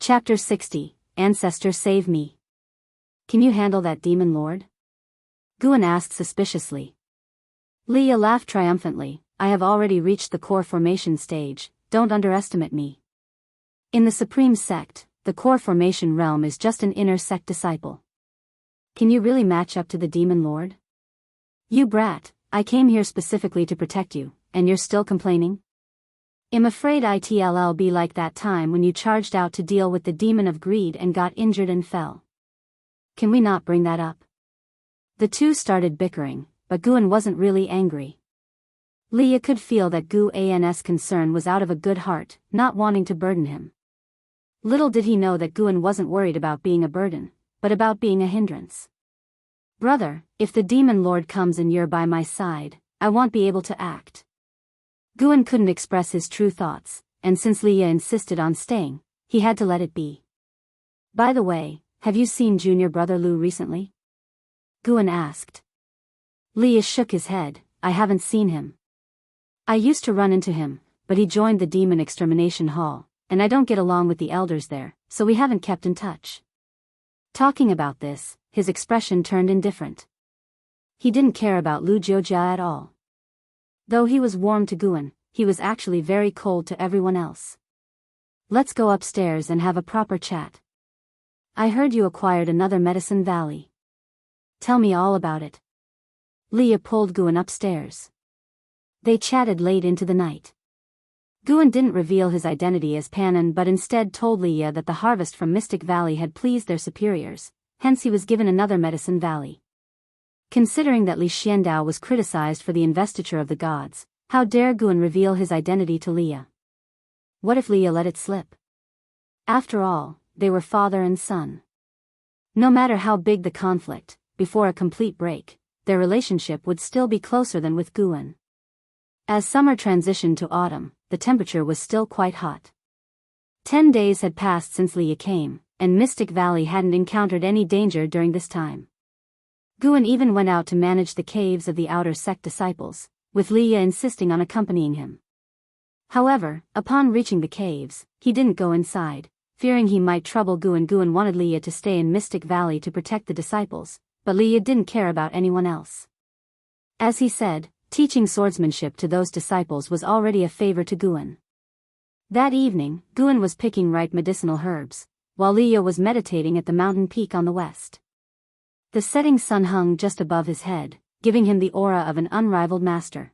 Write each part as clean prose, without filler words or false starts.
Chapter 60, Ancestor Save Me. Can you handle that demon lord? Guan asked suspiciously. Leah laughed triumphantly. I have already reached the core formation stage, don't underestimate me. In the Supreme Sect, the core formation realm is just an inner sect disciple. Can you really match up to the demon lord? You brat, I came here specifically to protect you, and you're still complaining? I'm afraid it'll be like that time when you charged out to deal with the demon of greed and got injured and fell. Can we not bring that up? The two started bickering, but Guan wasn't really angry. Leah could feel that Guan's concern was out of a good heart, not wanting to burden him. Little did he know that Guan wasn't worried about being a burden, but about being a hindrance. Brother, if the demon lord comes and you're by my side, I won't be able to act. Guan couldn't express his true thoughts, and since Leah insisted on staying, he had to let it be. By the way, have you seen junior brother Lu recently? Guan asked. Leah shook his head. I haven't seen him. I used to run into him, but he joined the demon extermination hall, and I don't get along with the elders there, so we haven't kept in touch. Talking about this, his expression turned indifferent. He didn't care about Lu Jiujia at all. Though he was warm to Guan, he was actually very cold to everyone else. Let's go upstairs and have a proper chat. I heard you acquired another Medicine Valley. Tell me all about it. Leah pulled Guan upstairs. They chatted late into the night. Guan didn't reveal his identity as Panan but instead told Leah that the harvest from Mystic Valley had pleased their superiors, hence he was given another Medicine Valley. Considering that Li Xiandao was criticized for the investiture of the gods, how dare Guan reveal his identity to Leah? What if Leah let it slip? After all, they were father and son. No matter how big the conflict, before a complete break, their relationship would still be closer than with Guan. As summer transitioned to autumn, the temperature was still quite hot. 10 days had passed since Leah came, and Mystic Valley hadn't encountered any danger during this time. Guan even went out to manage the caves of the outer sect disciples, with Leah insisting on accompanying him. However, upon reaching the caves, he didn't go inside, fearing he might trouble Guan. Guan wanted Leah to stay in Mystic Valley to protect the disciples, but Leah didn't care about anyone else. As he said, teaching swordsmanship to those disciples was already a favor to Guan. That evening, Guan was picking ripe medicinal herbs, while Leah was meditating at the mountain peak on the west. The setting sun hung just above his head, giving him the aura of an unrivaled master.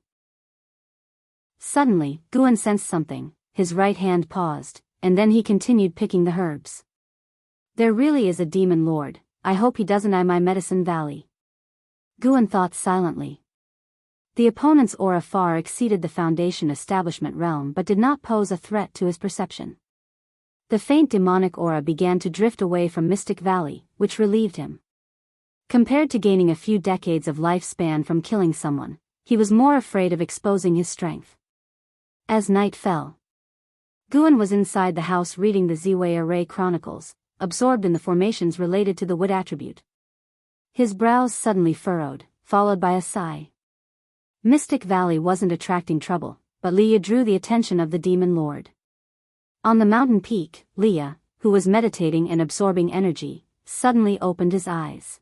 Suddenly, Guan sensed something. His right hand paused, and then he continued picking the herbs. There really is a demon lord. I hope he doesn't eye my Medicine Valley. Guan thought silently. The opponent's aura far exceeded the Foundation establishment realm but did not pose a threat to his perception. The faint demonic aura began to drift away from Mystic Valley, which relieved him. Compared to gaining a few decades of lifespan from killing someone, he was more afraid of exposing his strength. As night fell, Guan was inside the house reading the Ziwei Array Chronicles, absorbed in the formations related to the wood attribute. His brows suddenly furrowed, followed by a sigh. Mystic Valley wasn't attracting trouble, but Leah drew the attention of the demon lord. On the mountain peak, Leah, who was meditating and absorbing energy, suddenly opened his eyes.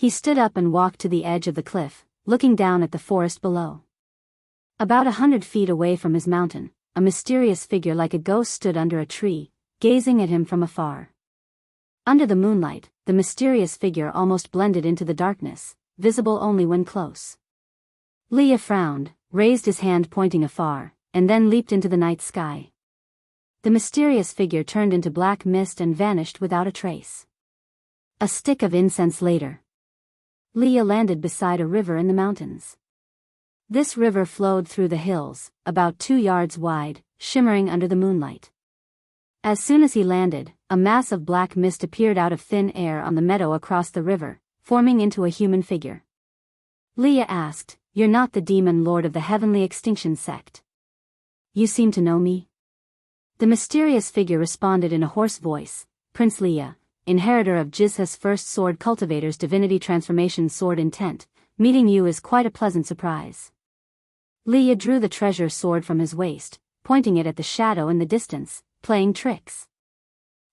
He stood up and walked to the edge of the cliff, looking down at the forest below. About 100 feet away from his mountain, a mysterious figure like a ghost stood under a tree, gazing at him from afar. Under the moonlight, the mysterious figure almost blended into the darkness, visible only when close. Leah frowned, raised his hand pointing afar, and then leaped into the night sky. The mysterious figure turned into black mist and vanished without a trace. A stick of incense later, Leah landed beside a river in the mountains. This river flowed through the hills, about 2 yards wide, shimmering under the moonlight. As soon as he landed, a mass of black mist appeared out of thin air on the meadow across the river, forming into a human figure. Leah asked, "You're not the demon lord of the Heavenly Extinction Sect? You seem to know me?" The mysterious figure responded in a hoarse voice, "Prince Leah, inheritor of Jizha's first sword cultivator's divinity transformation sword intent, meeting you is quite a pleasant surprise." Leah drew the treasure sword from his waist, pointing it at the shadow in the distance, playing tricks.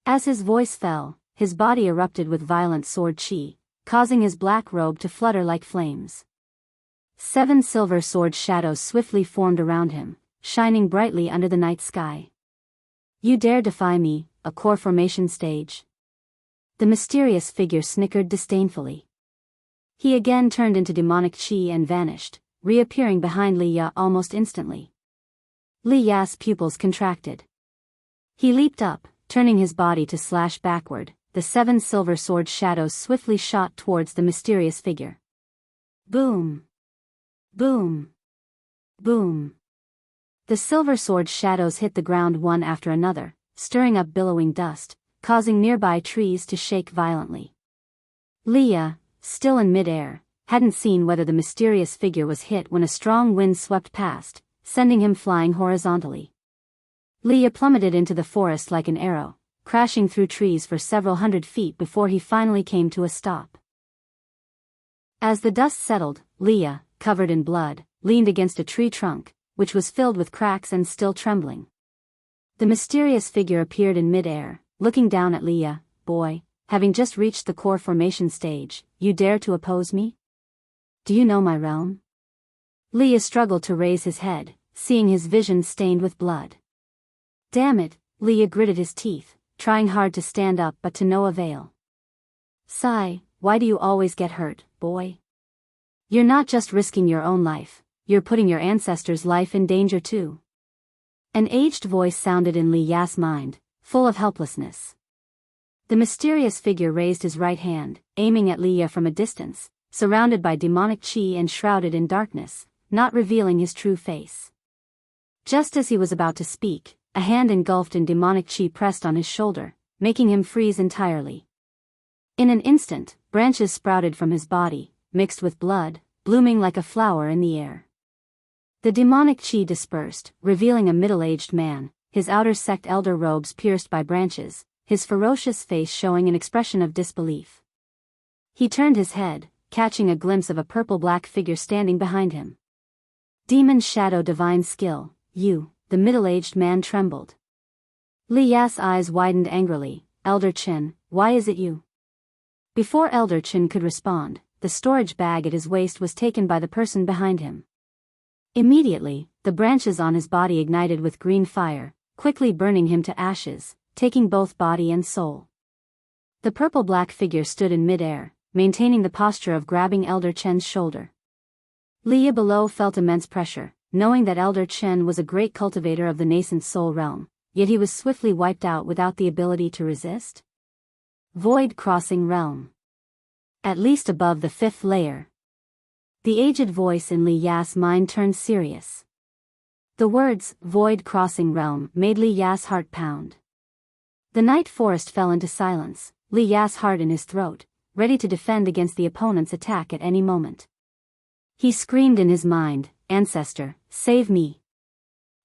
As his voice fell, his body erupted with violent sword chi, causing his black robe to flutter like flames. 7 silver sword shadows swiftly formed around him, shining brightly under the night sky. You dare defy me, a core formation stage? The mysterious figure snickered disdainfully. He again turned into demonic chi and vanished, reappearing behind Li Ya almost instantly. Li Ya's pupils contracted. He leaped up, turning his body to slash backward. The 7 silver sword shadows swiftly shot towards the mysterious figure. Boom! Boom! Boom! The silver sword shadows hit the ground one after another, stirring up billowing dust, causing nearby trees to shake violently. Li Ya, still in mid-air, hadn't seen whether the mysterious figure was hit when a strong wind swept past, sending him flying horizontally. Li Ya plummeted into the forest like an arrow, crashing through trees for several hundred feet before he finally came to a stop. As the dust settled, Li Ya, covered in blood, leaned against a tree trunk, which was filled with cracks and still trembling. The mysterious figure appeared in mid-air, looking down at Li Ya. Boy, having just reached the core formation stage, you dare to oppose me? Do you know my realm? Li Ya struggled to raise his head, seeing his vision stained with blood. Damn it, Li Ya gritted his teeth, trying hard to stand up but to no avail. Sigh, why do you always get hurt, boy? You're not just risking your own life, you're putting your ancestor's life in danger too. An aged voice sounded in Li Ya's mind, full of helplessness. The mysterious figure raised his right hand, aiming at Li Ya from a distance, surrounded by demonic chi and shrouded in darkness, not revealing his true face. Just as he was about to speak, a hand engulfed in demonic chi pressed on his shoulder, making him freeze entirely. In an instant, branches sprouted from his body, mixed with blood, blooming like a flower in the air. The demonic chi dispersed, revealing a middle-aged man, his outer sect elder robes pierced by branches, his ferocious face showing an expression of disbelief. He turned his head, catching a glimpse of a purple-black figure standing behind him. Demon Shadow Divine Skill, you. The middle-aged man trembled. Li Ya's eyes widened angrily. Elder Qin, why is it you? Before Elder Qin could respond, the storage bag at his waist was taken by the person behind him. Immediately, the branches on his body ignited with green fire, quickly burning him to ashes, taking both body and soul. The purple-black figure stood in mid-air, maintaining the posture of grabbing Elder Chen's shoulder. Li Ya below felt immense pressure, knowing that Elder Chen was a great cultivator of the nascent soul realm, yet he was swiftly wiped out without the ability to resist. Void Crossing Realm. At least above the 5th layer. The aged voice in Li Ya's mind turned serious. The words, Void Crossing Realm, made Li Ya's heart pound. The night forest fell into silence, Li Ya's heart in his throat, ready to defend against the opponent's attack at any moment. He screamed in his mind, Ancestor, save me.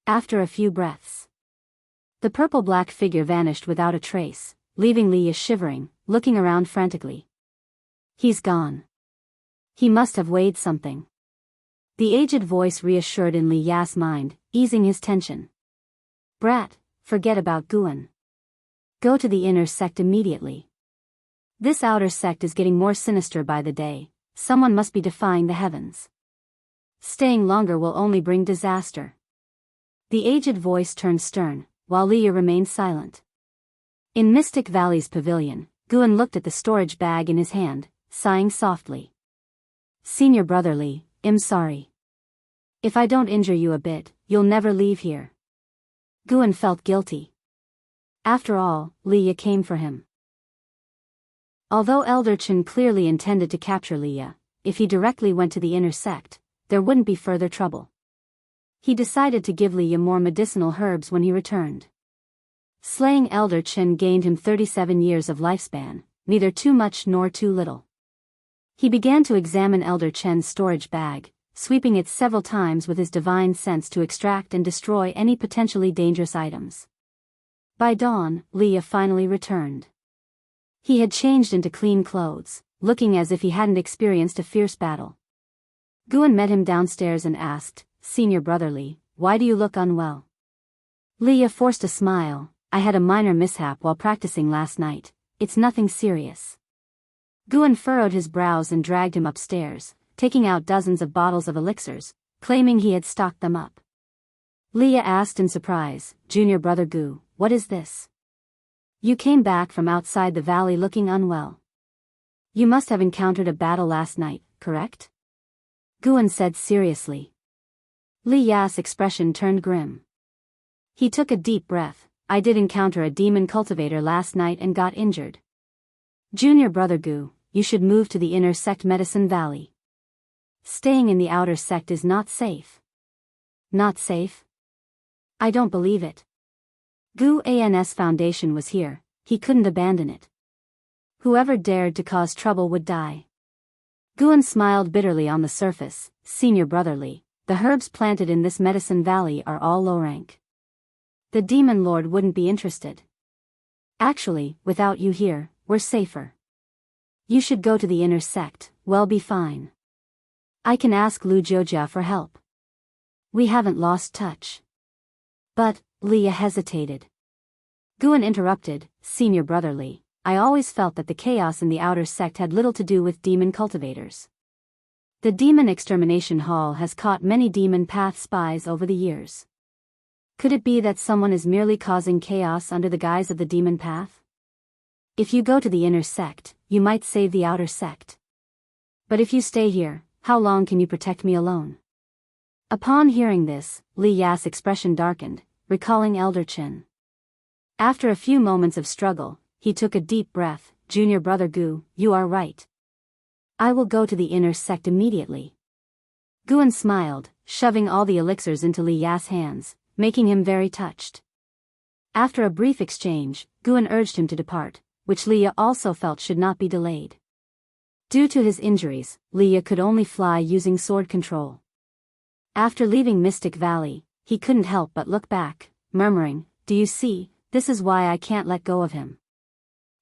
After a few breaths, the purple-black figure vanished without a trace, leaving Li Ya shivering, looking around frantically. He's gone. He must have weighed something. The aged voice reassured in Li Ya's mind, easing his tension. Brat, forget about Guan. Go to the inner sect immediately. This outer sect is getting more sinister by the day, someone must be defying the heavens. Staying longer will only bring disaster. The aged voice turned stern, while Li Ya remained silent. In Mystic Valley's pavilion, Guan looked at the storage bag in his hand, sighing softly. Senior brother Li, I'm sorry. If I don't injure you a bit, you'll never leave here. Guan felt guilty. After all, Li Ya came for him. Although Elder Chen clearly intended to capture Li Ya, if he directly went to the inner sect, there wouldn't be further trouble. He decided to give Li Ya more medicinal herbs when he returned. Slaying Elder Chen gained him 37 years of lifespan, neither too much nor too little. He began to examine Elder Chen's storage bag, sweeping it several times with his divine sense to extract and destroy any potentially dangerous items. By dawn, Li Ya finally returned. He had changed into clean clothes, looking as if he hadn't experienced a fierce battle. Guan met him downstairs and asked, Senior brother Li, why do you look unwell? Li Ya forced a smile, I had a minor mishap while practicing last night. It's nothing serious. Guan furrowed his brows and dragged him upstairs, taking out dozens of bottles of elixirs, claiming he had stocked them up. Leah asked in surprise, "Junior brother Gu, what is this? You came back from outside the valley looking unwell. You must have encountered a battle last night, correct?" Guan said seriously. Li Ya's expression turned grim. He took a deep breath. "I did encounter a demon cultivator last night and got injured. Junior brother Gu, you should move to the inner sect Medicine Valley. Staying in the outer sect is not safe." "Not safe? I don't believe it. Gu An's foundation was here, he couldn't abandon it. Whoever dared to cause trouble would die." Guan smiled bitterly on the surface. "Senior brother Li, the herbs planted in this Medicine Valley are all low rank. The demon lord wouldn't be interested. Actually, without you here, we're safer. You should go to the inner sect, we'll be fine. I can ask Lu Jiujia for help. We haven't lost touch." "But," Leah hesitated. Guan interrupted, "Senior brother Li, I always felt that the chaos in the outer sect had little to do with demon cultivators. The demon extermination hall has caught many demon path spies over the years. Could it be that someone is merely causing chaos under the guise of the demon path? If you go to the inner sect, you might save the outer sect. But if you stay here, how long can you protect me alone?" Upon hearing this, Li Ya's expression darkened, recalling Elder Chen. After a few moments of struggle, he took a deep breath. "Junior brother Gu, you are right. I will go to the inner sect immediately." Guan smiled, shoving all the elixirs into Li Ya's hands, making him very touched. After a brief exchange, Guan urged him to depart, which Leah also felt should not be delayed. Due to his injuries, Leah could only fly using sword control. After leaving Mystic Valley, he couldn't help but look back, murmuring, "Do you see, this is why I can't let go of him.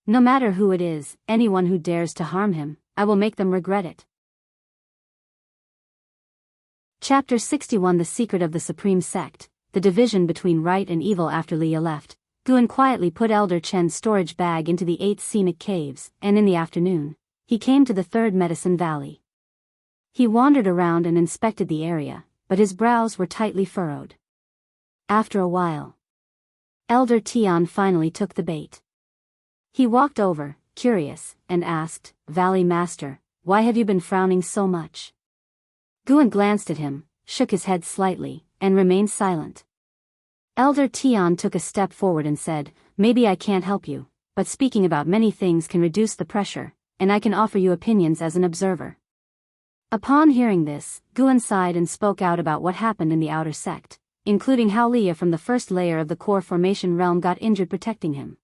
No matter who it is, anyone who dares to harm him, I will make them regret it." Chapter 61 The Secret of the Supreme Sect, the division between right and evil. After Leah left, Guan quietly put Elder Chen's storage bag into the 8 scenic caves, and in the afternoon, he came to the 3rd Medicine Valley. He wandered around and inspected the area, but his brows were tightly furrowed. After a while, Elder Tian finally took the bait. He walked over, curious, and asked, "Valley Master, why have you been frowning so much?" Guan glanced at him, shook his head slightly, and remained silent. Elder Tian took a step forward and said, "Maybe I can't help you, but speaking about many things can reduce the pressure, and I can offer you opinions as an observer." Upon hearing this, Guan sighed and spoke out about what happened in the outer sect, including how Leah from the first layer of the core formation realm got injured protecting him.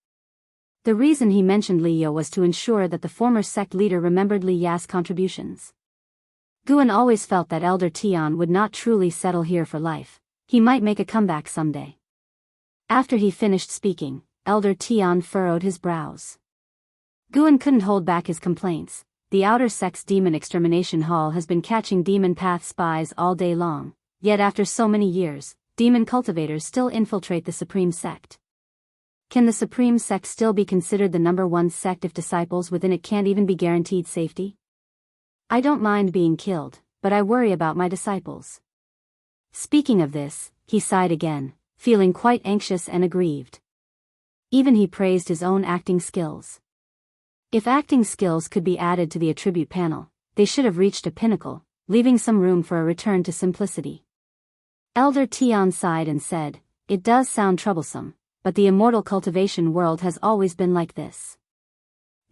The reason he mentioned Leah was to ensure that the former sect leader remembered Li Ya's contributions. Guan always felt that Elder Tian would not truly settle here for life. He might make a comeback someday. After he finished speaking, Elder Tian furrowed his brows. Guan couldn't hold back his complaints. The outer sect's demon extermination hall has been catching demon path spies all day long, yet after so many years, demon cultivators still infiltrate the Supreme Sect. Can the Supreme Sect still be considered the #1 sect if disciples within it can't even be guaranteed safety? I don't mind being killed, but I worry about my disciples. Speaking of this, he sighed again, feeling quite anxious and aggrieved. Even he praised his own acting skills. If acting skills could be added to the attribute panel, they should have reached a pinnacle, leaving some room for a return to simplicity. Elder Tian sighed and said, "It does sound troublesome, but the immortal cultivation world has always been like this.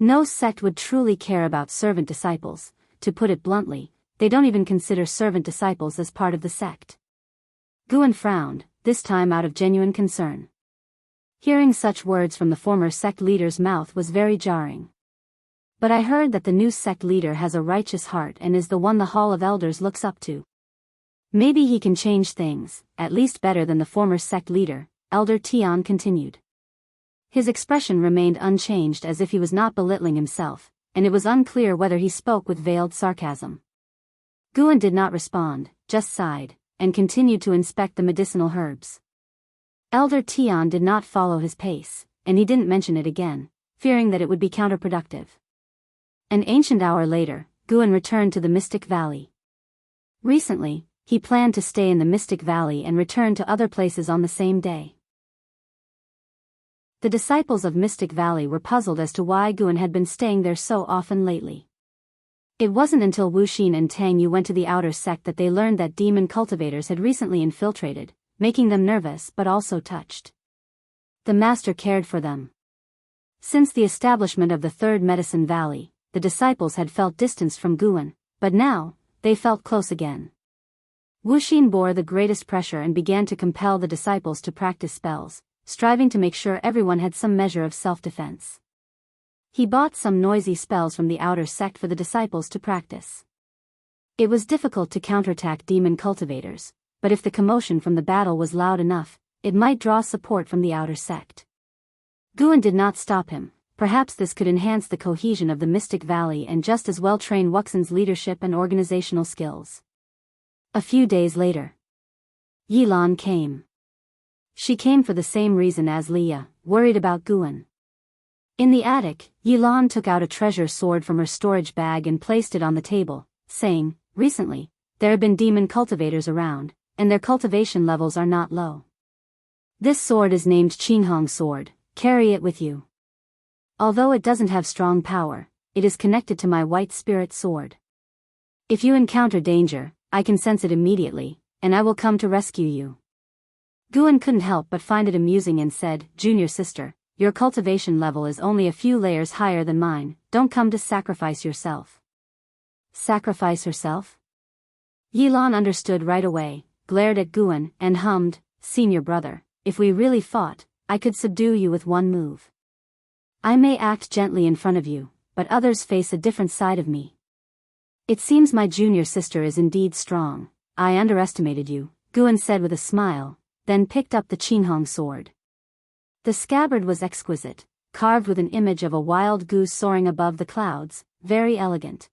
No sect would truly care about servant disciples. To put it bluntly, they don't even consider servant disciples as part of the sect." Guan frowned, this time out of genuine concern. Hearing such words from the former sect leader's mouth was very jarring. "But I heard that the new sect leader has a righteous heart and is the one the Hall of Elders looks up to. Maybe he can change things, at least better than the former sect leader," Elder Tian continued. His expression remained unchanged as if he was not belittling himself, and it was unclear whether he spoke with veiled sarcasm. Guan did not respond, just sighed, and continued to inspect the medicinal herbs. Elder Tian did not follow his pace, and he didn't mention it again, fearing that it would be counterproductive. An ancient hour later, Guan returned to the Mystic Valley. Recently, he planned to stay in the Mystic Valley and return to other places on the same day. The disciples of Mystic Valley were puzzled as to why Guan had been staying there so often lately. It wasn't until Wu Xin and Tang Yu went to the outer sect that they learned that demon cultivators had recently infiltrated, making them nervous but also touched. The master cared for them. Since the establishment of the Third Medicine Valley, the disciples had felt distanced from Guan, but now, they felt close again. Wu Xin bore the greatest pressure and began to compel the disciples to practice spells, striving to make sure everyone had some measure of self-defense. He bought some noisy spells from the outer sect for the disciples to practice. It was difficult to counterattack demon cultivators, but if the commotion from the battle was loud enough, it might draw support from the outer sect. Guan did not stop him. Perhaps this could enhance the cohesion of the Mystic Valley and just as well train Wuxian's leadership and organizational skills. A few days later, Yilan came. She came for the same reason as Leah, worried about Guan. In the attic, Yilan took out a treasure sword from her storage bag and placed it on the table, saying, "Recently, there have been demon cultivators around, and their cultivation levels are not low. This sword is named Qinghong sword, carry it with you. Although it doesn't have strong power, it is connected to my white spirit sword. If you encounter danger, I can sense it immediately, and I will come to rescue you." Guan couldn't help but find it amusing and said, "Junior sister, your cultivation level is only a few layers higher than mine, don't come to sacrifice yourself." Sacrifice herself? Yilan understood right away, glared at Guan, and hummed, "Senior brother, if we really fought, I could subdue you with one move. I may act gently in front of you, but others face a different side of me. It seems my junior sister is indeed strong. I underestimated you," Guan said with a smile, then picked up the Qinghong sword. The scabbard was exquisite, carved with an image of a wild goose soaring above the clouds, very elegant.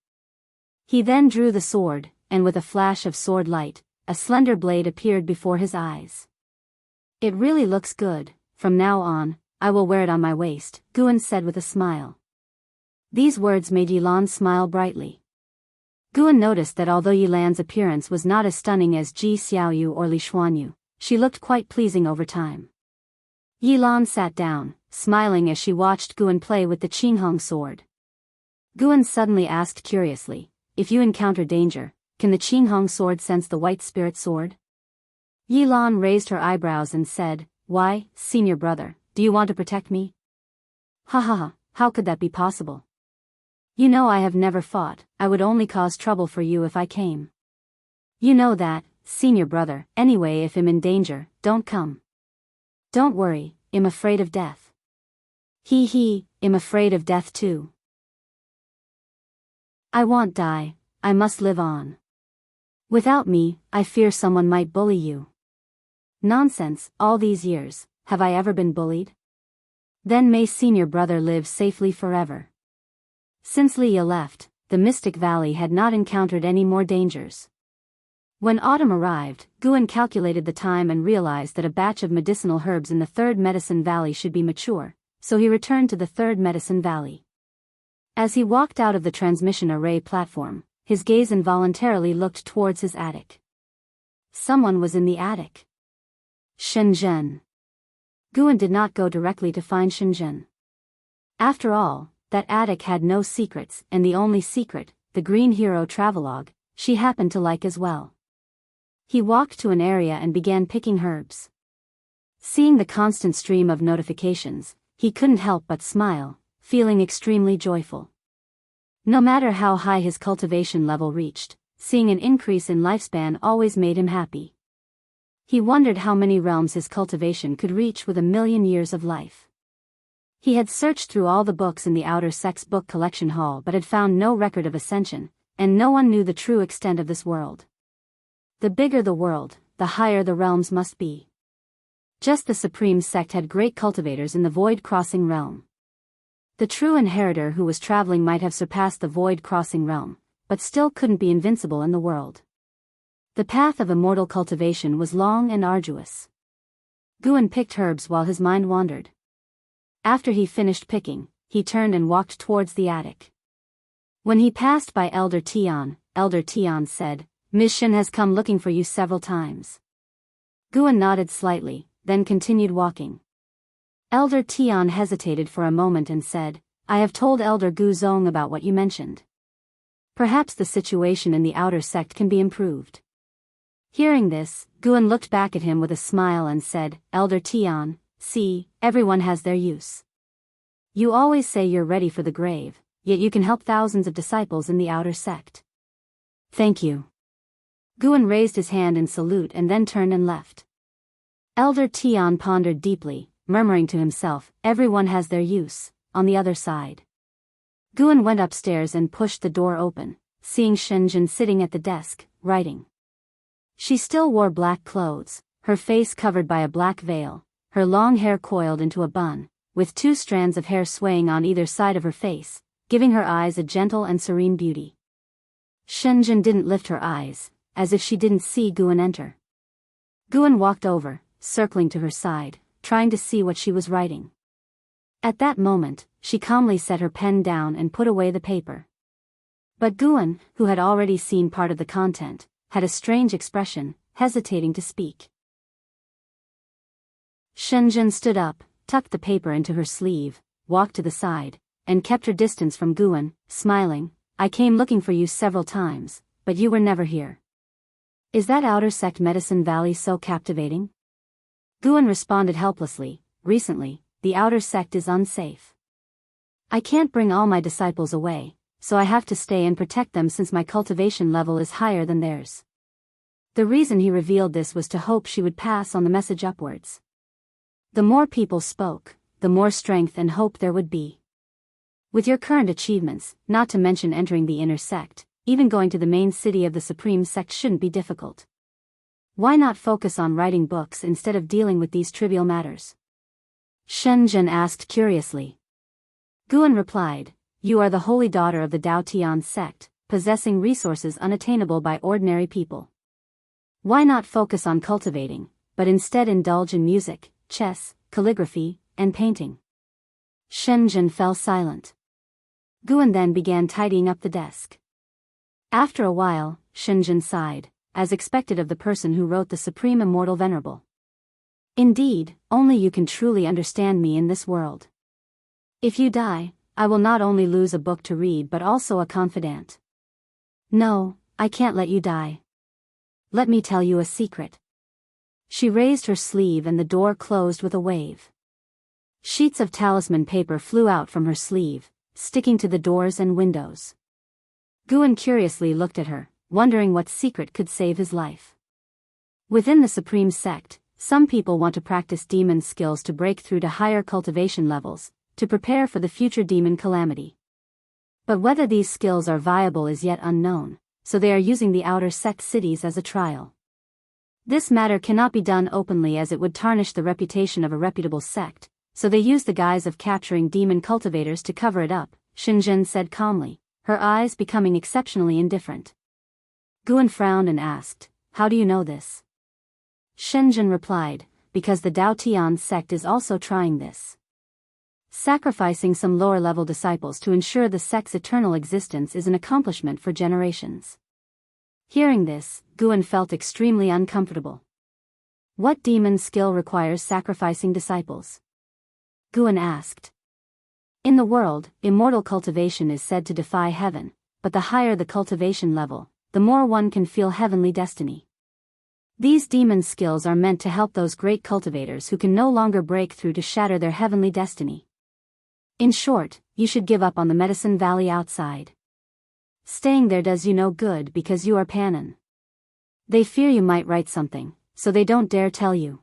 He then drew the sword, and with a flash of sword light, a slender blade appeared before his eyes. "It really looks good. From now on, I will wear it on my waist," Guan said with a smile. These words made Yilan smile brightly. Guan noticed that although Yilan's appearance was not as stunning as Ji Xiaoyu or Li Xuanyu, she looked quite pleasing over time. Yilan sat down, smiling as she watched Guan play with the Qinghong sword. Guan suddenly asked curiously, "If you encounter danger, can the Qinghong sword sense the white spirit sword?" Yilan raised her eyebrows and said, "Why, senior brother, do you want to protect me?" "Ha ha ha, how could that be possible? You know I have never fought, I would only cause trouble for you if I came. You know that, senior brother, anyway if I'm in danger, don't come. Don't worry, I'm afraid of death." He, I'm afraid of death too. I won't die, I must live on. Without me, I fear someone might bully you. Nonsense, all these years, have I ever been bullied? Then may senior brother live safely forever. Since Leah left, the Mystic Valley had not encountered any more dangers. When autumn arrived, Guan calculated the time and realized that a batch of medicinal herbs in the Third Medicine Valley should be mature, so he returned to the Third Medicine Valley. As he walked out of the transmission array platform, his gaze involuntarily looked towards his attic. Someone was in the attic. Shenzhen. Guan did not go directly to find Shenzhen. After all, that attic had no secrets, and the only secret, the Green Hero travelogue, she happened to like as well. He walked to an area and began picking herbs. Seeing the constant stream of notifications, he couldn't help but smile, feeling extremely joyful. No matter how high his cultivation level reached, seeing an increase in lifespan always made him happy. He wondered how many realms his cultivation could reach with 1,000,000 years of life. He had searched through all the books in the Outer Sex book collection hall but had found no record of ascension, and no one knew the true extent of this world. The bigger the world, the higher the realms must be. Just the Supreme Sect had great cultivators in the Void Crossing realm. The true inheritor who was traveling might have surpassed the Void Crossing realm, but still couldn't be invincible in the world. The path of immortal cultivation was long and arduous. Guan picked herbs while his mind wandered. After he finished picking, he turned and walked towards the attic. When he passed by Elder Tian said, "Ms. Shen has come looking for you several times." Guan nodded slightly, then continued walking. Elder Tian hesitated for a moment and said, "I have told Elder Gu Zong about what you mentioned. Perhaps the situation in the outer sect can be improved." Hearing this, Guan looked back at him with a smile and said, "Elder Tian, see, everyone has their use. You always say you're ready for the grave, yet you can help thousands of disciples in the outer sect. Thank you." Guan raised his hand in salute and then turned and left. Elder Tian pondered deeply, murmuring to himself, "Everyone has their use, on the other side." Guan went upstairs and pushed the door open, seeing Shenzhen sitting at the desk, writing. She still wore black clothes, her face covered by a black veil, her long hair coiled into a bun, with 2 strands of hair swaying on either side of her face, giving her eyes a gentle and serene beauty. Shenzhen didn't lift her eyes, as if she didn't see Guan enter. Guan walked over, circling to her side, trying to see what she was writing. At that moment, she calmly set her pen down and put away the paper. But Guan, who had already seen part of the content, had a strange expression, hesitating to speak. Shenzhen stood up, tucked the paper into her sleeve, walked to the side, and kept her distance from Guan, smiling. "I came looking for you several times, but you were never here. Is that outer sect Medicine Valley so captivating?" Guan responded helplessly, "Recently, the outer sect is unsafe. I can't bring all my disciples away, so I have to stay and protect them since my cultivation level is higher than theirs." The reason he revealed this was to hope she would pass on the message upwards. The more people spoke, the more strength and hope there would be. With your current achievements, not to mention entering the inner sect, even going to the main city of the Supreme Sect shouldn't be difficult. Why not focus on writing books instead of dealing with these trivial matters? Shenzhen asked curiously. Guan replied, "You are the holy daughter of the Dao Tian sect, possessing resources unattainable by ordinary people. Why not focus on cultivating, but instead indulge in music, chess, calligraphy, and painting?" Shenzhen fell silent. Guan then began tidying up the desk. After a while, Shenzhen sighed, as expected of the person who wrote the Supreme Immortal Venerable. "Indeed, only you can truly understand me in this world. If you die, I will not only lose a book to read but also a confidant. No, I can't let you die. Let me tell you a secret." She raised her sleeve and the door closed with a wave. Sheets of talisman paper flew out from her sleeve, sticking to the doors and windows. Guan curiously looked at her, wondering what secret could save his life. Within the Supreme Sect, some people want to practice demon skills to break through to higher cultivation levels, to prepare for the future demon calamity. But whether these skills are viable is yet unknown, so they are using the outer sect cities as a trial. This matter cannot be done openly as it would tarnish the reputation of a reputable sect, so they use the guise of capturing demon cultivators to cover it up, Shenzhen said calmly, her eyes becoming exceptionally indifferent. Guan frowned and asked, "How do you know this?" Shenzhen replied, "Because the Dao Tian sect is also trying this. Sacrificing some lower-level disciples to ensure the sect's eternal existence is an accomplishment for generations." Hearing this, Guan felt extremely uncomfortable. What demon skill requires sacrificing disciples? Guan asked. In the world, immortal cultivation is said to defy heaven, but the higher the cultivation level, the more one can feel heavenly destiny. These demon skills are meant to help those great cultivators who can no longer break through to shatter their heavenly destiny. In short, you should give up on the Medicine Valley outside. Staying there does you no good because you are Panin. They fear you might write something, so they don't dare tell you.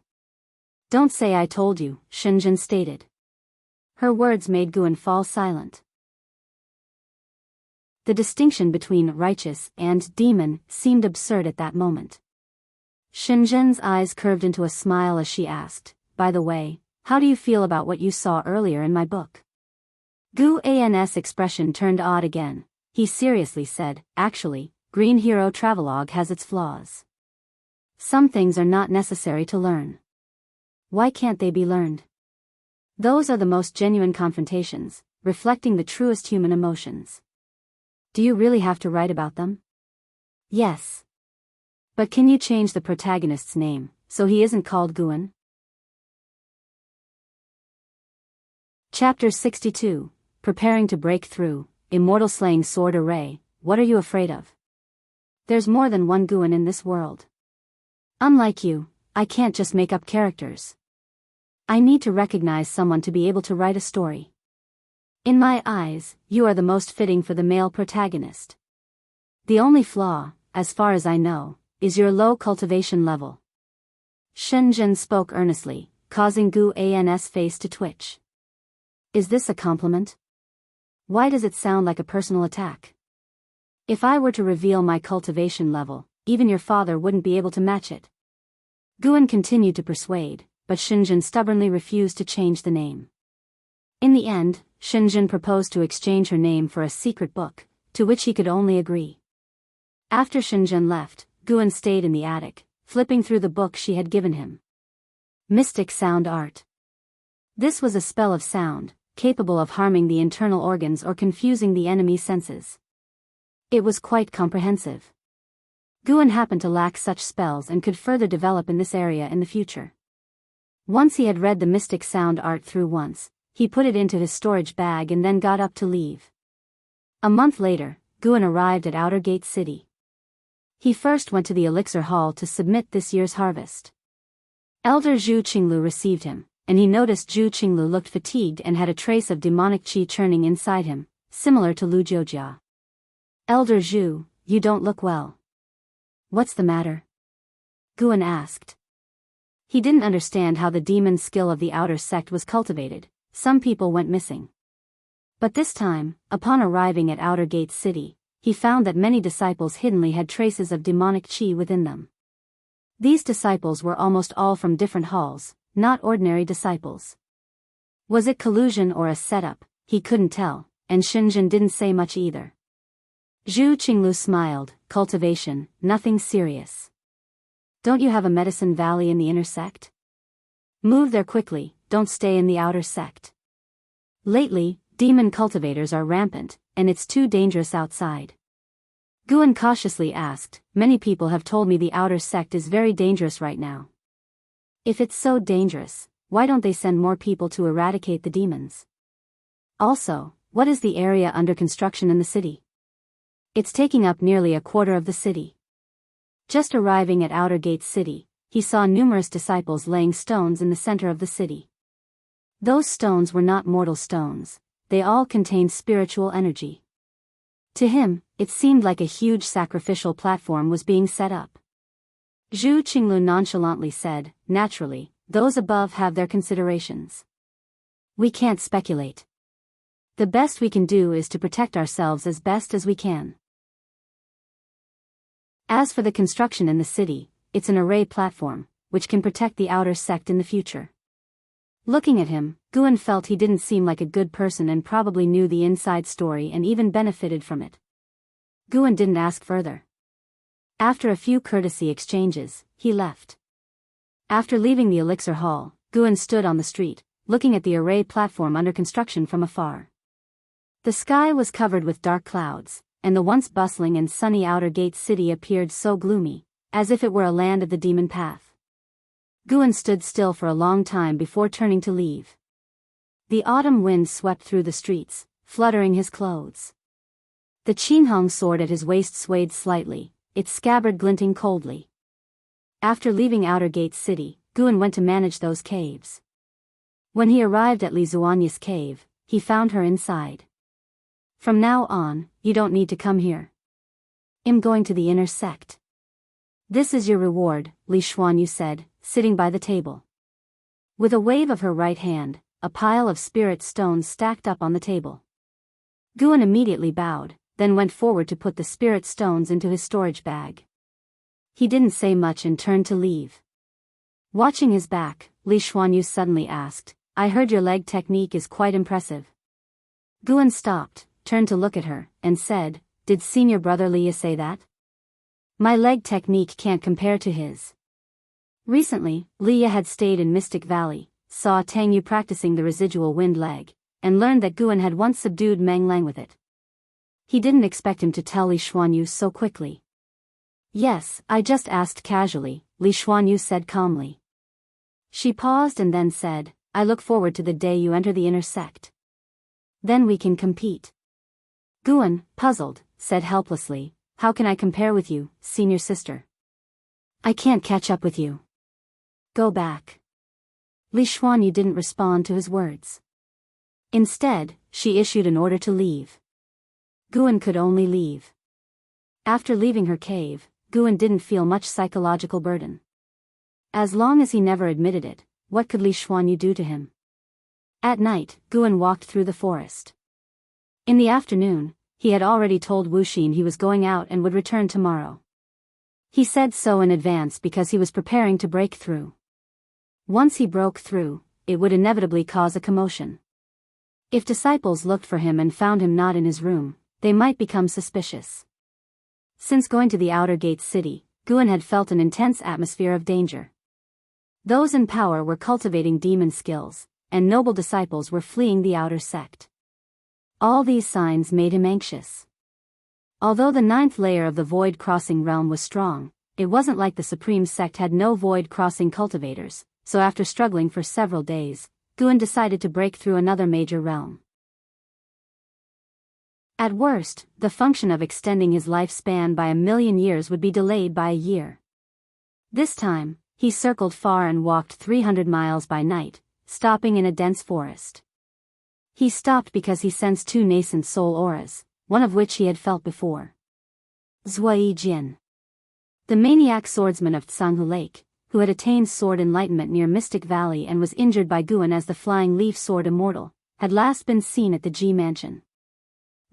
Don't say I told you, Shenzhen stated. Her words made Guan fall silent. The distinction between righteous and demon seemed absurd at that moment. Shenzhen's eyes curved into a smile as she asked, "By the way, how do you feel about what you saw earlier in my book?" Guan's expression turned odd again. He seriously said, "Actually, Green Hero Travelogue has its flaws. Some things are not necessary to learn. Why can't they be learned? Those are the most genuine confrontations, reflecting the truest human emotions. Do you really have to write about them? Yes. But can you change the protagonist's name, so he isn't called Guan? Chapter 62, Preparing to Break Through, Immortal Slaying Sword Array, What Are You Afraid Of? There's more than one Guan in this world. Unlike you, I can't just make up characters. I need to recognize someone to be able to write a story. In my eyes, you are the most fitting for the male protagonist. The only flaw, as far as I know, is your low cultivation level. Shenzhen spoke earnestly, causing Gu An's face to twitch. Is this a compliment? Why does it sound like a personal attack? If I were to reveal my cultivation level, even your father wouldn't be able to match it. Guan continued to persuade, but Shenzhen stubbornly refused to change the name. In the end, Shenzhen proposed to exchange her name for a secret book, to which he could only agree. After Shenzhen left, Guan stayed in the attic, flipping through the book she had given him. Mystic Sound Art. This was a spell of sound, capable of harming the internal organs or confusing the enemy's senses. It was quite comprehensive. Guan happened to lack such spells and could further develop in this area in the future. Once he had read the mystic sound art through once, he put it into his storage bag and then got up to leave. A month later, Guan arrived at Outer Gate City. He first went to the Elixir Hall to submit this year's harvest. Elder Zhu Qinglu received him, and he noticed Zhu Qinglu looked fatigued and had a trace of demonic qi churning inside him, similar to Lu Jiujia. Elder Zhu, you don't look well. What's the matter? Guan asked. He didn't understand how the demon skill of the outer sect was cultivated. Some people went missing. But this time, upon arriving at Outer Gate City, he found that many disciples hiddenly had traces of demonic qi within them. These disciples were almost all from different halls, not ordinary disciples. Was it collusion or a setup? He couldn't tell, and Shenzhen didn't say much either. Zhu Qinglu smiled. Cultivation, nothing serious. Don't you have a medicine valley in the inner sect? Move there quickly, don't stay in the outer sect. Lately, demon cultivators are rampant, and it's too dangerous outside. Guan cautiously asked, many people have told me the outer sect is very dangerous right now. If it's so dangerous, why don't they send more people to eradicate the demons? Also, what is the area under construction in the city? It's taking up nearly a quarter of the city. Just arriving at Outer Gate City, he saw numerous disciples laying stones in the center of the city. Those stones were not mortal stones, they all contained spiritual energy. To him, it seemed like a huge sacrificial platform was being set up. Zhu Qinglu nonchalantly said, naturally, those above have their considerations. We can't speculate. The best we can do is to protect ourselves as best as we can. As for the construction in the city, it's an array platform, which can protect the outer sect in the future. Looking at him, Guan felt he didn't seem like a good person and probably knew the inside story and even benefited from it. Guan didn't ask further. After a few courtesy exchanges, he left. After leaving the Elixir Hall, Guan stood on the street, looking at the array platform under construction from afar. The sky was covered with dark clouds, and the once bustling and sunny Outer Gate City appeared so gloomy, as if it were a land of the demon path. Guan stood still for a long time before turning to leave. The autumn wind swept through the streets, fluttering his clothes. The Qinghong sword at his waist swayed slightly, its scabbard glinting coldly. After leaving Outer Gate City, Guan went to manage those caves. When he arrived at Li Zuanya's cave, he found her inside. From now on, you don't need to come here. I'm going to the inner sect. This is your reward, Li Xuanyu said, sitting by the table. With a wave of her right hand, a pile of spirit stones stacked up on the table. Guan immediately bowed, then went forward to put the spirit stones into his storage bag. He didn't say much and turned to leave. Watching his back, Li Xuanyu suddenly asked, I heard your leg technique is quite impressive. Guan stopped, turned to look at her, and said, did senior brother Li say that? My leg technique can't compare to his. Recently, Leah had stayed in Mystic Valley, saw Tang Yu practicing the residual wind leg, and learned that Guan had once subdued Meng Lang with it. He didn't expect him to tell Li Xuanyu so quickly. Yes, I just asked casually, Li Xuanyu said calmly. She paused and then said, I look forward to the day you enter the inner sect. Then we can compete. Guan, puzzled, said helplessly, how can I compare with you, senior sister? I can't catch up with you. Go back. Li Xuanyu didn't respond to his words. Instead, she issued an order to leave. Guan could only leave. After leaving her cave, Guan didn't feel much psychological burden. As long as he never admitted it, what could Li Xuanyu do to him? At night, Guan walked through the forest. In the afternoon, he had already told Wu Xin he was going out and would return tomorrow. He said so in advance because he was preparing to break through. Once he broke through, it would inevitably cause a commotion. If disciples looked for him and found him not in his room, they might become suspicious. Since going to the outer gate city, Guan had felt an intense atmosphere of danger. Those in power were cultivating demon skills, and noble disciples were fleeing the outer sect. All these signs made him anxious. Although the 9th layer of the Void Crossing realm was strong, it wasn't like the Supreme Sect had no Void Crossing cultivators, so after struggling for several days, Guan decided to break through another major realm. At worst, the function of extending his lifespan by 1,000,000 years would be delayed by a year. This time, he circled far and walked 300 miles by night, stopping in a dense forest. He stopped because he sensed 2 nascent soul auras, one of which he had felt before. Zui Jin, the maniac swordsman of Jianghu Lake, who had attained sword enlightenment near Mystic Valley and was injured by Guan as the flying leaf sword Immortal, had last been seen at the Ji mansion.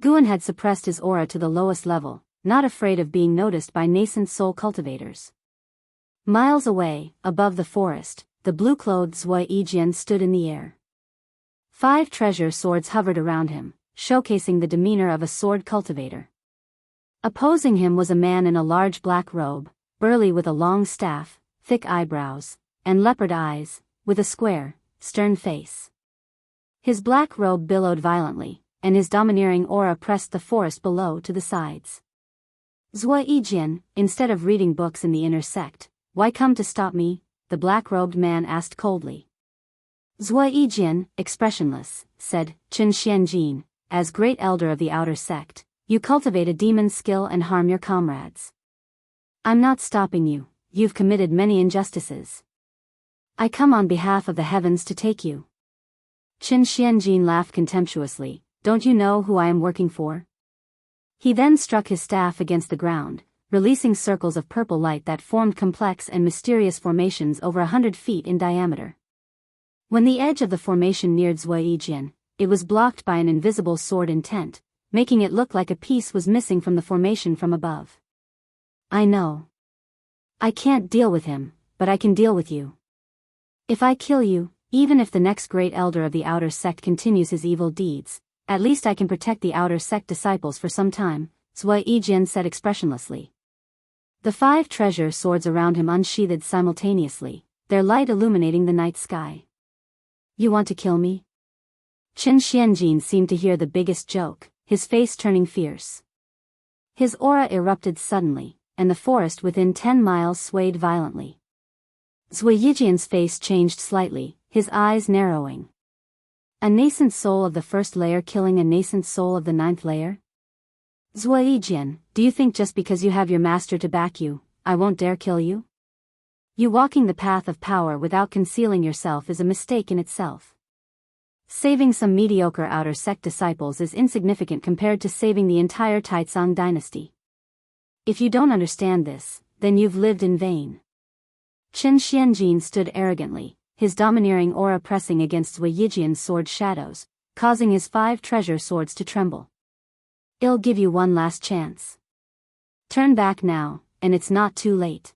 Guan had suppressed his aura to the lowest level, not afraid of being noticed by nascent soul cultivators. Miles away, above the forest, the blue-clothed Zui Yijian stood in the air. 5 treasure swords hovered around him, showcasing the demeanor of a sword cultivator. Opposing him was a man in a large black robe, burly with a long staff, thick eyebrows, and leopard eyes, with a square, stern face. His black robe billowed violently, and his domineering aura pressed the forest below to the sides. Zui Yijian, instead of reading books in the inner sect, why come to stop me? The black-robed man asked coldly. Zui Yijian, expressionless, said, Qin Xianjin, as great elder of the outer sect, you cultivate a demon's skill and harm your comrades. I'm not stopping you, you've committed many injustices. I come on behalf of the heavens to take you. Qin Xianjin laughed contemptuously, don't you know who I am working for? He then struck his staff against the ground, releasing circles of purple light that formed complex and mysterious formations over 100 feet in diameter. When the edge of the formation neared Zui Yijian, it was blocked by an invisible sword intent, making it look like a piece was missing from the formation from above. I know. I can't deal with him, but I can deal with you. If I kill you, even if the next great elder of the outer sect continues his evil deeds, at least I can protect the outer sect disciples for some time, Zui Yijian said expressionlessly. The 5 treasure swords around him unsheathed simultaneously, their light illuminating the night sky. You want to kill me? Qin Xianjin seemed to hear the biggest joke, his face turning fierce. His aura erupted suddenly, and the forest within 10 miles swayed violently. Zui Yijian's face changed slightly, his eyes narrowing. A nascent soul of the 1st layer killing a nascent soul of the 9th layer? Zui Yijian, do you think just because you have your master to back you, I won't dare kill you? You walking the path of power without concealing yourself is a mistake in itself. Saving some mediocre outer sect disciples is insignificant compared to saving the entire Taizong dynasty. If you don't understand this, then you've lived in vain. Qin Xianjin stood arrogantly, his domineering aura pressing against Zui Yijian's sword shadows, causing his 5 treasure swords to tremble. I'll give you one last chance. Turn back now, and it's not too late.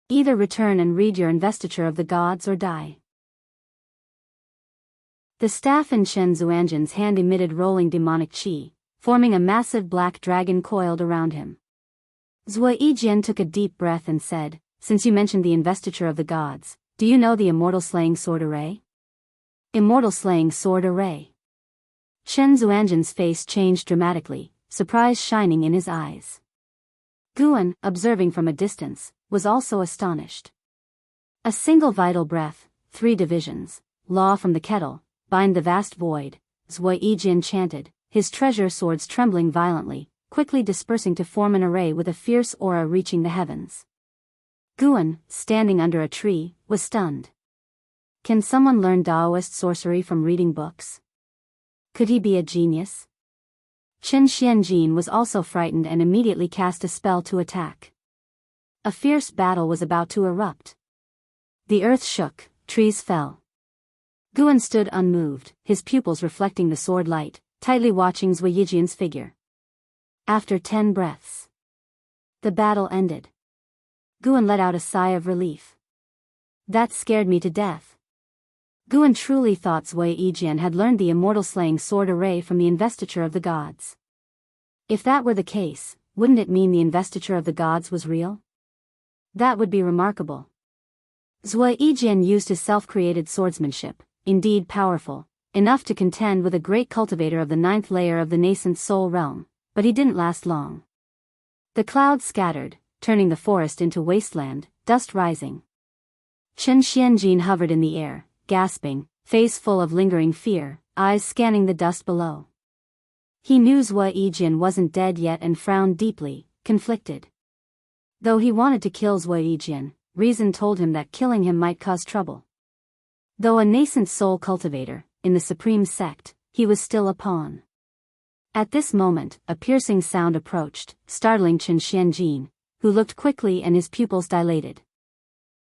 Either return and read your investiture of the gods or die. The staff in Chen Zuanjin's hand emitted rolling demonic qi, forming a massive black dragon coiled around him. Zui Yijian took a deep breath and said, since you mentioned the investiture of the gods, do you know the immortal slaying sword array? Immortal slaying sword array. Chen Xuanzhen's face changed dramatically, surprise shining in his eyes. Guan, observing from a distance, was also astonished. A single vital breath, 3 divisions, law from the kettle, bind the vast void, Zui Yijin chanted, his treasure swords trembling violently, quickly dispersing to form an array with a fierce aura reaching the heavens. Guan, standing under a tree, was stunned. Can someone learn Daoist sorcery from reading books? Could he be a genius? Chen Xianjin was also frightened and immediately cast a spell to attack. A fierce battle was about to erupt. The earth shook, trees fell. Guan stood unmoved, his pupils reflecting the sword light, tightly watching Zui Yijin's figure. After 10 breaths, the battle ended. Guan let out a sigh of relief. That scared me to death. Guan truly thought Zui Yijin had learned the immortal slaying sword array from the investiture of the gods. If that were the case, wouldn't it mean the investiture of the gods was real? That would be remarkable. Zui Yijin used his self-created swordsmanship, indeed powerful, enough to contend with a great cultivator of the 9th layer of the nascent soul realm, but he didn't last long. The clouds scattered, turning the forest into wasteland, dust rising. Chen Xianjin hovered in the air, gasping, face full of lingering fear, eyes scanning the dust below. He knew Zui Yijin wasn't dead yet and frowned deeply, conflicted. Though he wanted to kill Zui Yijin, reason told him that killing him might cause trouble. Though a nascent soul cultivator, in the supreme sect, he was still a pawn. At this moment, a piercing sound approached, startling Chen Xianjin, who looked quickly and his pupils dilated.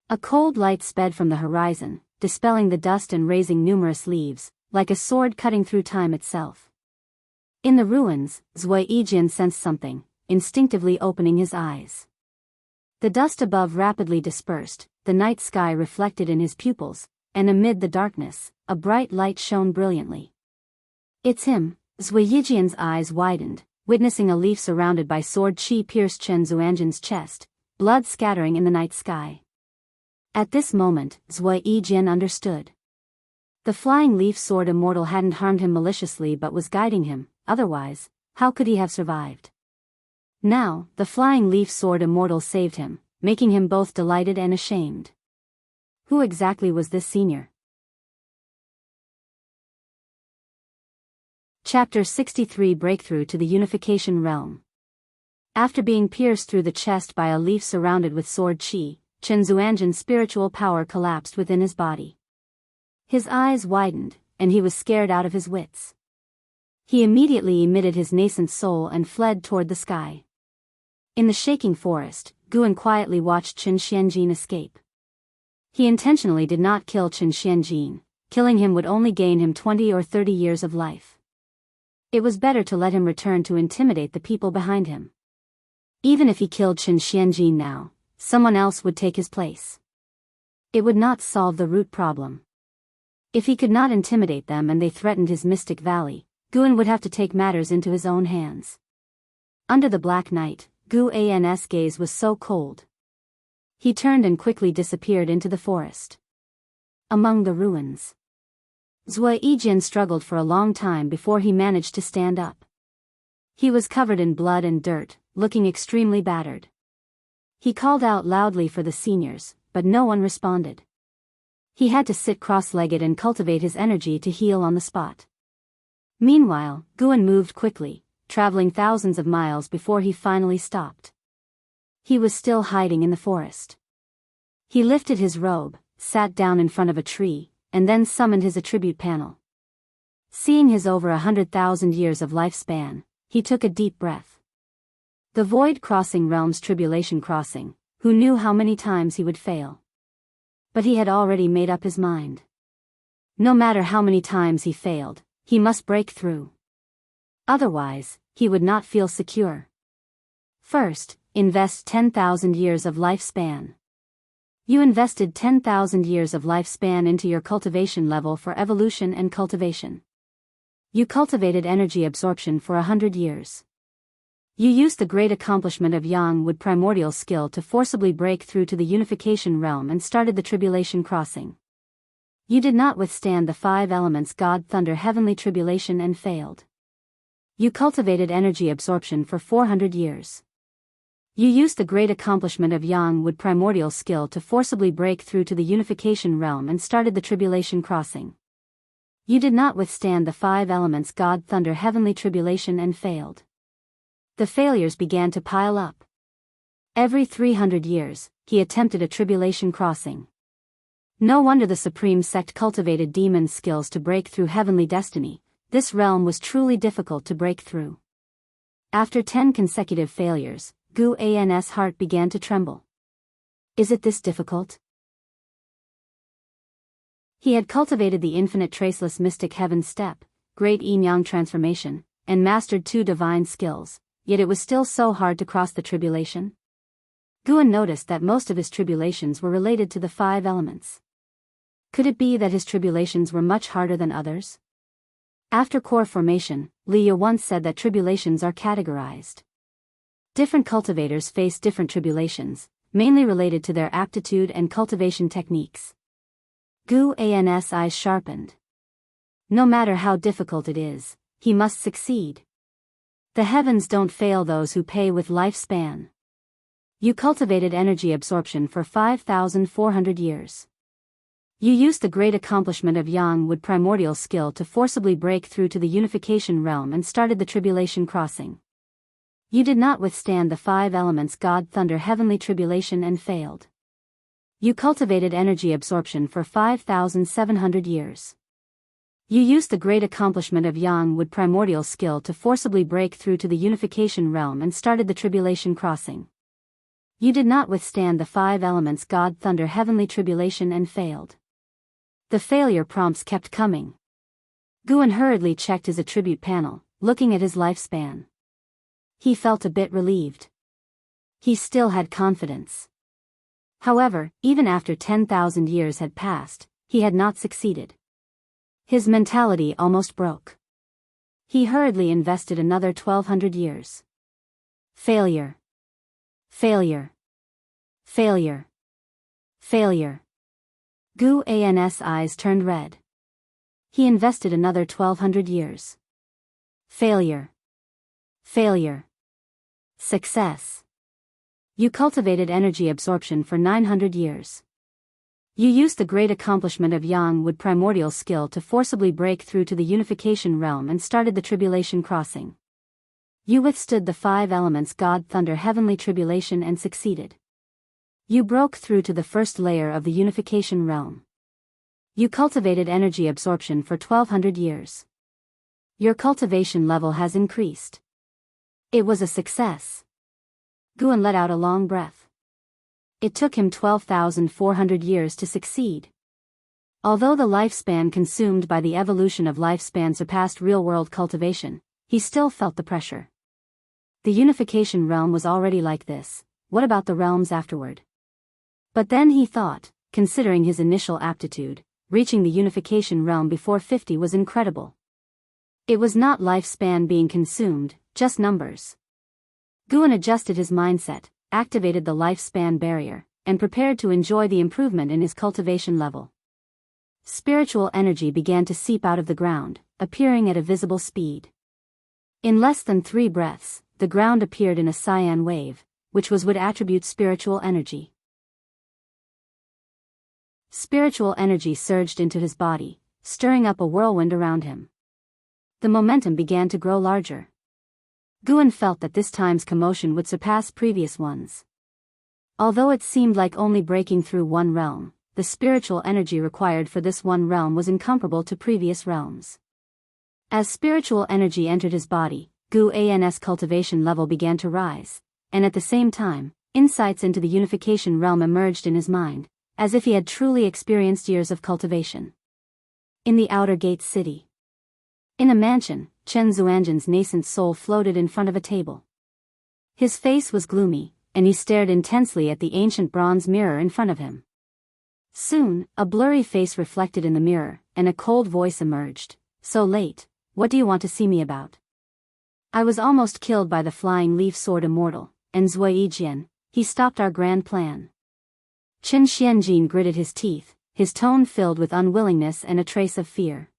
A cold light sped from the horizon, dispelling the dust and raising numerous leaves, like a sword cutting through time itself. In the ruins, Zui Yijin sensed something, instinctively opening his eyes. The dust above rapidly dispersed, the night sky reflected in his pupils, and amid the darkness, a bright light shone brilliantly. It's him. Zui Yijin's eyes widened, witnessing a leaf surrounded by sword chi pierced Chen Xuanzhen's chest, blood scattering in the night sky. At this moment, Zui Yijin understood. The flying leaf sword immortal hadn't harmed him maliciously but was guiding him, otherwise, how could he have survived? Now, the flying leaf sword immortal saved him, making him both delighted and ashamed. Who exactly was this senior? Chapter 63 Breakthrough to the Unification Realm. After being pierced through the chest by a leaf surrounded with sword chi, Chen Xuanzhen's spiritual power collapsed within his body. His eyes widened, and he was scared out of his wits. He immediately emitted his nascent soul and fled toward the sky. In the shaking forest, Guan quietly watched Chen Xianjin escape. He intentionally did not kill Chen Xianjin, killing him would only gain him 20 or 30 years of life. It was better to let him return to intimidate the people behind him. Even if he killed Chen Xianjin now, someone else would take his place. It would not solve the root problem. If he could not intimidate them and they threatened his mystic valley, Guan would have to take matters into his own hands. Under the black night, Guan's gaze was so cold. He turned and quickly disappeared into the forest. Among the ruins, Zui Yijin struggled for a long time before he managed to stand up. He was covered in blood and dirt, looking extremely battered. He called out loudly for the seniors, but no one responded. He had to sit cross-legged and cultivate his energy to heal on the spot. Meanwhile, Guan moved quickly, traveling thousands of miles before he finally stopped. He was still hiding in the forest. He lifted his robe, sat down in front of a tree, and then summoned his attribute panel. Seeing his over 100,000 years of lifespan, he took a deep breath. The void crossing realm's tribulation crossing, who knew how many times he would fail? But he had already made up his mind. No matter how many times he failed, he must break through. Otherwise, he would not feel secure. First, invest 10,000 years of lifespan. You invested 10,000 years of lifespan into your cultivation level for evolution and cultivation. You cultivated energy absorption for 100 years. You used the great accomplishment of Yang with primordial skill to forcibly break through to the unification realm and started the tribulation crossing. You did not withstand the 5 elements God, thunder, heavenly tribulation and failed. You cultivated energy absorption for 400 years. You used the great accomplishment of Yang with primordial skill to forcibly break through to the unification realm and started the tribulation crossing. You did not withstand the 5 elements God, thunder, heavenly tribulation and failed. The failures began to pile up. Every 300 years, he attempted a tribulation crossing. No wonder the Supreme Sect cultivated demon skills to break through heavenly destiny. This realm was truly difficult to break through. After 10 consecutive failures, Gu An's heart began to tremble. Is it this difficult? He had cultivated the infinite traceless mystic heaven step, great yin-yang transformation, and mastered 2 divine skills, yet it was still so hard to cross the tribulation. Guan noticed that most of his tribulations were related to the 5 elements. Could it be that his tribulations were much harder than others? After core formation, Liu once said that tribulations are categorized. Different cultivators face different tribulations, mainly related to their aptitude and cultivation techniques. Gu An's eyes sharpened. No matter how difficult it is, he must succeed. The heavens don't fail those who pay with lifespan. You cultivated energy absorption for 5,400 years. You used the great accomplishment of Yang with primordial skill to forcibly break through to the unification realm and started the tribulation crossing. You did not withstand the 5 elements God, thunder, heavenly tribulation and failed. You cultivated energy absorption for 5,700 years. You used the great accomplishment of Yang with primordial skill to forcibly break through to the unification realm and started the tribulation crossing. You did not withstand the 5 elements God, thunder, heavenly tribulation and failed. The failure prompts kept coming. Guan hurriedly checked his attribute panel, looking at his lifespan. He felt a bit relieved. He still had confidence. However, even after 10,000 years had passed, he had not succeeded. His mentality almost broke. He hurriedly invested another 1,200 years. Failure. Failure. Failure. Failure. Gu An's eyes turned red. He invested another 1,200 years. Failure. Failure. Success. You cultivated energy absorption for 900 years. You used the great accomplishment of Yang with primordial skill to forcibly break through to the unification realm and started the tribulation crossing. You withstood the 5 elements God, thunder, heavenly tribulation and succeeded. You broke through to the first layer of the unification realm. You cultivated energy absorption for 1,200 years. Your cultivation level has increased. It was a success. Guan let out a long breath. It took him 12,400 years to succeed. Although the lifespan consumed by the evolution of lifespan surpassed real-world cultivation, he still felt the pressure. The unification realm was already like this, what about the realms afterward? But then he thought, considering his initial aptitude, reaching the unification realm before 50 was incredible. It was not lifespan being consumed, just numbers. Guan adjusted his mindset, activated the lifespan barrier, and prepared to enjoy the improvement in his cultivation level. Spiritual energy began to seep out of the ground, appearing at a visible speed. In less than 3 breaths, the ground appeared in a cyan wave, which was would attribute spiritual energy. Spiritual energy surged into his body, stirring up a whirlwind around him. The momentum began to grow larger. Guan felt that this time's commotion would surpass previous ones. Although it seemed like only breaking through one realm, the spiritual energy required for this one realm was incomparable to previous realms. As spiritual energy entered his body, Gu An's cultivation level began to rise, and at the same time, insights into the unification realm emerged in his mind, as if he had truly experienced years of cultivation. In the outer gate city. In a mansion, Chen Zuanjin's nascent soul floated in front of a table. His face was gloomy, and he stared intensely at the ancient bronze mirror in front of him. Soon, a blurry face reflected in the mirror, and a cold voice emerged. So late, what do you want to see me about? I was almost killed by the flying leaf sword Immortal, and Zuijian, he stopped our grand plan. Qin Xianjin gritted his teeth, his tone filled with unwillingness and a trace of fear.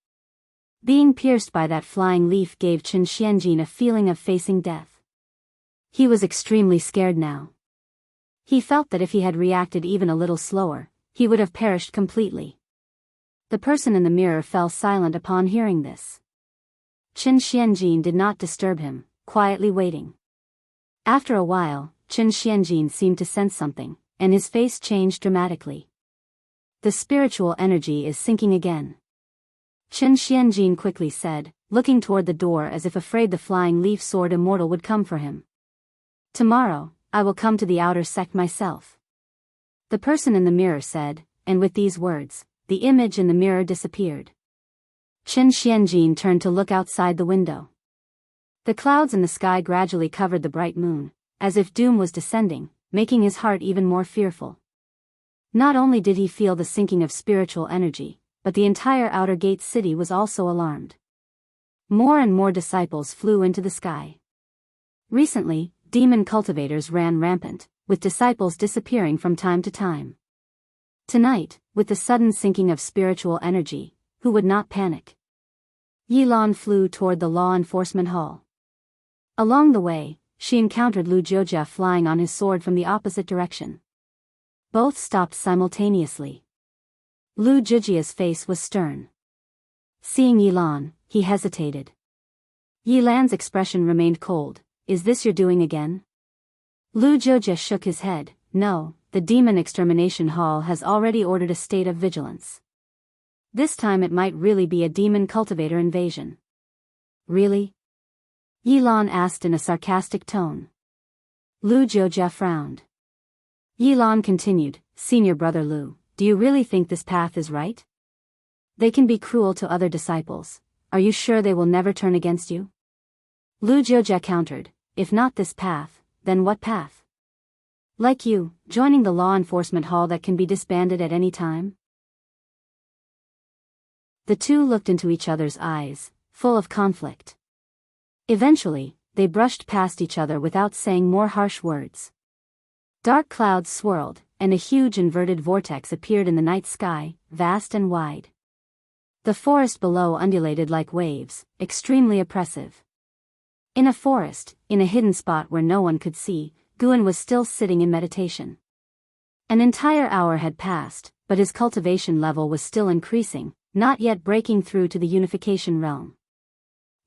Being pierced by that flying leaf gave Qin Xianjin a feeling of facing death. He was extremely scared now. He felt that if he had reacted even a little slower, he would have perished completely. The person in the mirror fell silent upon hearing this. Qin Xianjin did not disturb him, quietly waiting. After a while, Qin Xianjin seemed to sense something, and his face changed dramatically. The spiritual energy is sinking again. Qin Xianjin quickly said, looking toward the door as if afraid the flying leaf sword Immortal would come for him. Tomorrow, I will come to the outer sect myself. The person in the mirror said, and with these words, the image in the mirror disappeared. Qin Xianjin turned to look outside the window. The clouds in the sky gradually covered the bright moon, as if doom was descending, making his heart even more fearful. Not only did he feel the sinking of spiritual energy, but the entire outer gate city was also alarmed. More and more disciples flew into the sky. Recently, demon cultivators ran rampant, with disciples disappearing from time to time. Tonight, with the sudden sinking of spiritual energy, who would not panic? Yilan flew toward the law enforcement hall. Along the way, she encountered Lu Jiujia flying on his sword from the opposite direction. Both stopped simultaneously. Lu Jiujia's face was stern. Seeing Yilan, he hesitated. Yilan's expression remained cold. Is this your doing again? Lu Jiujia shook his head. No, the demon extermination hall has already ordered a state of vigilance. This time it might really be a demon cultivator invasion. Really? Yilan asked in a sarcastic tone. Lu Jiujia frowned. Yilan continued, Senior Brother Lu, do you really think this path is right? They can be cruel to other disciples. Are you sure they will never turn against you? Lu Jiujia countered, if not this path, then what path? Like you, joining the law enforcement hall that can be disbanded at any time? The two looked into each other's eyes, full of conflict. Eventually, they brushed past each other without saying more harsh words. Dark clouds swirled, and a huge inverted vortex appeared in the night sky, vast and wide. The forest below undulated like waves, extremely oppressive. In a forest, in a hidden spot where no one could see, Guan was still sitting in meditation. An entire hour had passed, but his cultivation level was still increasing, not yet breaking through to the unification realm.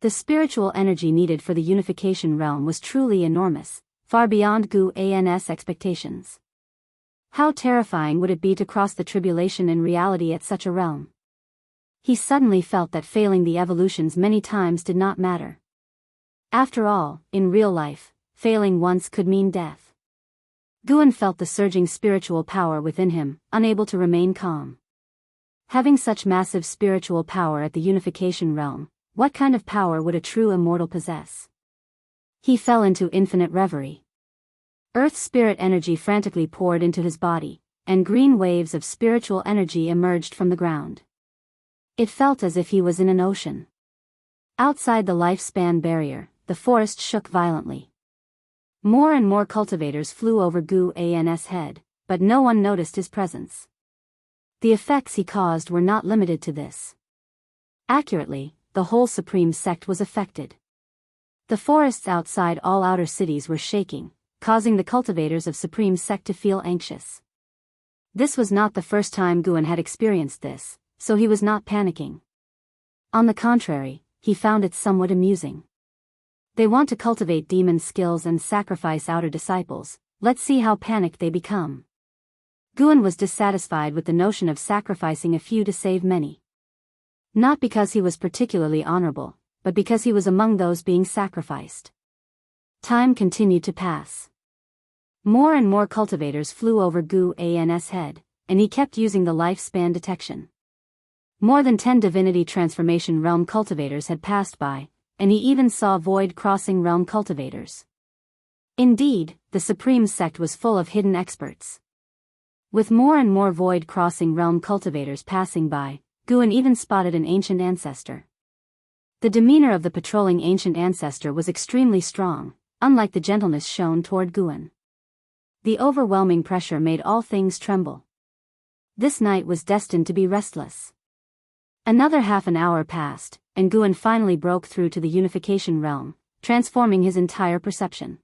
The spiritual energy needed for the unification realm was truly enormous, far beyond Guan's expectations. How terrifying would it be to cross the tribulation in reality at such a realm? He suddenly felt that failing the evolutions many times did not matter. After all, in real life, failing once could mean death. Guan felt the surging spiritual power within him, unable to remain calm. Having such massive spiritual power at the unification realm, what kind of power would a true immortal possess? He fell into infinite reverie. Earth spirit energy frantically poured into his body, and green waves of spiritual energy emerged from the ground. It felt as if he was in an ocean. Outside the lifespan barrier, the forest shook violently. More and more cultivators flew over Guan's head, but no one noticed his presence. The effects he caused were not limited to this. Accurately, the whole supreme sect was affected. The forests outside all outer cities were shaking, causing the cultivators of supreme sect to feel anxious. This was not the first time Guan had experienced this, so he was not panicking. On the contrary, he found it somewhat amusing. They want to cultivate demon skills and sacrifice outer disciples, let's see how panicked they become. Guan was dissatisfied with the notion of sacrificing a few to save many. Not because he was particularly honorable, but because he was among those being sacrificed. Time continued to pass. More and more cultivators flew over Guan's head, and he kept using the lifespan detection. More than 10 divinity transformation realm cultivators had passed by, and he even saw void crossing realm cultivators. Indeed, the supreme sect was full of hidden experts. With more and more void crossing realm cultivators passing by, Guan even spotted an ancient ancestor. The demeanor of the patrolling ancient ancestor was extremely strong, unlike the gentleness shown toward Guan. The overwhelming pressure made all things tremble. This night was destined to be restless. Another half an hour passed, and Guan finally broke through to the unification realm, transforming his entire perception.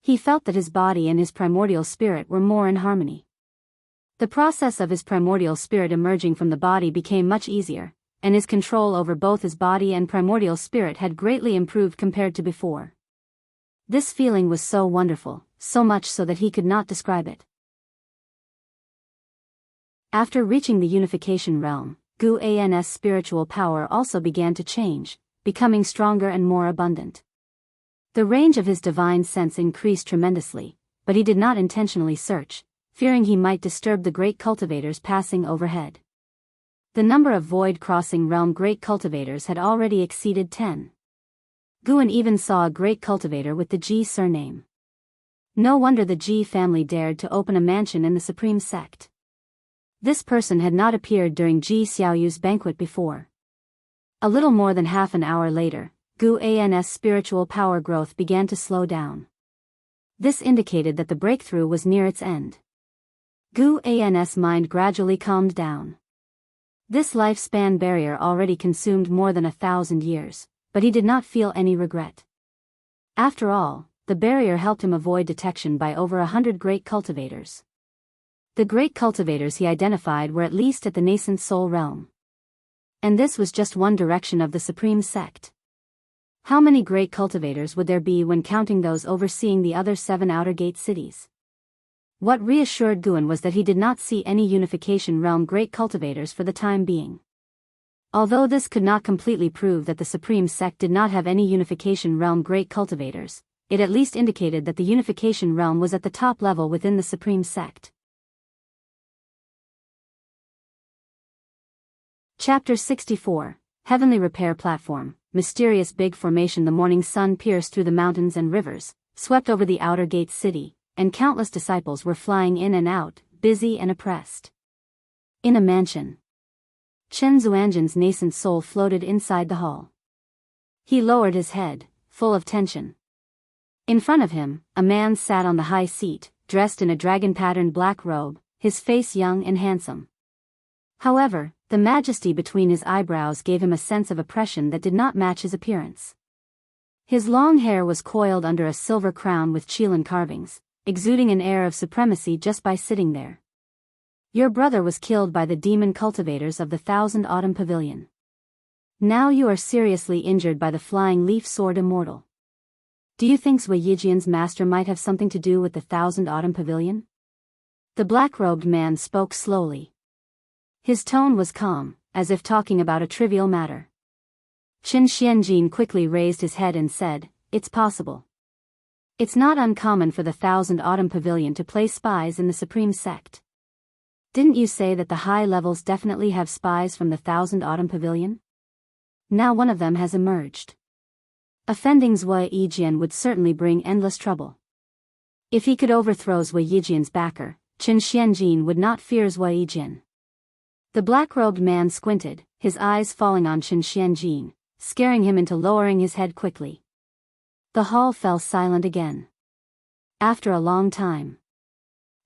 He felt that his body and his primordial spirit were more in harmony. The process of his primordial spirit emerging from the body became much easier, and his control over both his body and primordial spirit had greatly improved compared to before. This feeling was so wonderful, so much so that he could not describe it. After reaching the unification realm, Guan's spiritual power also began to change, becoming stronger and more abundant. The range of his divine sense increased tremendously, but he did not intentionally search, fearing he might disturb the great cultivators passing overhead. The number of void-crossing realm great cultivators had already exceeded 10. Guan even saw a great cultivator with the Ji surname. No wonder the Ji family dared to open a mansion in the supreme sect. This person had not appeared during Ji Xiaoyu's banquet before. A little more than half an hour later, Guan's spiritual power growth began to slow down. This indicated that the breakthrough was near its end. Guan's mind gradually calmed down. This lifespan barrier already consumed more than 1,000 years, but he did not feel any regret. After all, the barrier helped him avoid detection by over 100 great cultivators. The great cultivators he identified were at least at the nascent soul realm. And this was just one direction of the supreme sect. How many great cultivators would there be when counting those overseeing the other 7 outer gate cities? What reassured Guan was that he did not see any unification realm great cultivators for the time being. Although this could not completely prove that the supreme sect did not have any unification realm great cultivators, it at least indicated that the unification realm was at the top level within the supreme sect. Chapter 64, Heavenly Repair Platform. Mysterious big formation. The morning sun pierced through the mountains and rivers, swept over the outer gate city, and countless disciples were flying in and out, busy and oppressed. In a mansion, Chen Zuanjin's nascent soul floated inside the hall. He lowered his head, full of tension. In front of him, a man sat on the high seat, dressed in a dragon-patterned black robe, his face young and handsome. However, the majesty between his eyebrows gave him a sense of oppression that did not match his appearance. His long hair was coiled under a silver crown with Qilin carvings, exuding an air of supremacy just by sitting there. Your brother was killed by the demon cultivators of the 1,000 Autumn Pavilion. Now you are seriously injured by the flying leaf sword Immortal. Do you think Wei Yijian's master might have something to do with the 1,000 Autumn Pavilion? The black-robed man spoke slowly. His tone was calm, as if talking about a trivial matter. Qin Xianjin quickly raised his head and said, "It's possible. It's not uncommon for the 1,000 Autumn Pavilion to place spies in the supreme sect. Didn't you say that the high levels definitely have spies from the 1,000 Autumn Pavilion? Now one of them has emerged. Offending Wei Yijian would certainly bring endless trouble. If he could overthrow Wei Yijian's backer, Qin Xianjin would not fear Wei Yijian." The black-robed man squinted, his eyes falling on Qin Xianjin, scaring him into lowering his head quickly. The hall fell silent again. After a long time,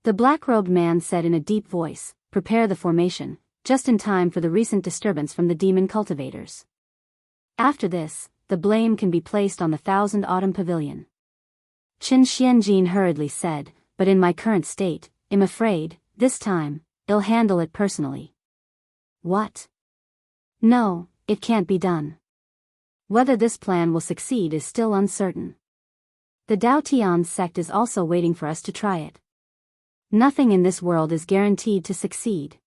the black-robed man said in a deep voice, "Prepare the formation, just in time for the recent disturbance from the demon cultivators. After this, the blame can be placed on the 1,000 Autumn Pavilion." Qin Xianjin hurriedly said, "But in my current state, I'm afraid, this time, I'll handle it personally." What? No, it can't be done. Whether this plan will succeed is still uncertain. The Dao Tian sect is also waiting for us to try it. Nothing in this world is guaranteed to succeed.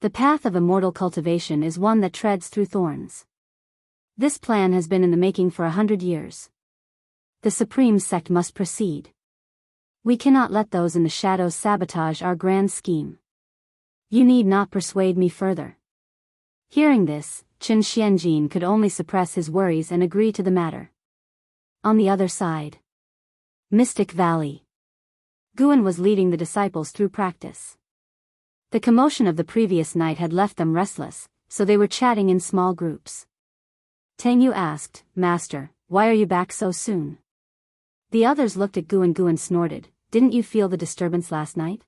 The path of immortal cultivation is one that treads through thorns. This plan has been in the making for 100 years. The supreme sect must proceed. We cannot let those in the shadows sabotage our grand scheme. You need not persuade me further. Hearing this, Qin Xianjin could only suppress his worries and agree to the matter. On the other side, Mystic Valley. Guan was leading the disciples through practice. The commotion of the previous night had left them restless, so they were chatting in small groups. Tangyu asked, Master, why are you back so soon? The others looked at Guan. Guan snorted, didn't you feel the disturbance last night?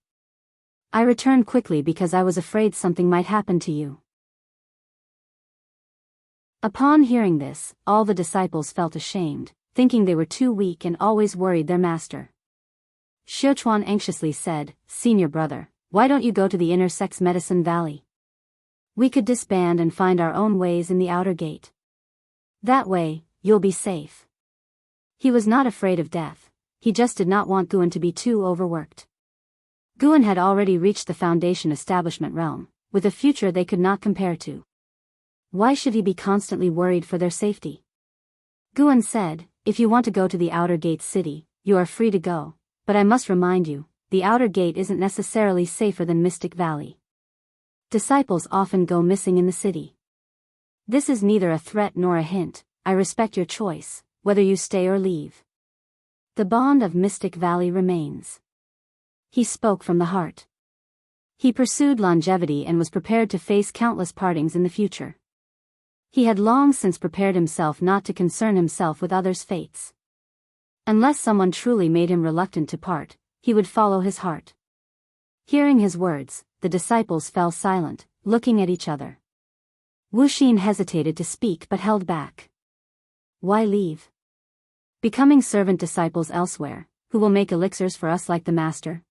I returned quickly because I was afraid something might happen to you. Upon hearing this, all the disciples felt ashamed, thinking they were too weak and always worried their master. Xiaochuan anxiously said, Senior brother, why don't you go to the inner sex medicine valley? We could disband and find our own ways in the outer gate. That way, you'll be safe. He was not afraid of death, he just did not want Guan to be too overworked. Guan had already reached the Foundation establishment realm, with a future they could not compare to. Why should he be constantly worried for their safety? Guan said, if you want to go to the outer gate city, you are free to go, but I must remind you, the outer gate isn't necessarily safer than Mystic Valley. Disciples often go missing in the city. This is neither a threat nor a hint, I respect your choice, whether you stay or leave. The bond of Mystic Valley remains. He spoke from the heart. He pursued longevity and was prepared to face countless partings in the future. He had long since prepared himself not to concern himself with others' fates. Unless someone truly made him reluctant to part, he would follow his heart. Hearing his words, the disciples fell silent, looking at each other. Wuxin hesitated to speak but held back. Why leave? Becoming servant disciples elsewhere, who will make elixirs for us like the Master?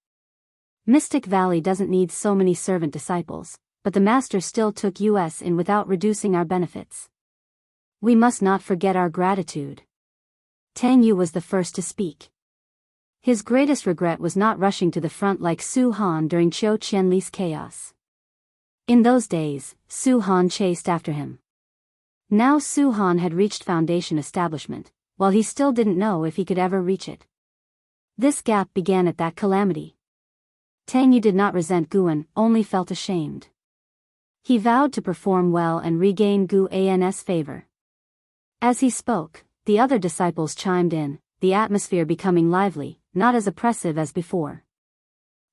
Mystic Valley doesn't need so many servant disciples, but the Master still took us in without reducing our benefits. We must not forget our gratitude. Tang Yu was the first to speak. His greatest regret was not rushing to the front like Su Han during Qiu Qianli's chaos. In those days, Su Han chased after him. Now Su Han had reached Foundation establishment, while he still didn't know if he could ever reach it. This gap began at that calamity. Tang Yu did not resent Guan, only felt ashamed. He vowed to perform well and regain Guan's favor. As he spoke, the other disciples chimed in, the atmosphere becoming lively, not as oppressive as before.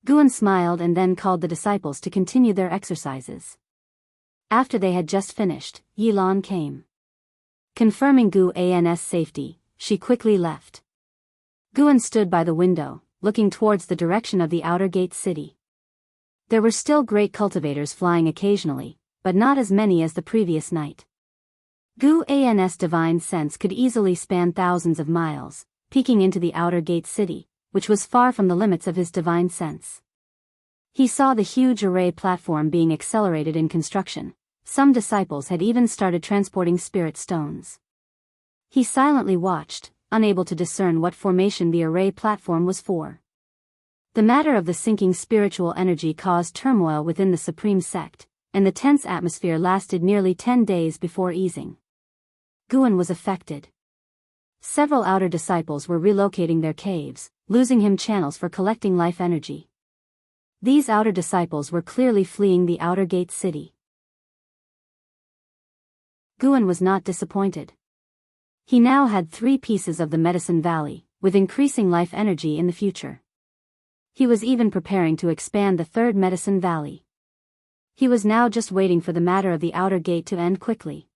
Guan smiled and then called the disciples to continue their exercises. After they had just finished, Yilan came. Confirming Guan's safety, she quickly left. Guan stood by the window, looking towards the direction of the outer gate city. There were still great cultivators flying occasionally, but not as many as the previous night. Guan's divine sense could easily span thousands of miles, peeking into the outer gate city, which was far from the limits of his divine sense. He saw the huge array platform being accelerated in construction. Some disciples had even started transporting spirit stones. He silently watched, unable to discern what formation the array platform was for. The matter of the sinking spiritual energy caused turmoil within the Supreme Sect, and the tense atmosphere lasted nearly 10 days before easing. Guan was affected. Several outer disciples were relocating their caves, losing him channels for collecting life energy. These outer disciples were clearly fleeing the outer gate city. Guan was not disappointed. He now had 3 pieces of the Medicine Valley, with increasing life energy in the future. He was even preparing to expand the 3rd Medicine Valley. He was now just waiting for the matter of the outer gate to end quickly.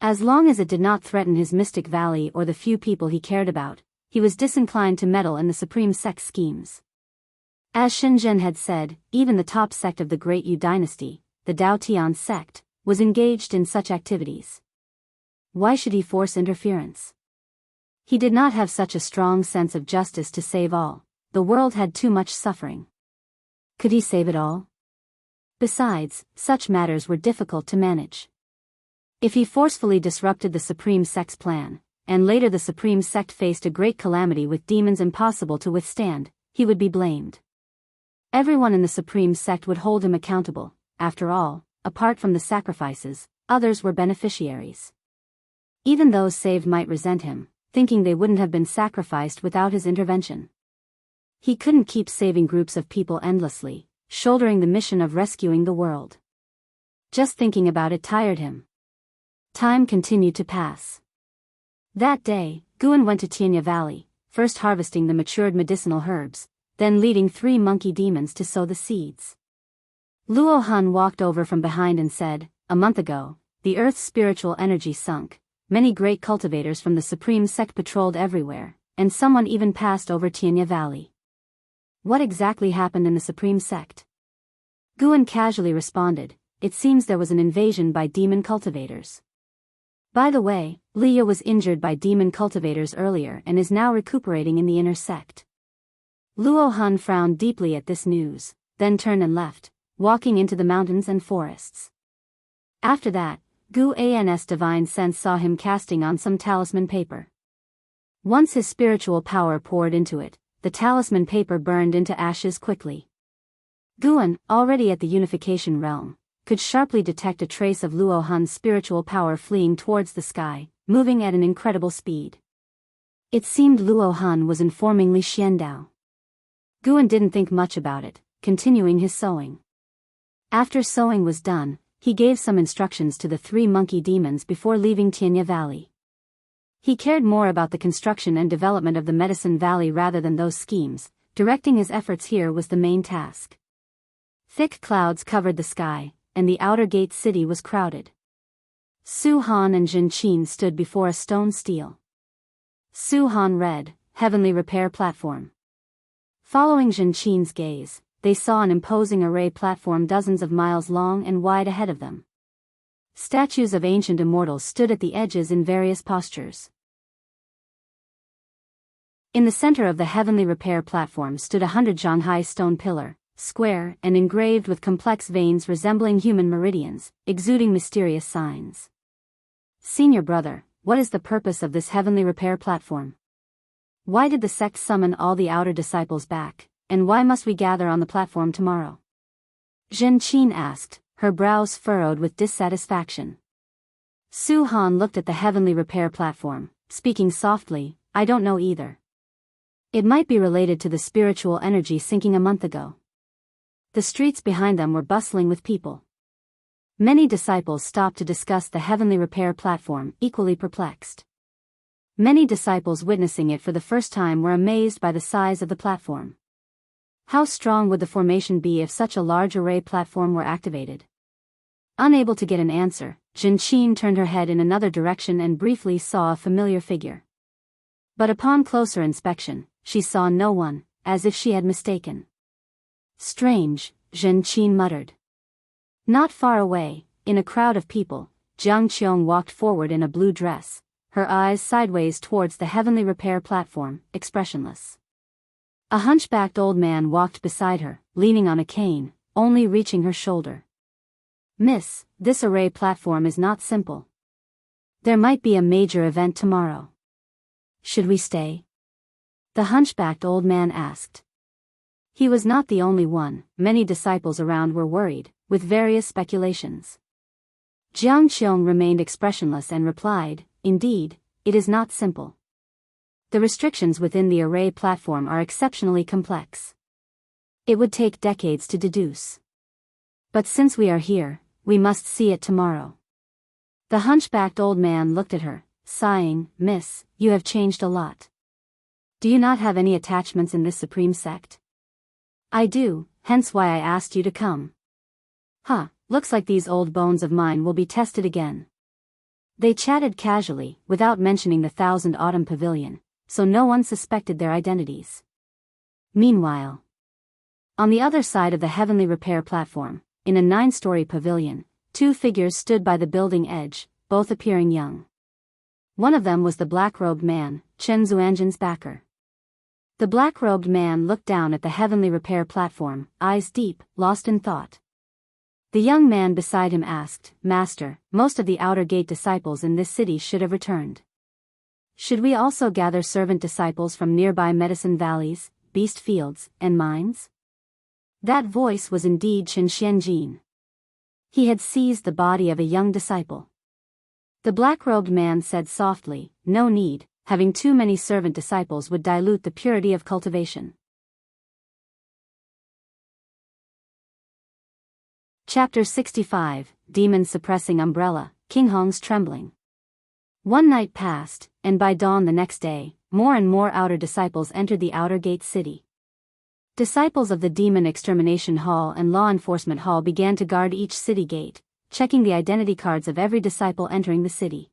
As long as it did not threaten his Mystic Valley or the few people he cared about, he was disinclined to meddle in the Supreme Sect's schemes. As Shenzhen had said, even the top sect of the Great Yu dynasty, the Dao Tian sect, was engaged in such activities. Why should he force interference? He did not have such a strong sense of justice to save all. The world had too much suffering. Could he save it all? Besides, such matters were difficult to manage. If he forcefully disrupted the Supreme Sect's plan, and later the Supreme Sect faced a great calamity with demons impossible to withstand, he would be blamed. Everyone in the Supreme Sect would hold him accountable. After all, apart from the sacrifices, others were beneficiaries. Even those saved might resent him, thinking they wouldn't have been sacrificed without his intervention. He couldn't keep saving groups of people endlessly, shouldering the mission of rescuing the world. Just thinking about it tired him. Time continued to pass. That day, Guan went to Qinghong Valley, first harvesting the matured medicinal herbs, then leading 3 monkey demons to sow the seeds. Luo Han walked over from behind and said, "A month ago, the Earth's spiritual energy sunk, many great cultivators from the Supreme Sect patrolled everywhere, and someone even passed over Qinghong Valley. What exactly happened in the Supreme Sect? Guan casually responded, it seems there was an invasion by demon cultivators. By the way, Leah was injured by demon cultivators earlier and is now recuperating in the inner sect. Luo Han frowned deeply at this news, then turned and left, walking into the mountains and forests. After that, Gu An's divine sense saw him casting on some talisman paper. Once his spiritual power poured into it, the talisman paper burned into ashes quickly. Guan, already at the unification realm, could sharply detect a trace of Luo Han's spiritual power fleeing towards the sky, moving at an incredible speed. It seemed Luo Han was informing Li Xiandao. Guan didn't think much about it, continuing his sowing. After sowing was done, he gave some instructions to the 3 monkey demons before leaving Qinghong Valley. He cared more about the construction and development of the Medicine Valley rather than those schemes. Directing his efforts here was the main task. Thick clouds covered the sky, and the outer gate city was crowded. Su Han and Jin Qin stood before a stone stele. Su Han read, Heavenly Repair Platform. Following Jin Qin's gaze, they saw an imposing array platform dozens of miles long and wide ahead of them. Statues of ancient immortals stood at the edges in various postures. In the center of the Heavenly Repair Platform stood 100 Shanghai stone pillar, square and engraved with complex veins resembling human meridians, exuding mysterious signs. Senior brother, what is the purpose of this Heavenly Repair Platform? Why did the sect summon all the outer disciples back, and why must we gather on the platform tomorrow? Jin Qin asked, her brows furrowed with dissatisfaction. Su Han looked at the Heavenly Repair Platform, speaking softly, I don't know either. It might be related to the spiritual energy sinking a month ago. The streets behind them were bustling with people. Many disciples stopped to discuss the Heavenly Repair Platform, equally perplexed. Many disciples witnessing it for the first time were amazed by the size of the platform. How strong would the formation be if such a large array platform were activated? Unable to get an answer, Jin Qin turned her head in another direction and briefly saw a familiar figure. But upon closer inspection, she saw no one, as if she had mistaken. Strange, Jin Qin muttered. Not far away, in a crowd of people, Jiang Qiong walked forward in a blue dress, her eyes sideways towards the Heavenly Repair Platform, expressionless. A hunchbacked old man walked beside her, leaning on a cane, only reaching her shoulder. Miss, this array platform is not simple. There might be a major event tomorrow. Should we stay? The hunchbacked old man asked. He was not the only one, many disciples around were worried, with various speculations. Jiang Qiong remained expressionless and replied, indeed, it is not simple. The restrictions within the array platform are exceptionally complex. It would take decades to deduce. But since we are here, we must see it tomorrow. The hunchbacked old man looked at her, sighing, Miss, you have changed a lot. Do you not have any attachments in this supreme sect? I do, hence why I asked you to come. Looks like these old bones of mine will be tested again. They chatted casually, without mentioning the 1000 Autumn Pavilion, so no one suspected their identities. Meanwhile, on the other side of the Heavenly Repair Platform, in a 9-story pavilion, 2 figures stood by the building edge, both appearing young. One of them was the black-robed man, Chen Zuanjin's backer. The black-robed man looked down at the Heavenly Repair Platform, eyes deep, lost in thought. The young man beside him asked, Master, most of the outer gate disciples in this city should have returned. Should we also gather servant disciples from nearby medicine valleys, beast fields, and mines? That voice was indeed Chen Xianjin. He had seized the body of a young disciple. The black-robed man said softly, no need, having too many servant disciples would dilute the purity of cultivation. Chapter 65, Demon Suppressing Umbrella, Qinghong's Trembling. One night passed, and by dawn the next day, more and more outer disciples entered the outer gate city. Disciples of the Demon Extermination Hall and Law Enforcement Hall began to guard each city gate, checking the identity cards of every disciple entering the city.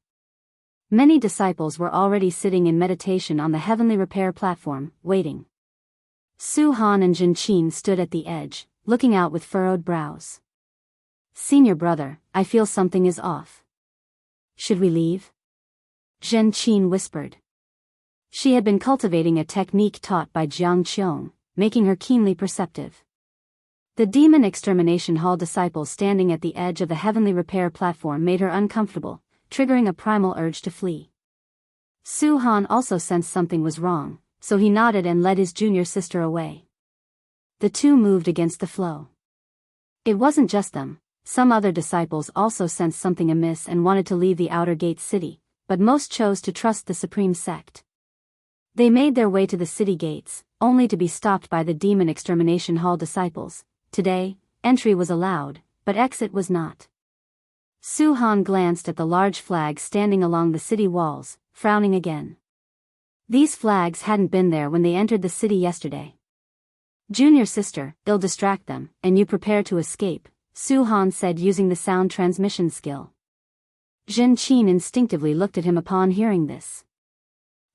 Many disciples were already sitting in meditation on the heavenly repair platform, waiting. Su Han and Jin Qin stood at the edge, looking out with furrowed brows. "Senior brother, I feel something is off. Should we leave?" Jin Qin whispered. She had been cultivating a technique taught by Jianghu, making her keenly perceptive. The demon extermination hall disciples standing at the edge of the heavenly repair platform made her uncomfortable, triggering a primal urge to flee. Su Han also sensed something was wrong, so he nodded and led his junior sister away. The two moved against the flow. It wasn't just them, some other disciples also sensed something amiss and wanted to leave the outer gate city, but most chose to trust the supreme sect. They made their way to the city gates, only to be stopped by the demon extermination hall disciples. Today, entry was allowed, but exit was not. Su Han glanced at the large flags standing along the city walls, frowning again. These flags hadn't been there when they entered the city yesterday. "Junior sister, they'll distract them, and you prepare to escape," Su Han said using the sound transmission skill. Jin Qin instinctively looked at him upon hearing this.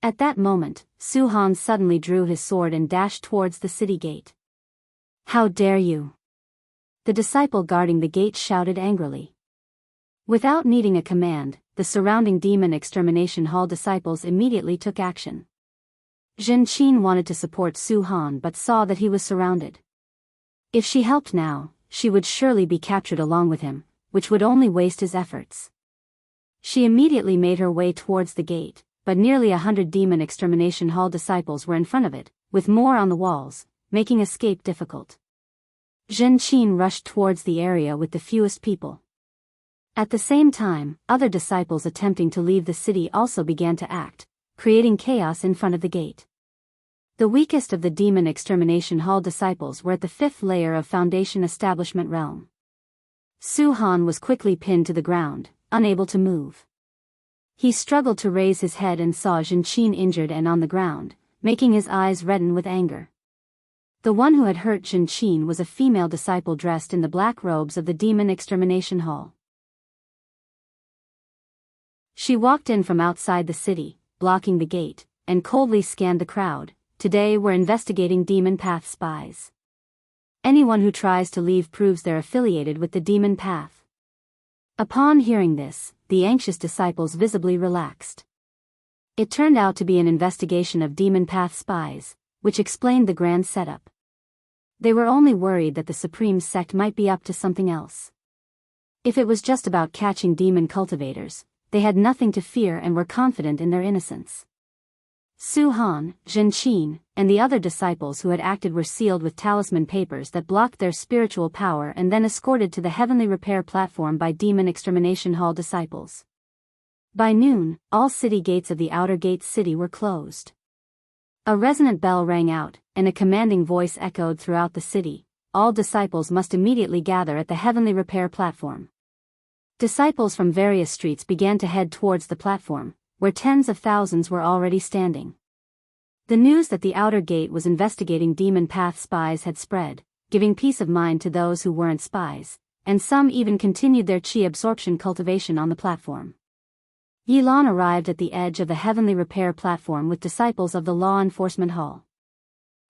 At that moment, Su Han suddenly drew his sword and dashed towards the city gate. "How dare you!" The disciple guarding the gate shouted angrily. Without needing a command, the surrounding demon extermination hall disciples immediately took action. Jin Qin wanted to support Su Han but saw that he was surrounded. If she helped now, she would surely be captured along with him, which would only waste his efforts. She immediately made her way towards the gate, but nearly 100 demon extermination hall disciples were in front of it, with more on the walls, making escape difficult. Jin Qin rushed towards the area with the fewest people. At the same time, other disciples attempting to leave the city also began to act, creating chaos in front of the gate. The weakest of the demon extermination hall disciples were at the 5th layer of Foundation Establishment realm. Su Han was quickly pinned to the ground, unable to move. He struggled to raise his head and saw Jin Qin injured and on the ground, making his eyes redden with anger. The one who had hurt Jin Qin was a female disciple dressed in the black robes of the demon extermination hall. She walked in from outside the city, blocking the gate, and coldly scanned the crowd. "Today we're investigating demon path spies. Anyone who tries to leave proves they're affiliated with the demon path." Upon hearing this, the anxious disciples visibly relaxed. It turned out to be an investigation of demon path spies, which explained the grand setup. They were only worried that the supreme sect might be up to something else. If it was just about catching demon cultivators, they had nothing to fear and were confident in their innocence. Su Han, Jin Qin, and the other disciples who had acted were sealed with talisman papers that blocked their spiritual power and then escorted to the heavenly repair platform by demon extermination hall disciples. By noon, all city gates of the outer gate city were closed. A resonant bell rang out, and a commanding voice echoed throughout the city. All disciples must immediately gather at the heavenly repair platform. Disciples from various streets began to head towards the platform, where tens of thousands were already standing. The news that the outer gate was investigating demon path spies had spread, giving peace of mind to those who weren't spies, and some even continued their qi absorption cultivation on the platform. Yilan arrived at the edge of the heavenly repair platform with disciples of the law enforcement hall.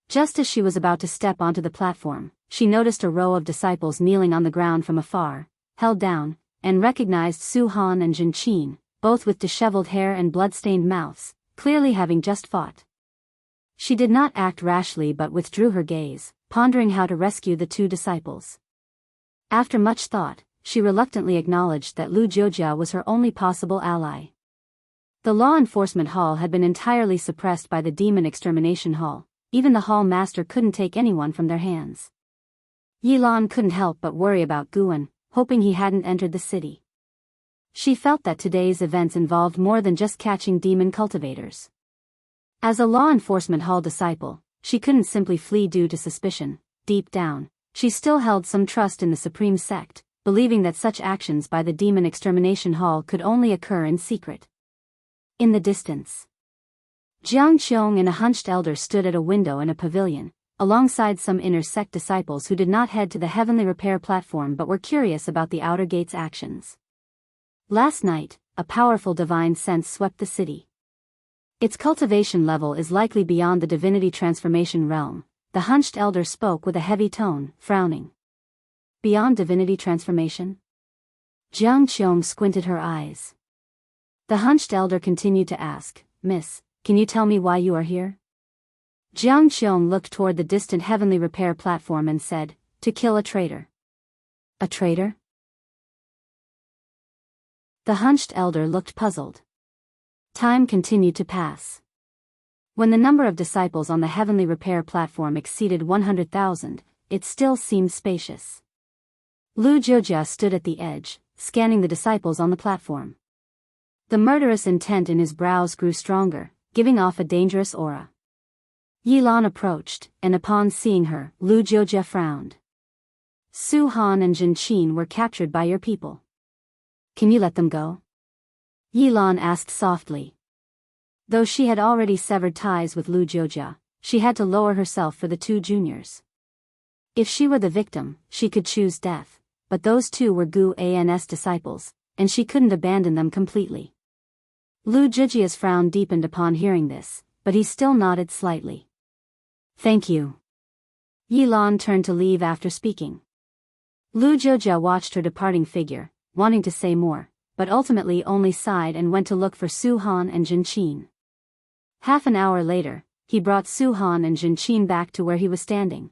Just as she was about to step onto the platform, she noticed a row of disciples kneeling on the ground from afar, held down, and recognized Su Han and Jin Qin, both with disheveled hair and blood-stained mouths, clearly having just fought. She did not act rashly but withdrew her gaze, pondering how to rescue the two disciples. After much thought, she reluctantly acknowledged that Lu Jiujia was her only possible ally. The law enforcement hall had been entirely suppressed by the demon extermination hall. Even the hall master couldn't take anyone from their hands. Yilan couldn't help but worry about Guan, hoping he hadn't entered the city. She felt that today's events involved more than just catching demon cultivators. As a law enforcement hall disciple, she couldn't simply flee due to suspicion. Deep down, she still held some trust in the supreme sect, believing that such actions by the demon extermination hall could only occur in secret. In the distance, Jianghu and a hunched elder stood at a window in a pavilion, alongside some inner sect disciples who did not head to the heavenly repair platform but were curious about the outer gate's actions. Last night, a powerful divine sense swept the city. Its cultivation level is likely beyond the divinity transformation realm, the hunched elder spoke with a heavy tone, frowning. Beyond divinity transformation? Jiang Qiong squinted her eyes. The hunched elder continued to ask, Miss, can you tell me why you are here? Jiang Qiong looked toward the distant heavenly repair platform and said, to kill a traitor. A traitor? The hunched elder looked puzzled. Time continued to pass. When the number of disciples on the heavenly repair platform exceeded 100,000, it still seemed spacious. Lu Jiujia stood at the edge, scanning the disciples on the platform. The murderous intent in his brows grew stronger, giving off a dangerous aura. Yilan approached, and upon seeing her, Lu Jiujia frowned. Su Han and Jin Qin were captured by your people. Can you let them go? Yilan asked softly. Though she had already severed ties with Lu Jiujia, she had to lower herself for the two juniors. If she were the victim, she could choose death, but those two were Gu An's disciples, and she couldn't abandon them completely. Lu Jiujia's frown deepened upon hearing this, but he still nodded slightly. Thank you. Yilan turned to leave after speaking. Lu Jiujia watched her departing figure, wanting to say more, but ultimately only sighed and went to look for Su Han and Jin Qin. Half an hour later, he brought Su Han and Jin Qin back to where he was standing.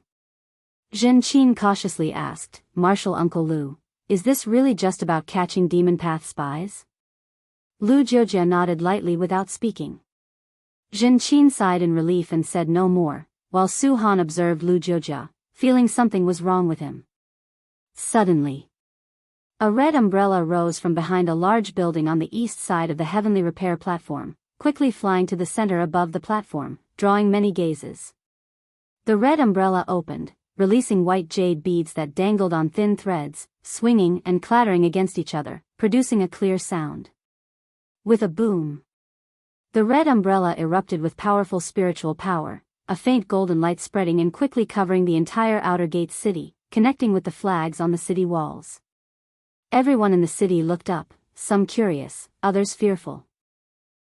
Jin Qin cautiously asked, Martial Uncle Lu, is this really just about catching demon path spies? Lu Jiujia nodded lightly without speaking. Jin Qin sighed in relief and said no more, while Su Han observed Lu Jiujia, feeling something was wrong with him. Suddenly, a red umbrella rose from behind a large building on the east side of the heavenly repair platform, quickly flying to the center above the platform, drawing many gazes. The red umbrella opened, releasing white jade beads that dangled on thin threads, swinging and clattering against each other, producing a clear sound. With a boom, the red umbrella erupted with powerful spiritual power, a faint golden light spreading and quickly covering the entire outer gate city, connecting with the flags on the city walls. Everyone in the city looked up, some curious, others fearful.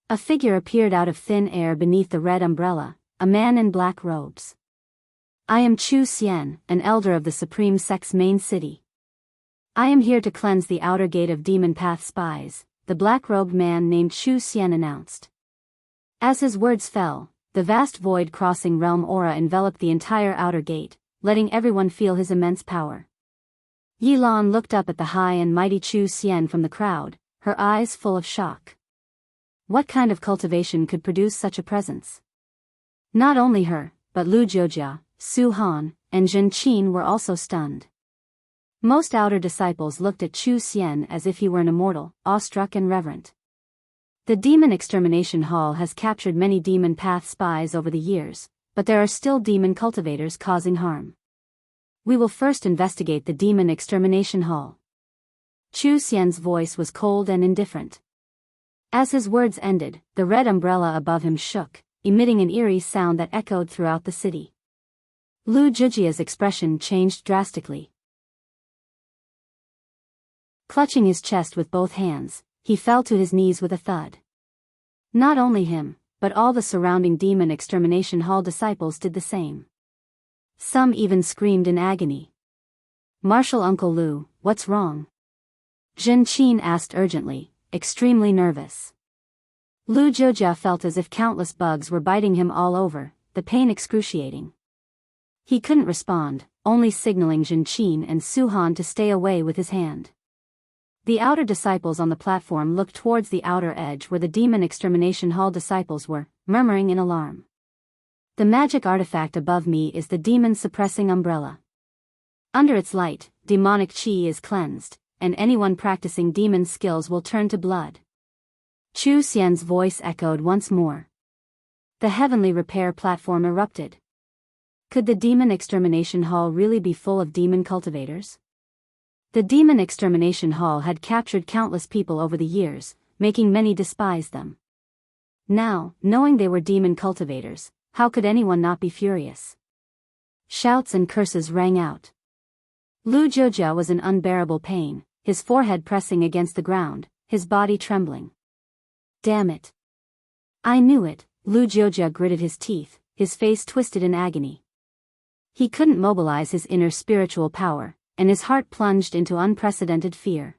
A figure appeared out of thin air beneath the red umbrella, a man in black robes. I am Chu Xian, an elder of the Supreme Sect's main city. I am here to cleanse the outer gate of demon path spies, the black-robed man named Chu Xian announced. As his words fell, the vast void-crossing realm aura enveloped the entire outer gate, letting everyone feel his immense power. Yilan looked up at the high and mighty Chu Xian from the crowd, her eyes full of shock. What kind of cultivation could produce such a presence? Not only her, but Lu Jiujia, Su Han, and Jin Qin were also stunned. Most outer disciples looked at Chu Xian as if he were an immortal, awestruck and reverent. The Demon Extermination Hall has captured many demon path spies over the years, but there are still demon cultivators causing harm. We will first investigate the Demon Extermination Hall. Chu Xian's voice was cold and indifferent. As his words ended, the red umbrella above him shook, emitting an eerie sound that echoed throughout the city. Lu Jiujia's expression changed drastically. Clutching his chest with both hands, he fell to his knees with a thud. Not only him, but all the surrounding Demon Extermination Hall disciples did the same. Some even screamed in agony. Martial Uncle Lu, what's wrong? Jin Qin asked urgently, extremely nervous. Lu Jiujia felt as if countless bugs were biting him all over, the pain excruciating. He couldn't respond, only signaling Jin Qin and Su Han to stay away with his hand. The outer disciples on the platform looked towards the outer edge where the Demon Extermination Hall disciples were, murmuring in alarm. The magic artifact above me is the Demon Suppressing Umbrella. Under its light, demonic qi is cleansed, and anyone practicing demon skills will turn to blood. Chu Xian's voice echoed once more. The heavenly repair platform erupted. Could the Demon Extermination Hall really be full of demon cultivators? The Demon Extermination Hall had captured countless people over the years, making many despise them. Now, knowing they were demon cultivators, how could anyone not be furious? Shouts and curses rang out. Lu Jiujia was in unbearable pain, his forehead pressing against the ground, his body trembling. Damn it. I knew it, Lu Jiojia gritted his teeth, his face twisted in agony. He couldn't mobilize his inner spiritual power, and his heart plunged into unprecedented fear.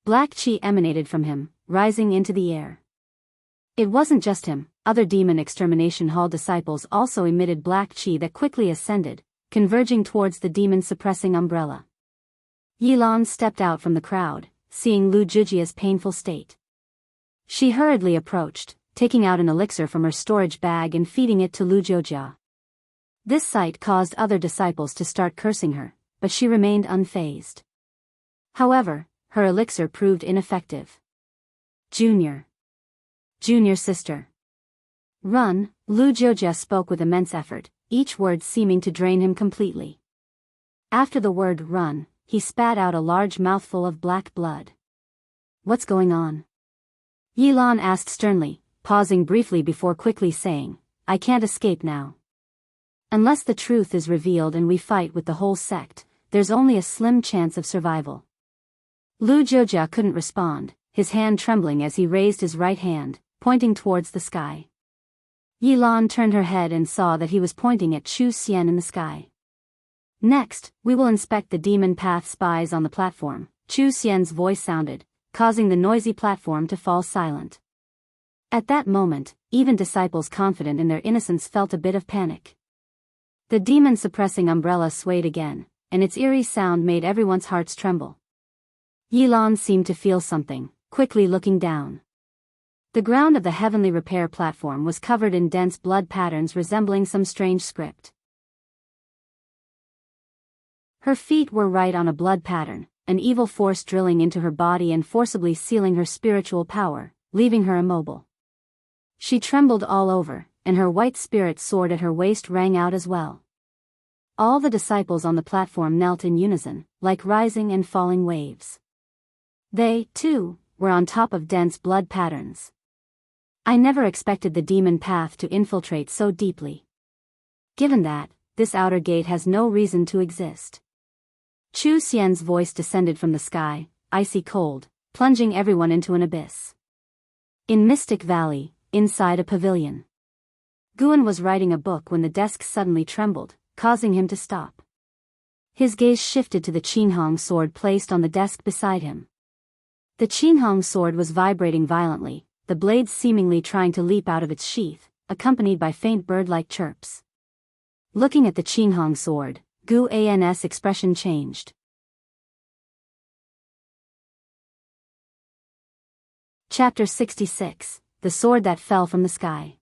Black chi emanated from him, rising into the air. It wasn't just him, other demon extermination hall disciples also emitted black chi that quickly ascended, converging towards the demon-suppressing umbrella. Yilan stepped out from the crowd, seeing Lu Jujie's painful state. She hurriedly approached, taking out an elixir from her storage bag and feeding it to Lu Jiojia. This sight caused other disciples to start cursing her, but she remained unfazed. However, her elixir proved ineffective. Junior sister. Run, Lu Jiojia spoke with immense effort, each word seeming to drain him completely. After the word run, he spat out a large mouthful of black blood. What's going on? Yilan asked sternly, pausing briefly before quickly saying, I can't escape now. Unless the truth is revealed and we fight with the whole sect, there's only a slim chance of survival. Lu Jiojia couldn't respond, his hand trembling as he raised his right hand, pointing towards the sky. Yilan turned her head and saw that he was pointing at Chu Xian in the sky. Next, we will inspect the demon path spies on the platform, Chu Xian's voice sounded, causing the noisy platform to fall silent. At that moment, even disciples confident in their innocence felt a bit of panic. The demon-suppressing umbrella swayed again, and its eerie sound made everyone's hearts tremble. Yilan seemed to feel something, quickly looking down. The ground of the heavenly repair platform was covered in dense blood patterns resembling some strange script. Her feet were right on a blood pattern, an evil force drilling into her body and forcibly sealing her spiritual power, leaving her immobile. She trembled all over, and her white spirit sword at her waist rang out as well. All the disciples on the platform knelt in unison, like rising and falling waves. They, too, were on top of dense blood patterns. I never expected the demon path to infiltrate so deeply. Given that, this outer gate has no reason to exist. Chu Xian's voice descended from the sky, icy cold, plunging everyone into an abyss. In Mystic Valley, inside a pavilion. Guan was writing a book when the desk suddenly trembled, causing him to stop. His gaze shifted to the Qinghong sword placed on the desk beside him. The Qinghong sword was vibrating violently, the blade seemingly trying to leap out of its sheath, accompanied by faint bird-like chirps. Looking at the Qinghong sword, Guan's expression changed. Chapter 66, The Sword That Fell from the Sky.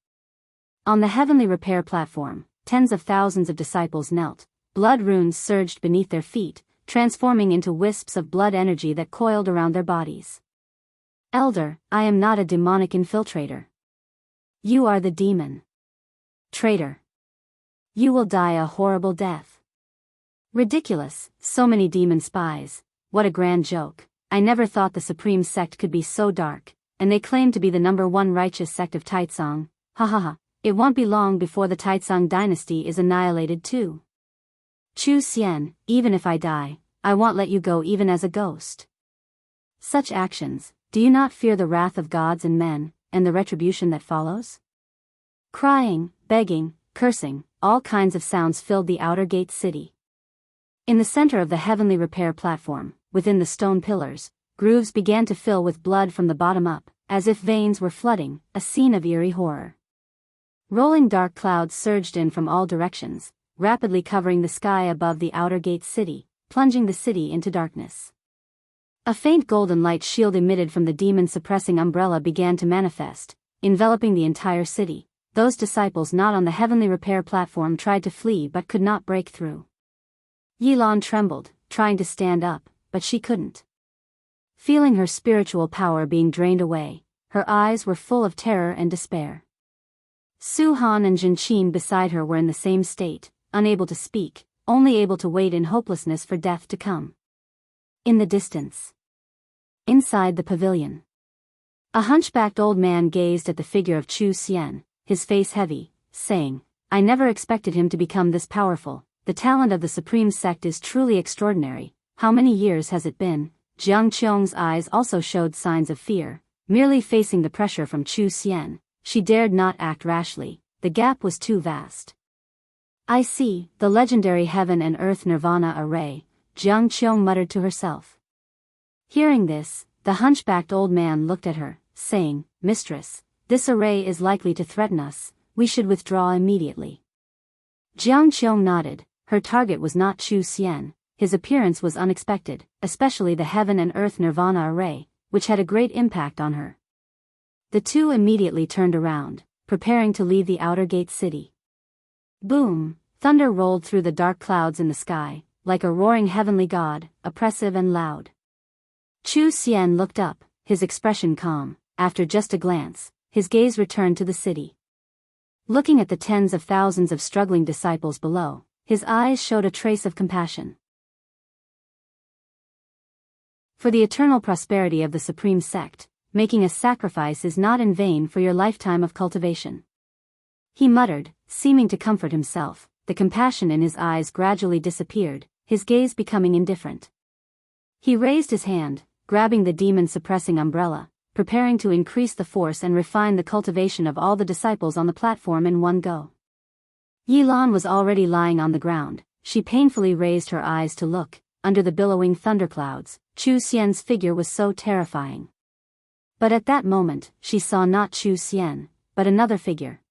On the heavenly repair platform, tens of thousands of disciples knelt, blood runes surged beneath their feet, transforming into wisps of blood energy that coiled around their bodies. Elder, I am not a demonic infiltrator. You are the demon. Traitor. You will die a horrible death. Ridiculous, so many demon spies, what a grand joke. I never thought the supreme sect could be so dark, and they claim to be the #1 righteous sect of Taizong, ha ha ha, it won't be long before the Taizong dynasty is annihilated too. Chu Xian, even if I die, I won't let you go even as a ghost. Such actions, do you not fear the wrath of gods and men, and the retribution that follows? Crying, begging, cursing, all kinds of sounds filled the outer gate city. In the center of the heavenly repair platform, within the stone pillars, grooves began to fill with blood from the bottom up, as if veins were flooding, a scene of eerie horror. Rolling dark clouds surged in from all directions, rapidly covering the sky above the outer gate city, plunging the city into darkness. A faint golden light shield emitted from the demon-suppressing umbrella began to manifest, enveloping the entire city. Those disciples not on the heavenly repair platform tried to flee but could not break through. Yilan trembled, trying to stand up, but she couldn't. Feeling her spiritual power being drained away, her eyes were full of terror and despair. Su Han and Jinqin beside her were in the same state, unable to speak, only able to wait in hopelessness for death to come. In the distance. Inside the pavilion. A hunchbacked old man gazed at the figure of Chu Xian, his face heavy, saying, I never expected him to become this powerful. The talent of the supreme sect is truly extraordinary. How many years has it been? Jiang Qiong's eyes also showed signs of fear. Merely facing the pressure from Chu Xian, she dared not act rashly. The gap was too vast. I see, the legendary heaven and earth nirvana array, Jiang Qiong muttered to herself. Hearing this, the hunchbacked old man looked at her, saying, Mistress, this array is likely to threaten us, we should withdraw immediately. Jiang Qiong nodded. Her target was not Chu Xian. His appearance was unexpected, especially the heaven and earth nirvana array, which had a great impact on her. The two immediately turned around, preparing to leave the outer gate city. Boom! Thunder rolled through the dark clouds in the sky, like a roaring heavenly god, oppressive and loud. Chu Xian looked up, his expression calm. After just a glance, his gaze returned to the city. Looking at the tens of thousands of struggling disciples below, his eyes showed a trace of compassion. For the eternal prosperity of the supreme sect, making a sacrifice is not in vain for your lifetime of cultivation. He muttered, seeming to comfort himself. The compassion in his eyes gradually disappeared, his gaze becoming indifferent. He raised his hand, grabbing the demon-suppressing umbrella, preparing to increase the force and refine the cultivation of all the disciples on the platform in one go. Yilan was already lying on the ground. She painfully raised her eyes to look. Under the billowing thunderclouds, Chu Xian's figure was so terrifying. But at that moment, she saw not Chu Xian, but another figure.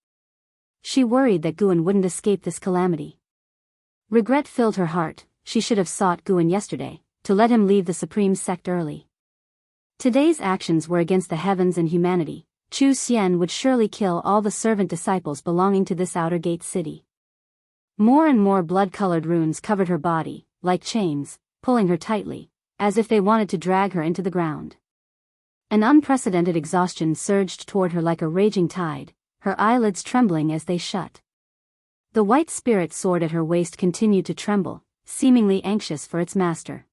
She worried that Guan wouldn't escape this calamity. Regret filled her heart. She should have sought Guan yesterday, to let him leave the supreme sect early. Today's actions were against the heavens and humanity. Chu Xian would surely kill all the servant disciples belonging to this outer gate city. More and more blood-colored runes covered her body, like chains, pulling her tightly, as if they wanted to drag her into the ground. An unprecedented exhaustion surged toward her like a raging tide, her eyelids trembling as they shut. The white spirit sword at her waist continued to tremble, seemingly anxious for its master.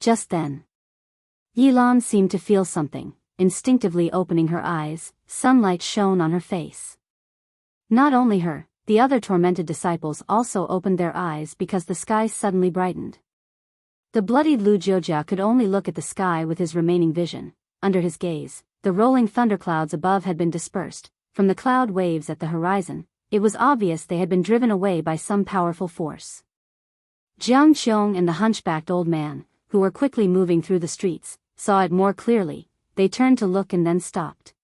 Just then, Yilan seemed to feel something. Instinctively opening her eyes, sunlight shone on her face. Not only her, the other tormented disciples also opened their eyes because the sky suddenly brightened. The bloodied Lu Jiujia could only look at the sky with his remaining vision. Under his gaze, the rolling thunderclouds above had been dispersed. From the cloud waves at the horizon, it was obvious they had been driven away by some powerful force. Jiang Qiong and the hunchbacked old man, who were quickly moving through the streets, saw it more clearly. They turned to look and then stopped.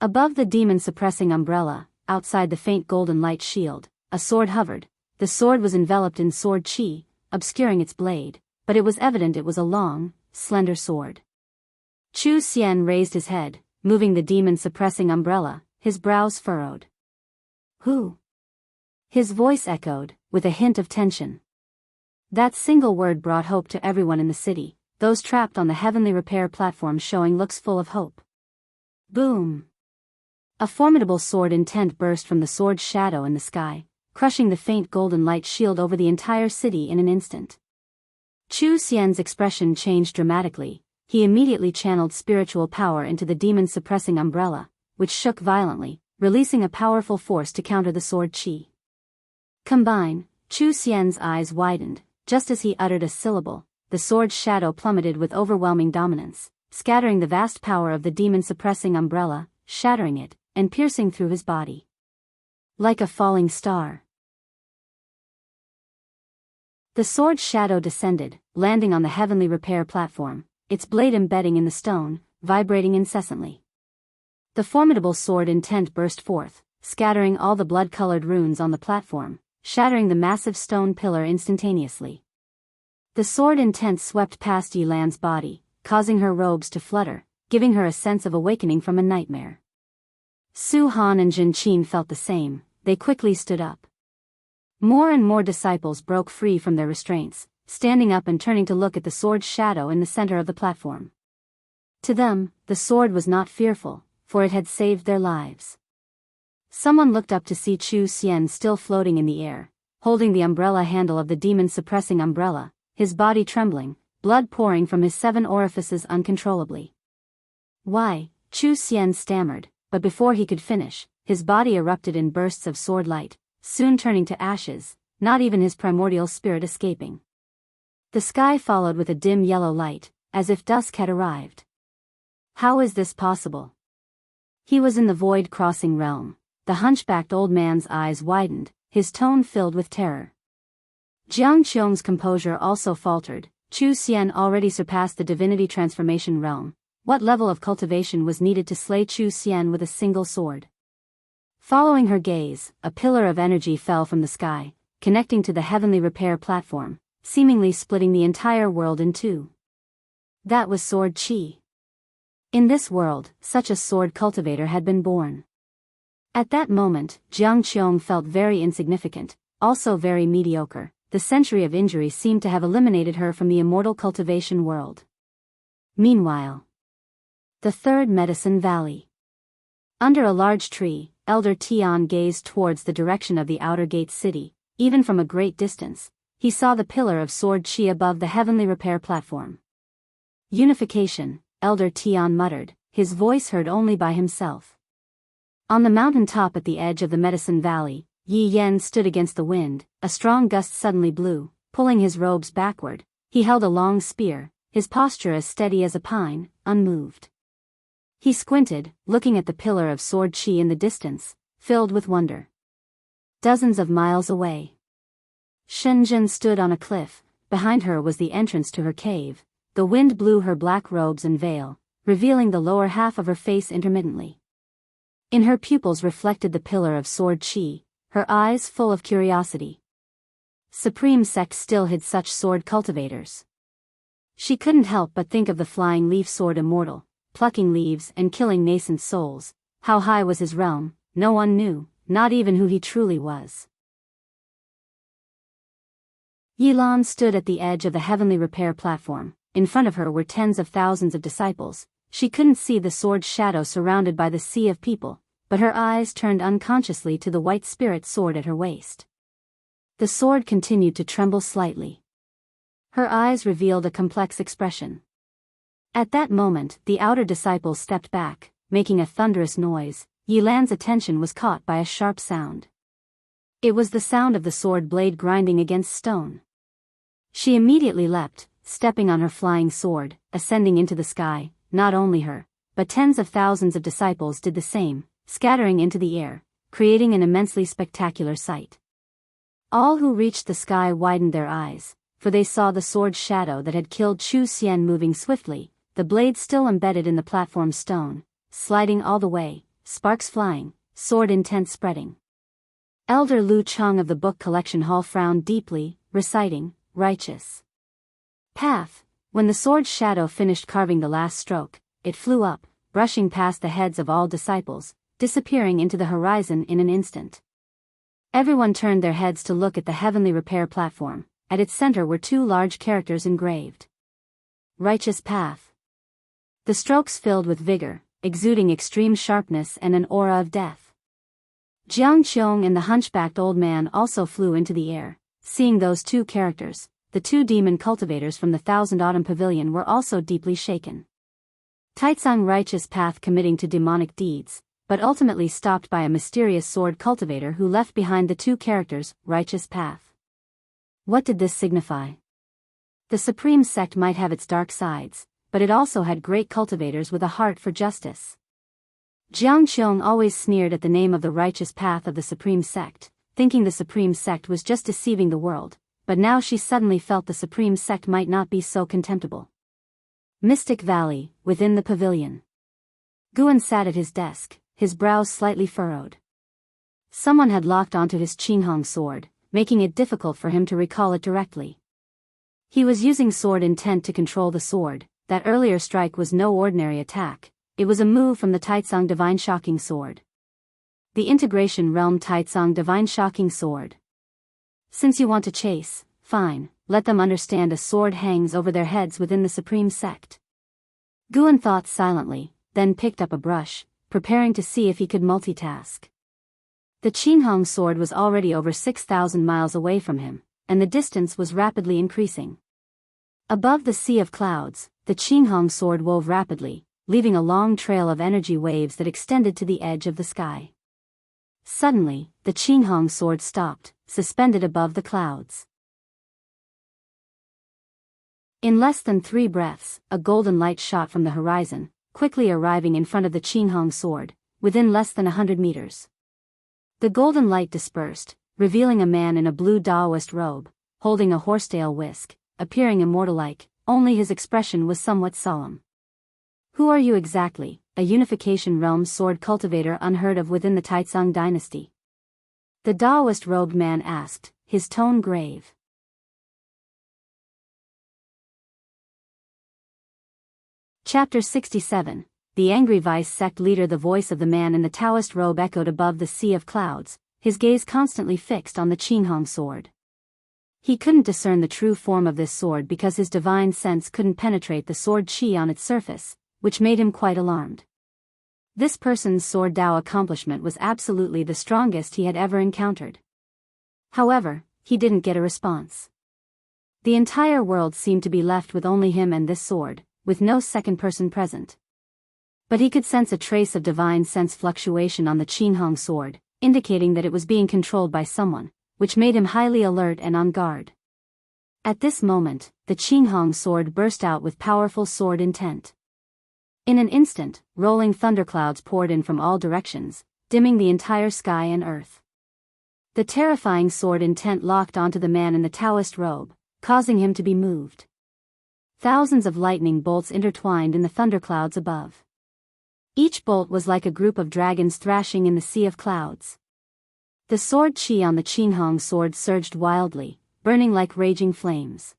Above the demon-suppressing umbrella, outside the faint golden light shield, a sword hovered. The sword was enveloped in sword chi, obscuring its blade, but it was evident it was a long, slender sword. Chu Xian raised his head, moving the demon-suppressing umbrella, his brows furrowed. Who? His voice echoed, with a hint of tension. That single word brought hope to everyone in the city. Those trapped on the heavenly repair platform showing looks full of hope. Boom! A formidable sword intent burst from the sword's shadow in the sky, crushing the faint golden light shield over the entire city in an instant. Chu Xian's expression changed dramatically. He immediately channeled spiritual power into the demon-suppressing umbrella, which shook violently, releasing a powerful force to counter the sword chi. Combine. Chu Xian's eyes widened, just as he uttered a syllable. The sword's shadow plummeted with overwhelming dominance, scattering the vast power of the demon-suppressing umbrella, shattering it, and piercing through his body. Like a falling star. The sword's shadow descended, landing on the heavenly repair platform, its blade embedding in the stone, vibrating incessantly. The formidable sword intent burst forth, scattering all the blood-colored runes on the platform, shattering the massive stone pillar instantaneously. The sword intent swept past Yilan's body, causing her robes to flutter, giving her a sense of awakening from a nightmare. Su Han and Jin Qin felt the same. They quickly stood up. More and more disciples broke free from their restraints, standing up and turning to look at the sword's shadow in the center of the platform. To them, the sword was not fearful, for it had saved their lives. Someone looked up to see Chu Xian still floating in the air, holding the umbrella handle of the demon-suppressing umbrella, his body trembling, blood pouring from his 7 orifices uncontrollably. Why? Chu Xian stammered, but before he could finish, his body erupted in bursts of sword light, soon turning to ashes, not even his primordial spirit escaping. The sky followed with a dim yellow light, as if dusk had arrived. How is this possible? He was in the void-crossing realm. The hunchbacked old man's eyes widened, his tone filled with terror. Jiang Qiong's composure also faltered. Chu Xian already surpassed the divinity transformation realm. What level of cultivation was needed to slay Chu Xian with a single sword? Following her gaze, a pillar of energy fell from the sky, connecting to the heavenly repair platform, seemingly splitting the entire world in two. That was sword chi. In this world, such a sword cultivator had been born. At that moment, Jiang Qiong felt very insignificant, also very mediocre. The century of injury seemed to have eliminated her from the immortal cultivation world. Meanwhile, the third Medicine Valley. Under a large tree, Elder Tian gazed towards the direction of the outer gate city. Even from a great distance, he saw the pillar of sword chi above the heavenly repair platform. Unification, Elder Tian muttered, his voice heard only by himself. On the mountain top at the edge of the Medicine Valley, Yi Yan stood against the wind. A strong gust suddenly blew, pulling his robes backward. He held a long spear, his posture as steady as a pine, unmoved. He squinted, looking at the pillar of sword chi in the distance, filled with wonder. Dozens of miles away, Shenzhen stood on a cliff. Behind her was the entrance to her cave. The wind blew her black robes and veil, revealing the lower half of her face intermittently. In her pupils reflected the pillar of sword chi, her eyes full of curiosity. Supreme Sect still hid such sword cultivators. She couldn't help but think of the flying leaf sword Immortal, plucking leaves and killing nascent souls. How high was his realm? No one knew, not even who he truly was. Yilan stood at the edge of the heavenly repair platform. In front of her were tens of thousands of disciples. She couldn't see the sword's shadow surrounded by the sea of people, but her eyes turned unconsciously to the white spirit sword at her waist. The sword continued to tremble slightly. Her eyes revealed a complex expression. At that moment, the outer disciples stepped back, making a thunderous noise. Yilan's attention was caught by a sharp sound. It was the sound of the sword blade grinding against stone. She immediately leapt, stepping on her flying sword, ascending into the sky. Not only her, but tens of thousands of disciples did the same, scattering into the air, creating an immensely spectacular sight. All who reached the sky widened their eyes, for they saw the sword's shadow that had killed Chu Xian moving swiftly, the blade still embedded in the platform stone, sliding all the way, sparks flying, sword intent spreading. Elder Lu Chang of the book collection hall frowned deeply, reciting, "Righteous path." When the sword's shadow finished carving the last stroke, it flew up, brushing past the heads of all disciples, disappearing into the horizon in an instant. Everyone turned their heads to look at the heavenly repair platform. At its center were two large characters engraved. Righteous path. The strokes filled with vigor, exuding extreme sharpness and an aura of death. Jiang Qiong and the hunchbacked old man also flew into the air. Seeing those two characters, the two demon cultivators from the Thousand Autumn Pavilion were also deeply shaken. Taizang righteous path committing to demonic deeds, but ultimately stopped by a mysterious sword cultivator who left behind the two characters, righteous path. What did this signify? The Supreme Sect might have its dark sides, but it also had great cultivators with a heart for justice. Jiang Qiong always sneered at the name of the righteous path of the Supreme Sect, thinking the Supreme Sect was just deceiving the world, but now she suddenly felt the Supreme Sect might not be so contemptible. Mystic Valley, within the pavilion. Guan sat at his desk, his brows slightly furrowed. Someone had locked onto his Qinghong sword, making it difficult for him to recall it directly. He was using sword intent to control the sword. That earlier strike was no ordinary attack, it was a move from the Taizang Divine Shocking Sword. The Integration Realm Taizang Divine Shocking Sword. Since you want to chase, fine, let them understand a sword hangs over their heads within the Supreme Sect. Guan thought silently, then picked up a brush, preparing to see if he could multitask. The Qinghong sword was already over 6,000 miles away from him, and the distance was rapidly increasing. Above the sea of clouds, the Qinghong sword wove rapidly, leaving a long trail of energy waves that extended to the edge of the sky. Suddenly, the Qinghong sword stopped, suspended above the clouds. In less than 3 breaths, a golden light shot from the horizon, quickly arriving in front of the Qinghong sword, within less than 100 meters. The golden light dispersed, revealing a man in a blue Daoist robe, holding a horsetail whisk, appearing immortal-like, only his expression was somewhat solemn. Who are you exactly? A unification realm sword cultivator unheard of within the Taizong dynasty. The Daoist-robed man asked, his tone grave. Chapter 67. The angry vice sect leader. The voice of the man in the Taoist robe echoed above the sea of clouds, his gaze constantly fixed on the Qinghong sword. He couldn't discern the true form of this sword because his divine sense couldn't penetrate the sword qi on its surface, which made him quite alarmed. This person's sword Dao accomplishment was absolutely the strongest he had ever encountered. However, he didn't get a response. The entire world seemed to be left with only him and this sword, with no second person present. But he could sense a trace of divine sense fluctuation on the Qinghong sword, indicating that it was being controlled by someone, which made him highly alert and on guard. At this moment, the Qinghong sword burst out with powerful sword intent. In an instant, rolling thunderclouds poured in from all directions, dimming the entire sky and earth. The terrifying sword intent locked onto the man in the Taoist robe, causing him to be moved. Thousands of lightning bolts intertwined in the thunderclouds above. Each bolt was like a group of dragons thrashing in the sea of clouds. The sword qi on the Qinghong sword surged wildly, burning like raging flames.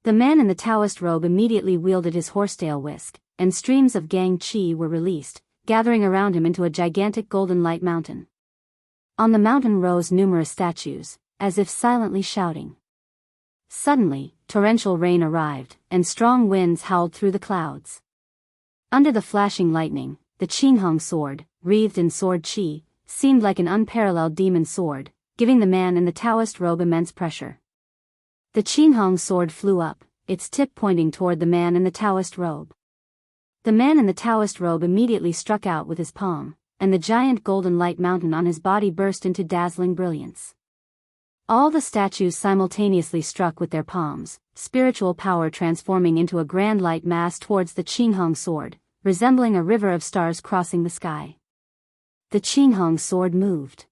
The man in the Taoist robe immediately wielded his horsetail whisk, and streams of gang qi were released, gathering around him into a gigantic golden light mountain. On the mountain rose numerous statues, as if silently shouting. Suddenly, torrential rain arrived, and strong winds howled through the clouds. Under the flashing lightning, the Qinghong sword, wreathed in sword qi, seemed like an unparalleled demon sword, giving the man in the Taoist robe immense pressure. The Qinghong sword flew up, its tip pointing toward the man in the Taoist robe. The man in the Taoist robe immediately struck out with his palm, and the giant golden light mountain on his body burst into dazzling brilliance. All the statues simultaneously struck with their palms, spiritual power transforming into a grand light mass towards the Qinghong sword, resembling a river of stars crossing the sky. The Qinghong sword moved.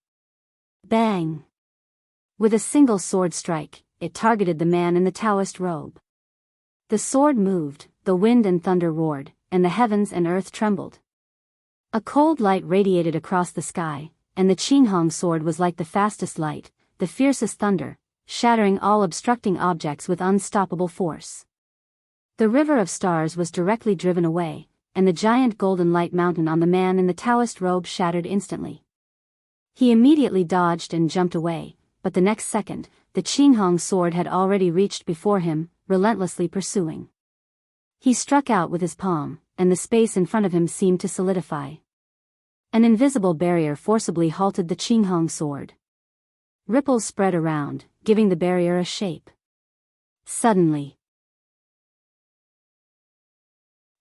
Bang! With a single sword strike, it targeted the man in the Taoist robe. The sword moved, the wind and thunder roared, and the heavens and earth trembled. A cold light radiated across the sky, and the Qinghong sword was like the fastest light, the fiercest thunder, shattering all obstructing objects with unstoppable force. The river of stars was directly driven away, and the giant golden light mountain on the man in the Taoist robe shattered instantly. He immediately dodged and jumped away, but the next second, the Qinghong sword had already reached before him, relentlessly pursuing. He struck out with his palm, and the space in front of him seemed to solidify. An invisible barrier forcibly halted the Qinghong sword. Ripples spread around, giving the barrier a shape. Suddenly,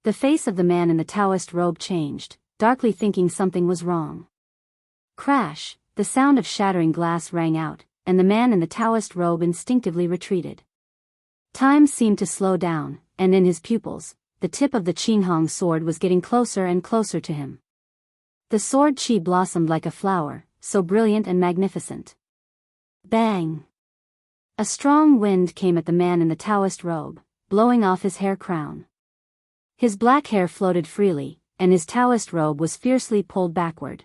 the face of the man in the Taoist robe changed, darkly thinking something was wrong. Crash! The sound of shattering glass rang out, and the man in the Taoist robe instinctively retreated. Time seemed to slow down, and in his pupils, the tip of the Qinghong sword was getting closer and closer to him. The sword qi blossomed like a flower, so brilliant and magnificent. Bang! A strong wind came at the man in the Taoist robe, blowing off his hair crown. His black hair floated freely, and his Taoist robe was fiercely pulled backward.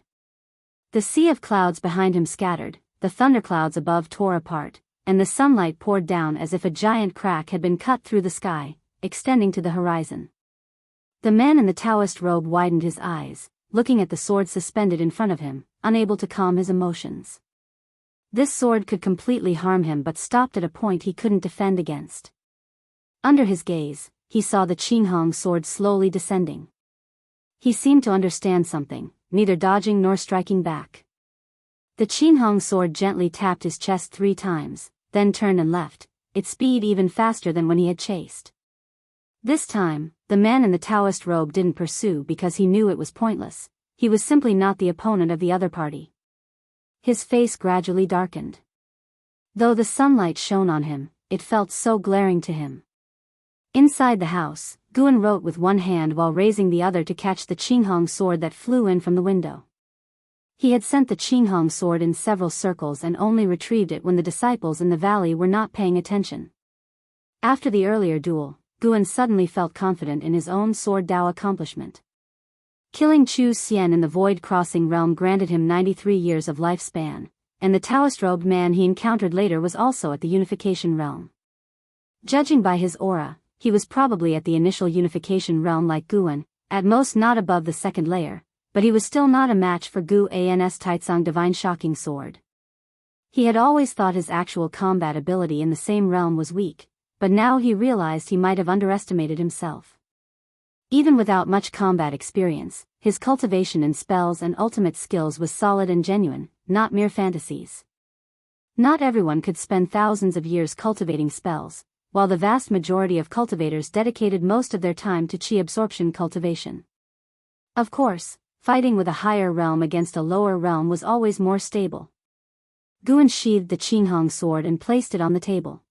The sea of clouds behind him scattered, the thunderclouds above tore apart, and the sunlight poured down as if a giant crack had been cut through the sky, extending to the horizon. The man in the Taoist robe widened his eyes, looking at the sword suspended in front of him, unable to calm his emotions. This sword could completely harm him but stopped at a point he couldn't defend against. Under his gaze, he saw the Qinghong sword slowly descending. He seemed to understand something, neither dodging nor striking back. The Qinghong sword gently tapped his chest 3 times, then turned and left, its speed even faster than when he had chased. This time, the man in the Taoist robe didn't pursue because he knew it was pointless. He was simply not the opponent of the other party. His face gradually darkened. Though the sunlight shone on him, it felt so glaring to him. Inside the house, Guan wrote with one hand while raising the other to catch the Qinghong sword that flew in from the window. He had sent the Qinghong sword in several circles and only retrieved it when the disciples in the valley were not paying attention. After the earlier duel, Guan suddenly felt confident in his own sword Dao accomplishment. Killing Chu Xian in the Void Crossing realm granted him 93 years of lifespan, and the Taoist-robed man he encountered later was also at the Unification realm. Judging by his aura, he was probably at the initial Unification realm like Guan, at most not above the second layer, but he was still not a match for Gu An's Taitsang Divine Shocking Sword. He had always thought his actual combat ability in the same realm was weak, but now he realized he might have underestimated himself. Even without much combat experience, his cultivation in spells and ultimate skills was solid and genuine, not mere fantasies. Not everyone could spend thousands of years cultivating spells, while the vast majority of cultivators dedicated most of their time to chi absorption cultivation. Of course, fighting with a higher realm against a lower realm was always more stable. Guan sheathed the Qinghong sword and placed it on the table.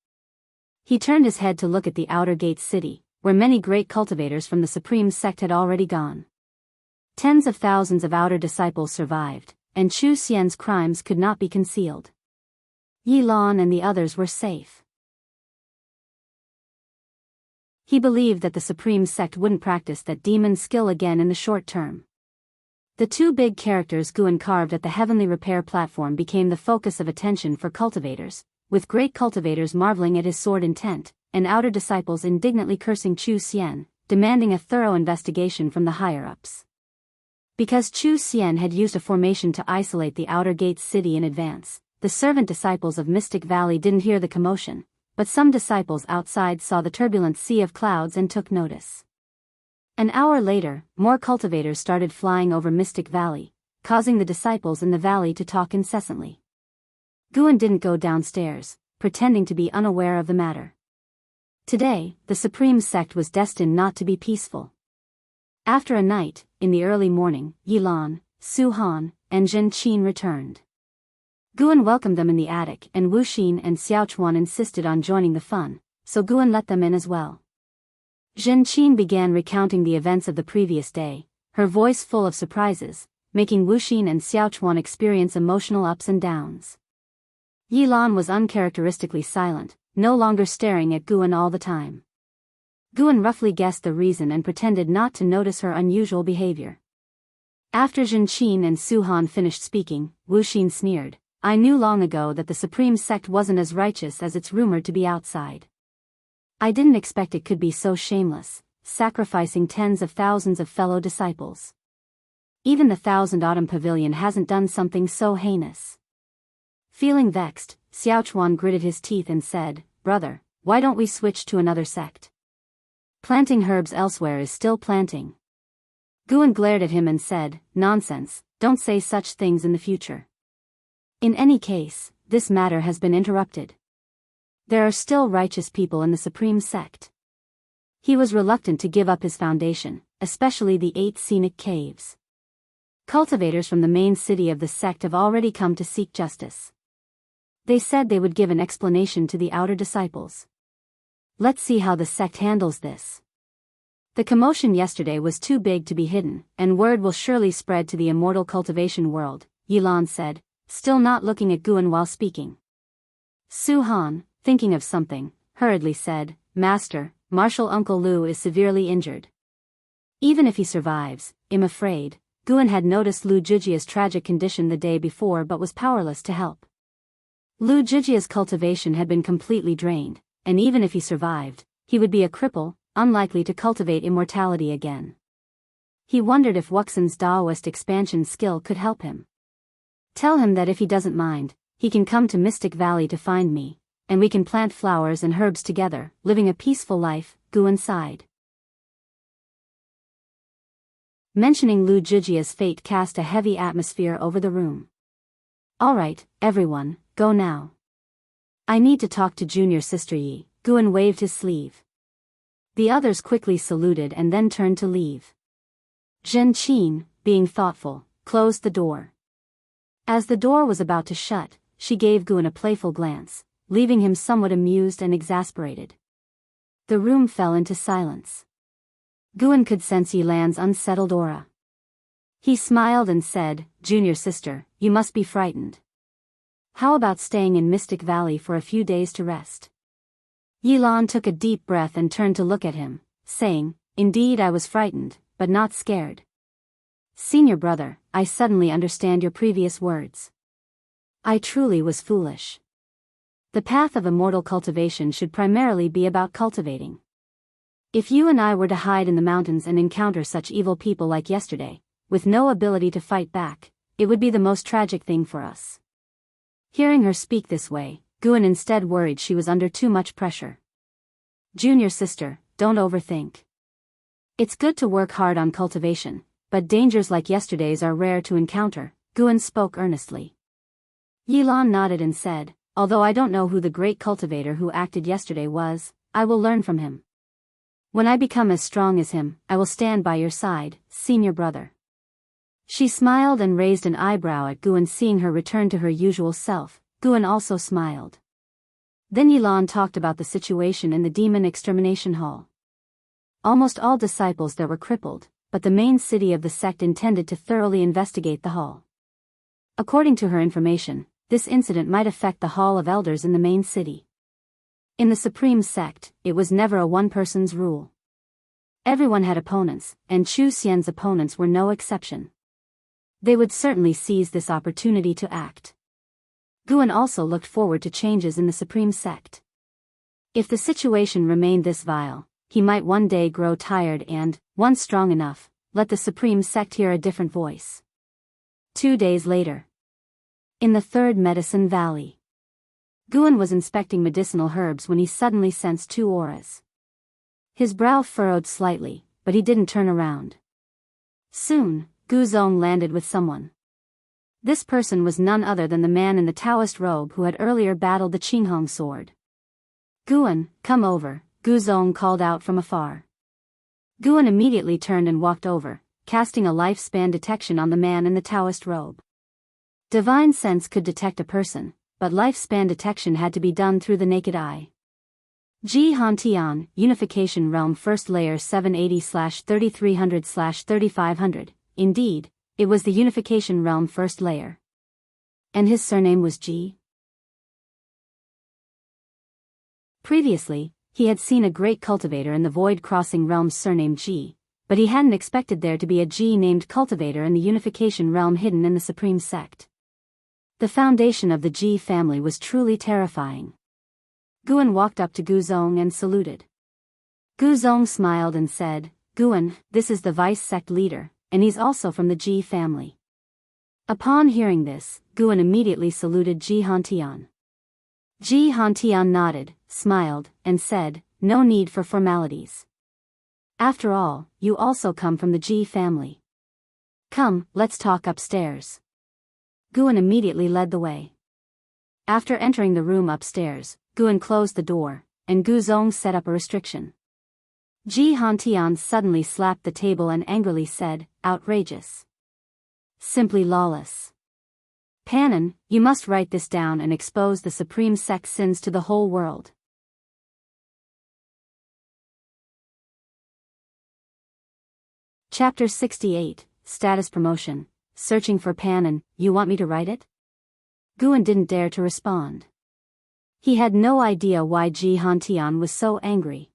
He turned his head to look at the outer gate city, where many great cultivators from the Supreme Sect had already gone. Tens of thousands of outer disciples survived, and Chu Xian's crimes could not be concealed. Yi Lan and the others were safe. He believed that the Supreme Sect wouldn't practice that demon skill again in the short term. The two big characters Guan carved at the Heavenly Repair platform became the focus of attention for cultivators, with great cultivators marveling at his sword intent, and outer disciples indignantly cursing Chu Xian, demanding a thorough investigation from the higher-ups. Because Chu Xian had used a formation to isolate the outer gates city in advance, the servant disciples of Mystic Valley didn't hear the commotion, but some disciples outside saw the turbulent sea of clouds and took notice. An hour later, more cultivators started flying over Mystic Valley, causing the disciples in the valley to talk incessantly. Guan didn't go downstairs, pretending to be unaware of the matter. Today, the Supreme Sect was destined not to be peaceful. After a night, in the early morning, Yi Lan, Su Han, and Zhen Qin returned. Guan welcomed them in the attic and Wu Xin and Xiao Chuan insisted on joining the fun, so Guan let them in as well. Zhen Qin began recounting the events of the previous day, her voice full of surprises, making Wu Xin and Xiao Chuan experience emotional ups and downs. Yi Lan was uncharacteristically silent, no longer staring at Guan all the time. Guan roughly guessed the reason and pretended not to notice her unusual behavior. After Zhen Qin and Su Han finished speaking, Wu Xin sneered, "I knew long ago that the Supreme Sect wasn't as righteous as it's rumored to be outside. I didn't expect it could be so shameless, sacrificing tens of thousands of fellow disciples. Even the Thousand Autumn Pavilion hasn't done something so heinous." Feeling vexed, Xiao Chuan gritted his teeth and said, "Brother, why don't we switch to another sect? Planting herbs elsewhere is still planting." Guan glared at him and said, "Nonsense, don't say such things in the future. In any case, this matter has been interrupted. There are still righteous people in the Supreme Sect." He was reluctant to give up his foundation, especially the 8 scenic caves. Cultivators from the main city of the sect have already come to seek justice. They said they would give an explanation to the outer disciples. Let's see how the sect handles this. The commotion yesterday was too big to be hidden, and word will surely spread to the Immortal cultivation world, Yi Lan said, still not looking at Guan while speaking. Su Han, thinking of something, hurriedly said, "Master, Martial Uncle Lu is severely injured. Even if he survives, I'm afraid." Guan had noticed Lu Zhijia's tragic condition the day before but was powerless to help. Lu Zhijia's cultivation had been completely drained, and even if he survived, he would be a cripple, unlikely to cultivate immortality again. He wondered if Wuxia's Daoist expansion skill could help him. "Tell him that if he doesn't mind, he can come to Mystic Valley to find me, and we can plant flowers and herbs together, living a peaceful life," Guan sighed. Mentioning Lu Zhijia's fate cast a heavy atmosphere over the room. "All right, everyone, go now. I need to talk to Junior Sister Yi." Guan waved his sleeve. The others quickly saluted and then turned to leave. Zhen Qin, being thoughtful, closed the door. As the door was about to shut, she gave Guan a playful glance, leaving him somewhat amused and exasperated. The room fell into silence. Guan could sense Yilan's unsettled aura. He smiled and said, "Junior sister, you must be frightened. How about staying in Mystic Valley for a few days to rest?" Yilan took a deep breath and turned to look at him, saying, "Indeed I was frightened, but not scared." "Senior brother, I suddenly understand your previous words. I truly was foolish. The path of immortal cultivation should primarily be about cultivating. If you and I were to hide in the mountains and encounter such evil people like yesterday, with no ability to fight back, it would be the most tragic thing for us." Hearing her speak this way, Guan instead worried she was under too much pressure. "Junior sister, don't overthink. It's good to work hard on cultivation, but dangers like yesterday's are rare to encounter," Guan spoke earnestly. Yilan nodded and said, "Although I don't know who the great cultivator who acted yesterday was, I will learn from him. When I become as strong as him, I will stand by your side, senior brother." She smiled and raised an eyebrow at Guan. Seeing her return to her usual self, Guan also smiled. Then Yilan talked about the situation in the demon extermination hall. Almost all disciples there were crippled, but the main city of the sect intended to thoroughly investigate the hall. According to her information, this incident might affect the Hall of Elders in the main city. In the Supreme Sect, it was never a one-person's rule. Everyone had opponents, and Chu Xian's opponents were no exception. They would certainly seize this opportunity to act. Guan also looked forward to changes in the Supreme Sect. If the situation remained this vile, he might one day grow tired and, once strong enough, let the Supreme Sect hear a different voice. 2 days later. In the Third Medicine Valley. Guan was inspecting medicinal herbs when he suddenly sensed 2 auras. His brow furrowed slightly, but he didn't turn around. Soon, Guzong landed with someone. This person was none other than the man in the Daoist robe who had earlier battled the Qinghong sword. "Guan, come over," Guzong called out from afar. Guan immediately turned and walked over, casting a lifespan detection on the man in the Daoist robe. Divine sense could detect a person, but lifespan detection had to be done through the naked eye. Jianghu, Unification Realm First Layer 780/3300/3500. Indeed, it was the Unification Realm First Layer. And his surname was Ji. Previously, he had seen a great cultivator in the Void Crossing Realm surnamed Ji, but he hadn't expected there to be a Ji named cultivator in the Unification Realm hidden in the Supreme Sect. The foundation of the Ji family was truly terrifying. Guan walked up to Guzong and saluted. Guzong smiled and said, "Guan, this is the vice sect leader, and he's also from the Ji family." Upon hearing this, Guan immediately saluted Ji Hantian. Ji Hantian nodded, smiled, and said, "No need for formalities. After all, you also come from the Ji family. Come, let's talk upstairs." Guan immediately led the way. After entering the room upstairs, Guan closed the door, and Guzong set up a restriction. Ji Hantian suddenly slapped the table and angrily said, "Outrageous. Simply lawless. Panon, you must write this down and expose the Supreme Sect's sins to the whole world." Chapter 68, Status Promotion. Searching for Panon, you want me to write it? Guan didn't dare to respond. He had no idea why Ji Hantian was so angry.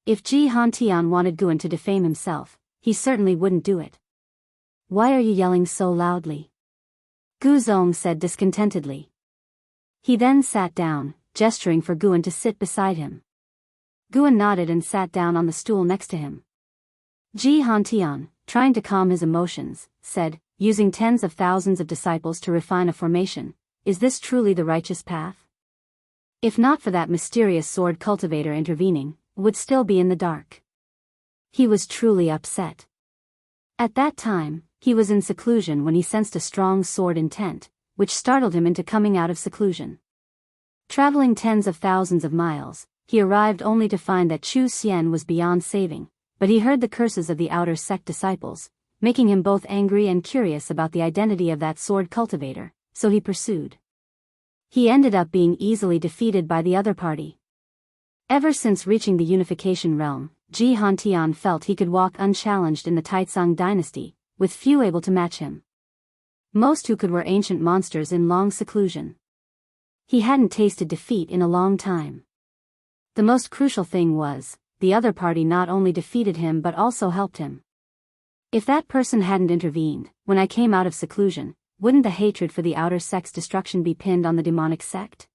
If Ji Hantian wanted Guan to defame himself, he certainly wouldn't do it. "Why are you yelling so loudly?" Guzong said discontentedly. He then sat down, gesturing for Guan to sit beside him. Guan nodded and sat down on the stool next to him. Ji Hantian, trying to calm his emotions, said, "Using tens of thousands of disciples to refine a formation, is this truly the righteous path? If not for that mysterious sword cultivator intervening, would still be in the dark." He was truly upset. At that time, he was in seclusion when he sensed a strong sword intent, which startled him into coming out of seclusion. Traveling tens of thousands of miles, he arrived only to find that Chu Xian was beyond saving, but he heard the curses of the outer sect disciples, making him both angry and curious about the identity of that sword cultivator, so he pursued. He ended up being easily defeated by the other party. Ever since reaching the unification realm, Jianghu felt he could walk unchallenged in the Taizong dynasty, with few able to match him. Most who could were ancient monsters in long seclusion. He hadn't tasted defeat in a long time. The most crucial thing was, the other party not only defeated him but also helped him. If that person hadn't intervened, when I came out of seclusion, wouldn't the hatred for the outer sect's destruction be pinned on the demonic sect?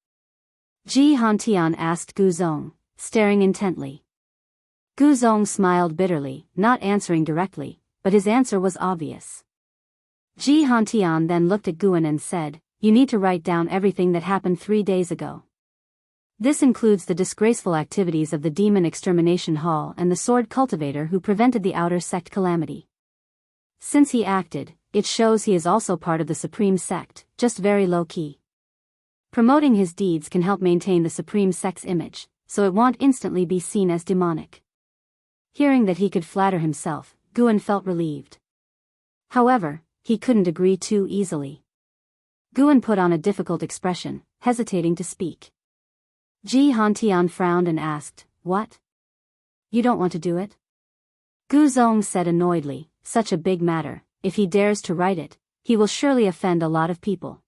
Jianghu asked Guzong, staring intently. Guzong smiled bitterly, not answering directly, but his answer was obvious. Jianghu then looked at Guan and said, "You need to write down everything that happened 3 days ago. This includes the disgraceful activities of the Demon Extermination Hall and the Sword Cultivator who prevented the outer sect calamity. Since he acted, it shows he is also part of the Supreme Sect, just very low-key. Promoting his deeds can help maintain the Supreme Sect's image, so it won't instantly be seen as demonic." Hearing that he could flatter himself, Guan felt relieved. However, he couldn't agree too easily. Guan put on a difficult expression, hesitating to speak. Jianghu frowned and asked, "What? You don't want to do it?" Guzong said annoyedly, "Such a big matter, if he dares to write it, he will surely offend a lot of people.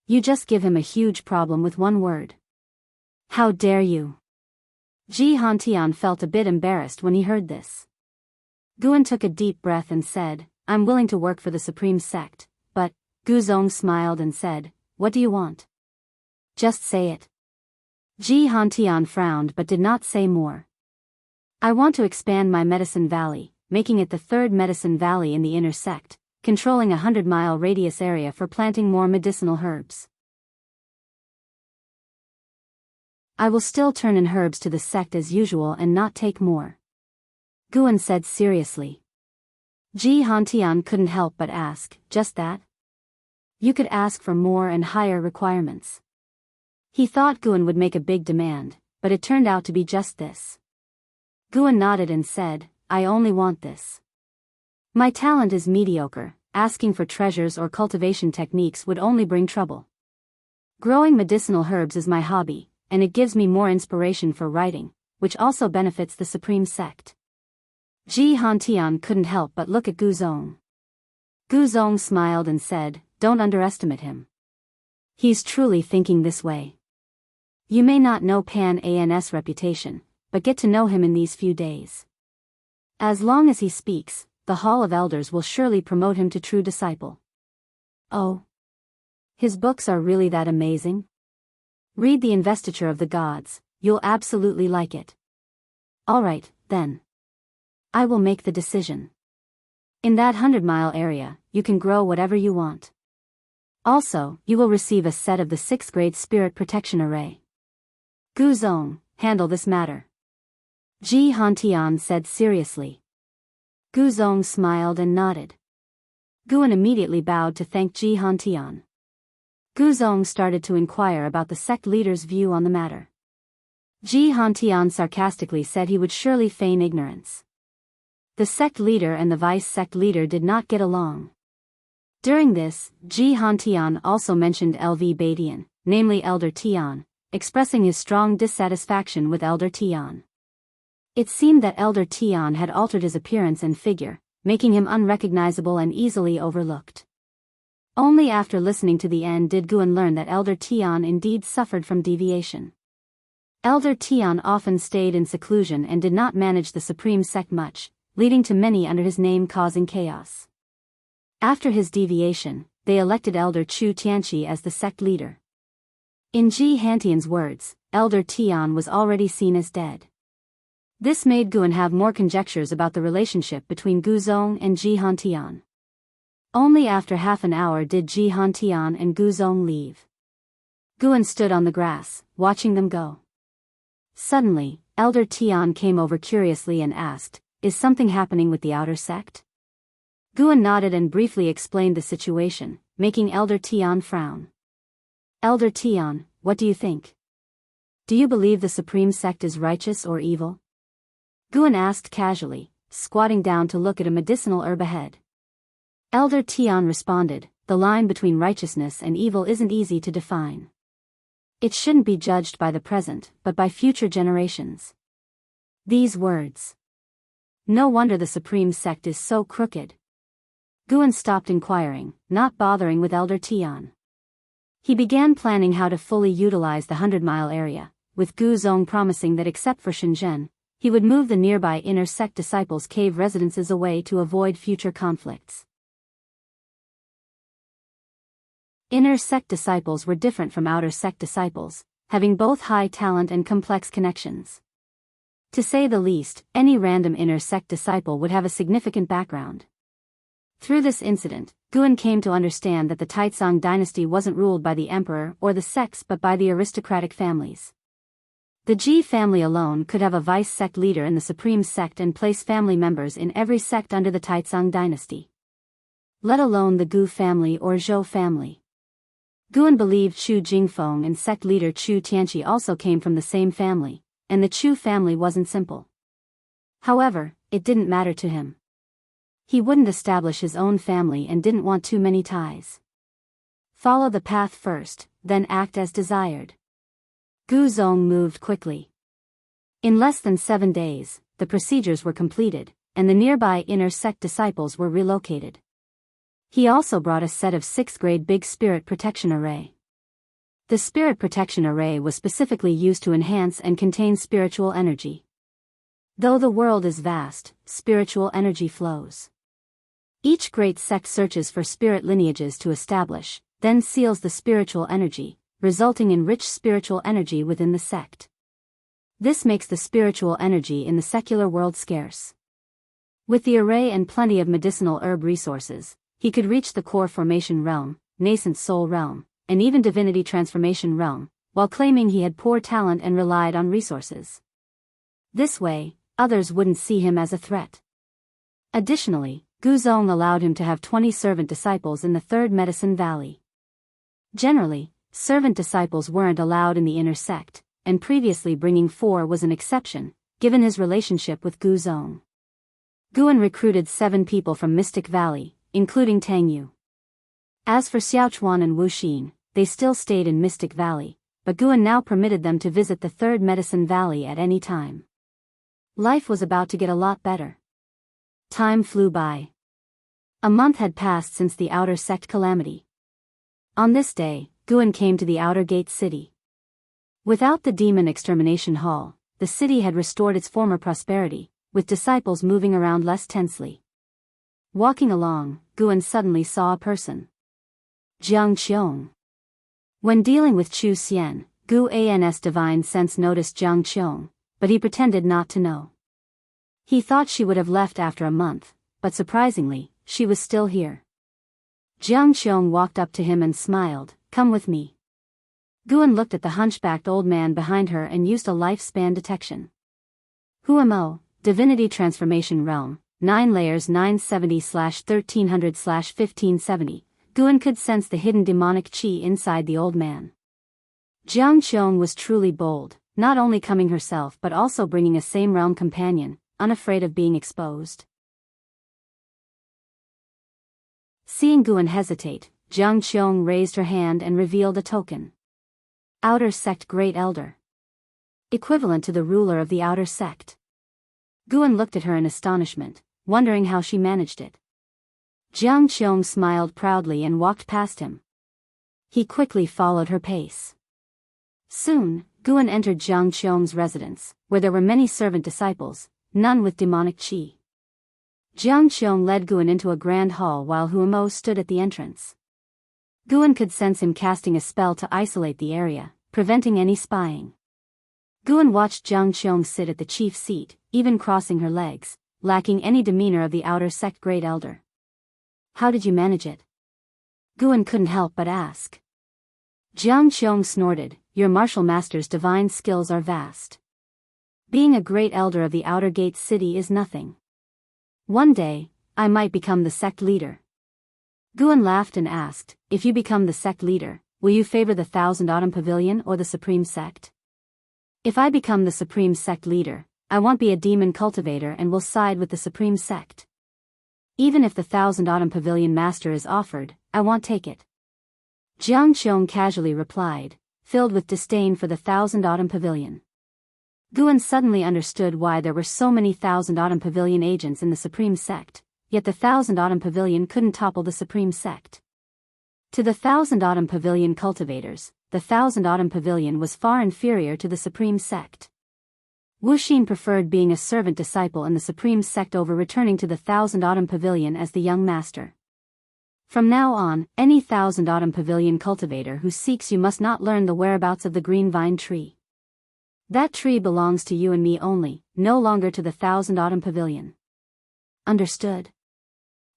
You just give him a huge problem with one word." "How dare you?" Jianghu felt a bit embarrassed when he heard this. Guan took a deep breath and said, "I'm willing to work for the Supreme Sect, but..." Guzong smiled and said, "What do you want? Just say it." Jianghu frowned but did not say more. "I want to expand my Medicine Valley, making it the third Medicine Valley in the inner sect, controlling a 100-mile radius area for planting more medicinal herbs. I will still turn in herbs to the sect as usual and not take more," Guan said seriously. Jianghu couldn't help but ask, "Just that? You could ask for more and higher requirements." He thought Guan would make a big demand, but it turned out to be just this. Guan nodded and said, "I only want this. My talent is mediocre, asking for treasures or cultivation techniques would only bring trouble. Growing medicinal herbs is my hobby, and it gives me more inspiration for writing, which also benefits the Supreme Sect." Jianghu couldn't help but look at Guzong. Guzong smiled and said, "Don't underestimate him. He's truly thinking this way. You may not know Pan An's reputation, but get to know him in these few days. As long as he speaks, the Hall of Elders will surely promote him to true disciple." "Oh. His books are really that amazing? Read The Investiture of the Gods, you'll absolutely like it." "All right, then. I will make the decision. In that 100-mile area, you can grow whatever you want. Also, you will receive a set of the 6th grade Spirit Protection Array. Guzong, handle this matter," Jianghu said seriously. Guzong smiled and nodded. Guan immediately bowed to thank Jianghu. Guzong started to inquire about the sect leader's view on the matter. Jianghu sarcastically said he would surely feign ignorance. The sect leader and the vice-sect leader did not get along. During this, Jianghu also mentioned LV Badian, namely Elder Tian, expressing his strong dissatisfaction with Elder Tian. It seemed that Elder Tian had altered his appearance and figure, making him unrecognizable and easily overlooked. Only after listening to the end did Guan learn that Elder Tian indeed suffered from deviation. Elder Tian often stayed in seclusion and did not manage the Supreme Sect much, leading to many under his name causing chaos. After his deviation, they elected Elder Chu Tianqi as the sect leader. In Jianghu's words, Elder Tian was already seen as dead. This made Guan have more conjectures about the relationship between Guzong and Jianghu. Only after half an hour did Jianghu and Guzong leave. Guan stood on the grass, watching them go. Suddenly, Elder Tian came over curiously and asked, "Is something happening with the outer sect?" Guan nodded and briefly explained the situation, making Elder Tian frown. "Elder Tian, what do you think? Do you believe the Supreme Sect is righteous or evil?" Guan asked casually, squatting down to look at a medicinal herb ahead. Elder Tian responded, "The line between righteousness and evil isn't easy to define. It shouldn't be judged by the present, but by future generations. These words. No wonder the supreme sect is so crooked. Guan stopped inquiring, not bothering with Elder Tian. He began planning how to fully utilize the 100-mile area, with Gu Zong promising that except for Shenzhen, he would move the nearby inner sect disciples' cave residences away to avoid future conflicts. Inner sect disciples were different from outer sect disciples, having both high talent and complex connections. To say the least, any random inner sect disciple would have a significant background. Through this incident, Guan came to understand that the Taizong dynasty wasn't ruled by the emperor or the sects but by the aristocratic families. The Ji family alone could have a vice sect leader in the supreme sect and place family members in every sect under the Taizong dynasty. Let alone the Gu family or Zhou family. Guan believed Chu Jingfeng and sect leader Chu Tianqi also came from the same family, and the Chu family wasn't simple. However, it didn't matter to him. He wouldn't establish his own family and didn't want too many ties. Follow the path first, then act as desired. Gu Zong moved quickly. In less than 7 days, the procedures were completed, and the nearby inner sect disciples were relocated. He also brought a set of 6th-grade Big Spirit Protection Array. The Spirit Protection Array was specifically used to enhance and contain spiritual energy. Though the world is vast, spiritual energy flows. Each great sect searches for spirit lineages to establish, then seals the spiritual energy, resulting in rich spiritual energy within the sect. This makes the spiritual energy in the secular world scarce. With the array and plenty of medicinal herb resources, he could reach the core formation realm, nascent soul realm, and even divinity transformation realm, while claiming he had poor talent and relied on resources. This way, others wouldn't see him as a threat. Additionally, Gu Zong allowed him to have 20 servant disciples in the 3rd Medicine Valley. Generally, servant disciples weren't allowed in the inner sect, and previously bringing 4 was an exception, given his relationship with Gu Zong. Guan recruited 7 people from Mystic Valley, including Tang Yu. As for Xiaochuan and Wu Xin, they still stayed in Mystic Valley, but Guan now permitted them to visit the 3rd Medicine Valley at any time. Life was about to get a lot better. Time flew by. A month had passed since the outer sect calamity. On this day, Guan came to the outer gate city. Without the demon extermination hall, the city had restored its former prosperity, with disciples moving around less tensely. Walking along, Guan suddenly saw a person. Jiang Qiong. When dealing with Chu Xian, Guan's divine sense noticed Jiang Qiong, but he pretended not to know. He thought she would have left after a month, but surprisingly, she was still here. Jiang Qiong walked up to him and smiled, "Come with me." Guan looked at the hunchbacked old man behind her and used a lifespan detection. Huamo, Divinity Transformation Realm, 9 layers 970/1300/1570, Guan could sense the hidden demonic qi inside the old man. Jiang Qiong was truly bold, not only coming herself but also bringing a same realm companion, unafraid of being exposed. Seeing Guan hesitate, Jiang Qiong raised her hand and revealed a token. Outer Sect Great Elder. Equivalent to the ruler of the Outer Sect. Guan looked at her in astonishment, wondering how she managed it. Jiang Qiong smiled proudly and walked past him. He quickly followed her pace. Soon, Guan entered Jiang Qiong's residence, where there were many servant disciples, none with demonic qi. Jiang Qiong led Guan into a grand hall while Huamo stood at the entrance. Guan could sense him casting a spell to isolate the area, preventing any spying. Guan watched Jiang Qiong sit at the chief seat, even crossing her legs, lacking any demeanor of the Outer Sect Great Elder. "How did you manage it?" Guan couldn't help but ask. Jiang Qiong snorted, "Your martial master's divine skills are vast. Being a great elder of the Outer Gate City is nothing. One day, I might become the sect leader." Guan laughed and asked, "If you become the sect leader, will you favor the Thousand Autumn Pavilion or the Supreme Sect?" "If I become the Supreme Sect leader, I won't be a demon cultivator and will side with the Supreme Sect. Even if the Thousand Autumn Pavilion master is offered, I won't take it." Jiang Qiong casually replied, filled with disdain for the Thousand Autumn Pavilion. Guan suddenly understood why there were so many Thousand Autumn Pavilion agents in the Supreme Sect, yet the Thousand Autumn Pavilion couldn't topple the Supreme Sect. To the Thousand Autumn Pavilion cultivators, the Thousand Autumn Pavilion was far inferior to the Supreme Sect. Wuxin preferred being a servant disciple in the Supreme Sect over returning to the Thousand Autumn Pavilion as the young master. From now on, any Thousand Autumn Pavilion cultivator who seeks you must not learn the whereabouts of the green vine tree. That tree belongs to you and me only, no longer to the Thousand Autumn Pavilion. Understood?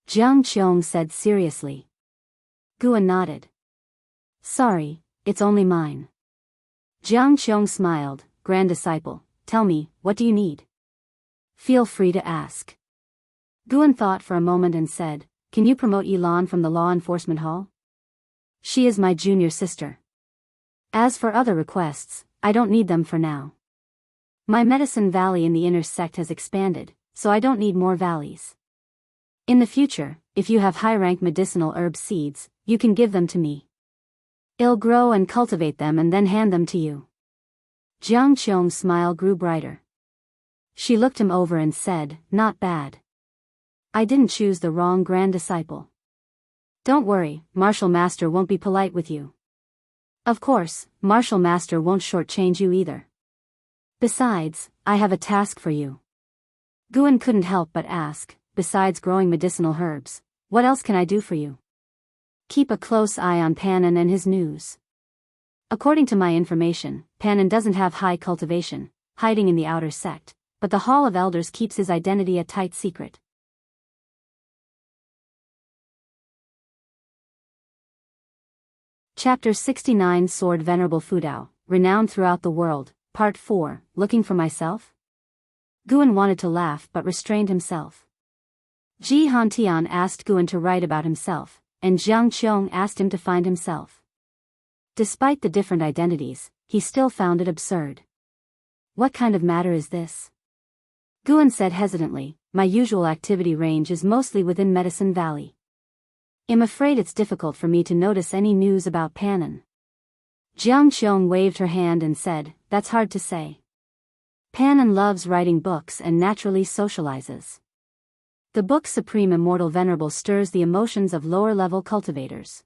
Jiang Qiong said seriously. Guan nodded. Sorry, it's only mine. Jiang Qiong smiled. Grand disciple, tell me, what do you need? Feel free to ask. Guan thought for a moment and said, can you promote Yilan from the Law Enforcement Hall? She is my junior sister. As for other requests, I don't need them for now. My medicine valley in the inner sect has expanded, so I don't need more valleys. In the future, if you have high-rank medicinal herb seeds, you can give them to me. I'll grow and cultivate them and then hand them to you. Jiang Qiong's smile grew brighter. She looked him over and said, not bad. I didn't choose the wrong grand disciple. Don't worry, Martial Master won't be polite with you. Of course, Martial Master won't shortchange you either. Besides, I have a task for you. Guan couldn't help but ask, besides growing medicinal herbs, what else can I do for you? Keep a close eye on Pan'an and his news. According to my information, Pan'an doesn't have high cultivation, hiding in the outer sect, but the Hall of Elders keeps his identity a tight secret. Chapter 69 Sword Venerable Fudao, renowned throughout the world, Part 4, Looking for Myself? Guan wanted to laugh but restrained himself. Ji Hantian asked Guan to write about himself, and Jiang Qiong asked him to find himself. Despite the different identities, he still found it absurd. What kind of matter is this? Guan said hesitantly, my usual activity range is mostly within Medicine Valley. I'm afraid it's difficult for me to notice any news about Pan'an. Jiang Qiong waved her hand and said, that's hard to say. Pan'an loves writing books and naturally socializes. The book Supreme Immortal Venerable stirs the emotions of lower-level cultivators.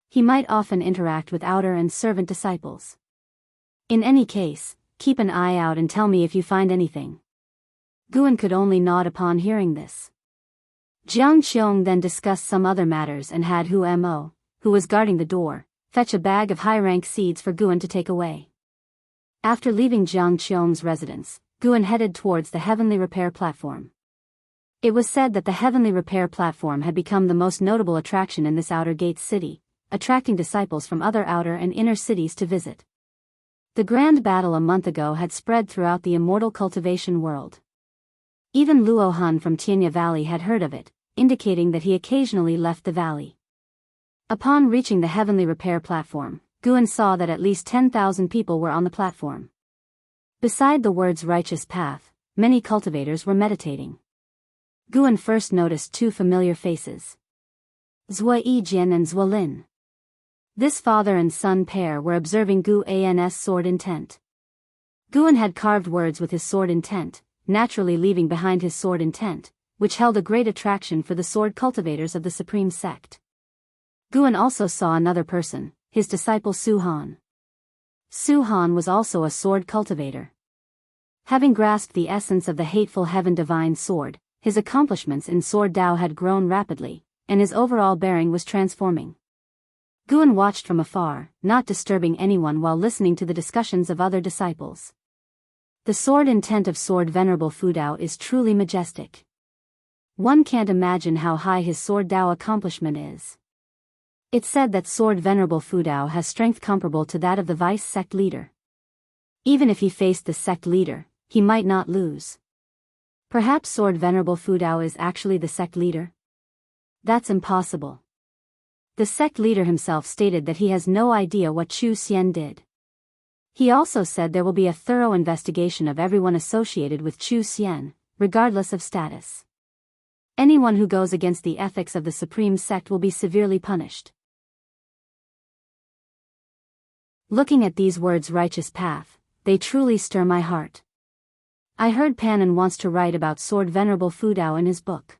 He might often interact with outer and servant disciples. In any case, keep an eye out and tell me if you find anything. Guan could only nod upon hearing this. Jiang Qiong then discussed some other matters and had Hu Mo, who was guarding the door, fetch a bag of high-rank seeds for Guan to take away. After leaving Jiang Qiong's residence, Guan headed towards the Heavenly Repair Platform. It was said that the Heavenly Repair Platform had become the most notable attraction in this outer gate city, attracting disciples from other outer and inner cities to visit. The grand battle a month ago had spread throughout the immortal cultivation world. Even Luo Han from Tianya Valley had heard of it, indicating that he occasionally left the valley. Upon reaching the Heavenly Repair Platform, Guan saw that at least 10,000 people were on the platform. Beside the words righteous path, many cultivators were meditating. Guan first noticed two familiar faces. Zhua Yijin and Zhua Lin. This father and son pair were observing Gu An's sword intent. Guan had carved words with his sword intent, naturally leaving behind his sword intent, which held a great attraction for the sword cultivators of the Supreme Sect. Guan also saw another person, his disciple Su Han. Su Han was also a sword cultivator. Having grasped the essence of the hateful heaven divine sword, his accomplishments in sword Dao had grown rapidly, and his overall bearing was transforming. Guan watched from afar, not disturbing anyone while listening to the discussions of other disciples. The sword intent of Sword Venerable Fudao is truly majestic. One can't imagine how high his sword Dao accomplishment is. It's said that Sword Venerable Fudao has strength comparable to that of the vice sect leader. Even if he faced the sect leader, he might not lose. Perhaps Sword Venerable Fudao is actually the sect leader? That's impossible. The sect leader himself stated that he has no idea what Chu Xian did. He also said there will be a thorough investigation of everyone associated with Chu Xian, regardless of status. Anyone who goes against the ethics of the Supreme Sect will be severely punished. Looking at these words righteous path, they truly stir my heart. I heard Panon wants to write about Sword Venerable Fudao in his book.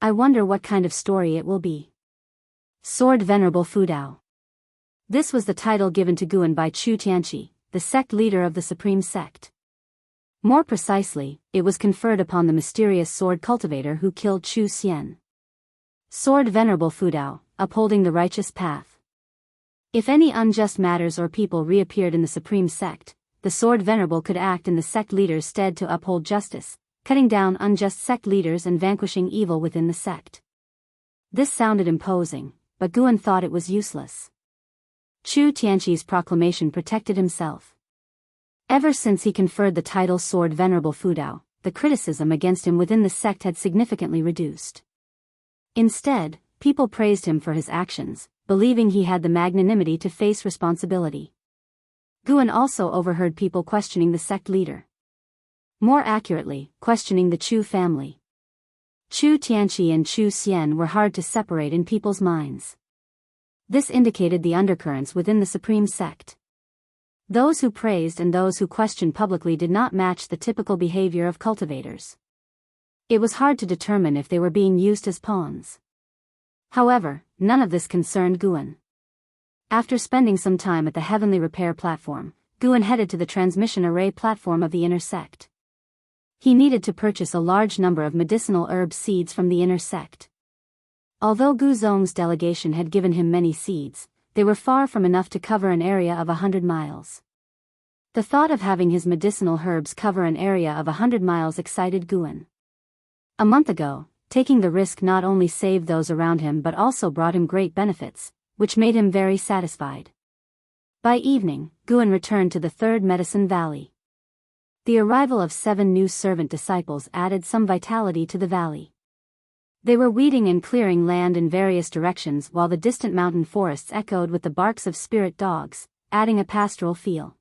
I wonder what kind of story it will be. Sword Venerable Fudao. This was the title given to Guan by Chu Tianqi, the sect leader of the Supreme Sect. More precisely, it was conferred upon the mysterious sword cultivator who killed Chu Xian. Sword Venerable Fudao, upholding the righteous path. If any unjust matters or people reappeared in the Supreme Sect, the Sword Venerable could act in the sect leader's stead to uphold justice, cutting down unjust sect leaders and vanquishing evil within the sect. This sounded imposing, but Guan thought it was useless. Chu Tianqi's proclamation protected himself. Ever since he conferred the title Sword Venerable Fudao, the criticism against him within the sect had significantly reduced. Instead, people praised him for his actions, believing he had the magnanimity to face responsibility. Guan also overheard people questioning the sect leader. More accurately, questioning the Chu family. Chu Tianqi and Chu Xian were hard to separate in people's minds. This indicated the undercurrents within the Supreme Sect. Those who praised and those who questioned publicly did not match the typical behavior of cultivators. It was hard to determine if they were being used as pawns. However, none of this concerned Guan. After spending some time at the Heavenly Repair platform, Guan headed to the transmission array platform of the inner sect. He needed to purchase a large number of medicinal herb seeds from the inner sect. Although Gu Zong's delegation had given him many seeds, they were far from enough to cover an area of 100 miles. The thought of having his medicinal herbs cover an area of 100 miles excited Guan. A month ago, taking the risk not only saved those around him but also brought him great benefits, which made him very satisfied. By evening, Guan returned to the Third Medicine Valley. The arrival of 7 new servant disciples added some vitality to the valley. They were weeding and clearing land in various directions while the distant mountain forests echoed with the barks of spirit dogs, adding a pastoral feel.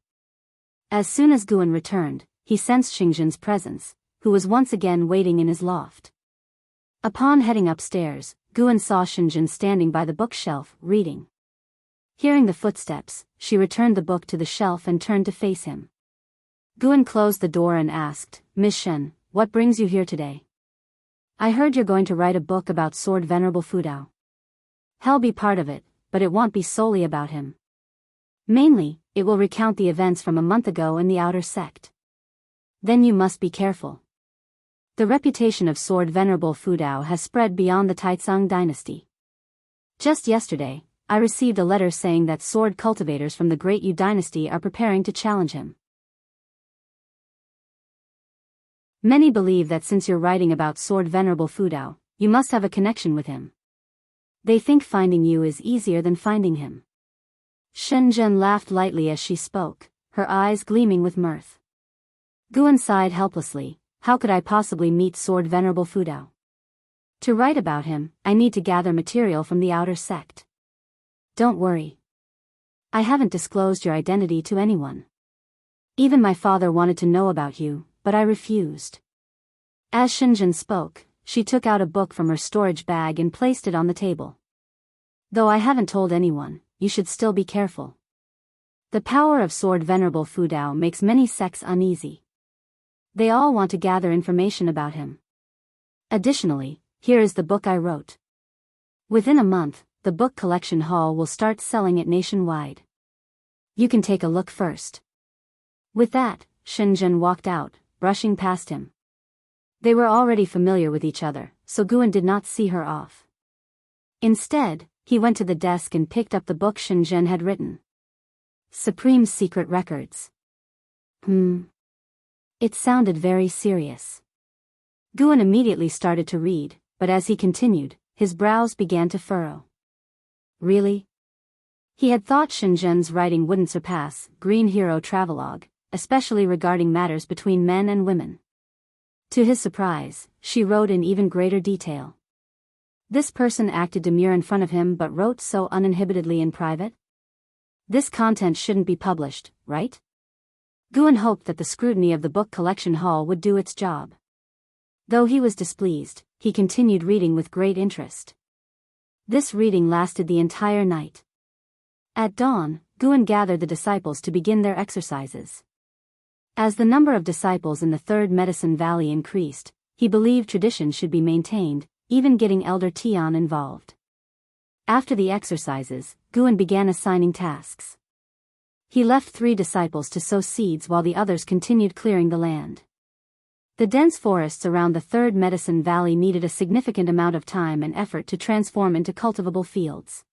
As soon as Guan returned, he sensed Xingzhen's presence, who was once again waiting in his loft. Upon heading upstairs, Guan saw Xingzhen standing by the bookshelf, reading. Hearing the footsteps, she returned the book to the shelf and turned to face him. Guan closed the door and asked, "Miss Shen, what brings you here today?" "I heard you're going to write a book about Sword Venerable Fudao." "He'll be part of it, but it won't be solely about him. Mainly, it will recount the events from a month ago in the outer sect." "Then you must be careful. The reputation of Sword Venerable Fudao has spread beyond the Taizong dynasty. Just yesterday, I received a letter saying that sword cultivators from the Great Yu dynasty are preparing to challenge him. Many believe that since you're writing about Sword Venerable Fudao, you must have a connection with him. They think finding you is easier than finding him." Shenzhen laughed lightly as she spoke, her eyes gleaming with mirth. Guan sighed helplessly. How could I possibly meet Sword Venerable Fudao? To write about him, I need to gather material from the outer sect. Don't worry. I haven't disclosed your identity to anyone. Even my father wanted to know about you, but I refused. As Shenzhen spoke, she took out a book from her storage bag and placed it on the table. Though I haven't told anyone, you should still be careful. The power of Sword Venerable Fudao makes many sects uneasy. They all want to gather information about him. Additionally, here is the book I wrote. Within a month, the book collection hall will start selling it nationwide. You can take a look first." With that, Shenzhen walked out, brushing past him. They were already familiar with each other, so Guan did not see her off. Instead, he went to the desk and picked up the book Shenzhen had written. Supreme Secret Records. It sounded very serious. Guan immediately started to read, but as he continued, his brows began to furrow. Really? He had thought Shenzhen's writing wouldn't surpass Green Hero Travelogue, especially regarding matters between men and women. To his surprise, she wrote in even greater detail. This person acted demure in front of him but wrote so uninhibitedly in private? This content shouldn't be published, right? Guan hoped that the scrutiny of the book collection hall would do its job. Though he was displeased, he continued reading with great interest. This reading lasted the entire night. At dawn, Guan gathered the disciples to begin their exercises. As the number of disciples in the Third Medicine Valley increased, he believed tradition should be maintained, even getting Elder Tian involved. After the exercises, Guan began assigning tasks. He left 3 disciples to sow seeds while the others continued clearing the land. The dense forests around the Third Medicine Valley needed a significant amount of time and effort to transform into cultivable fields.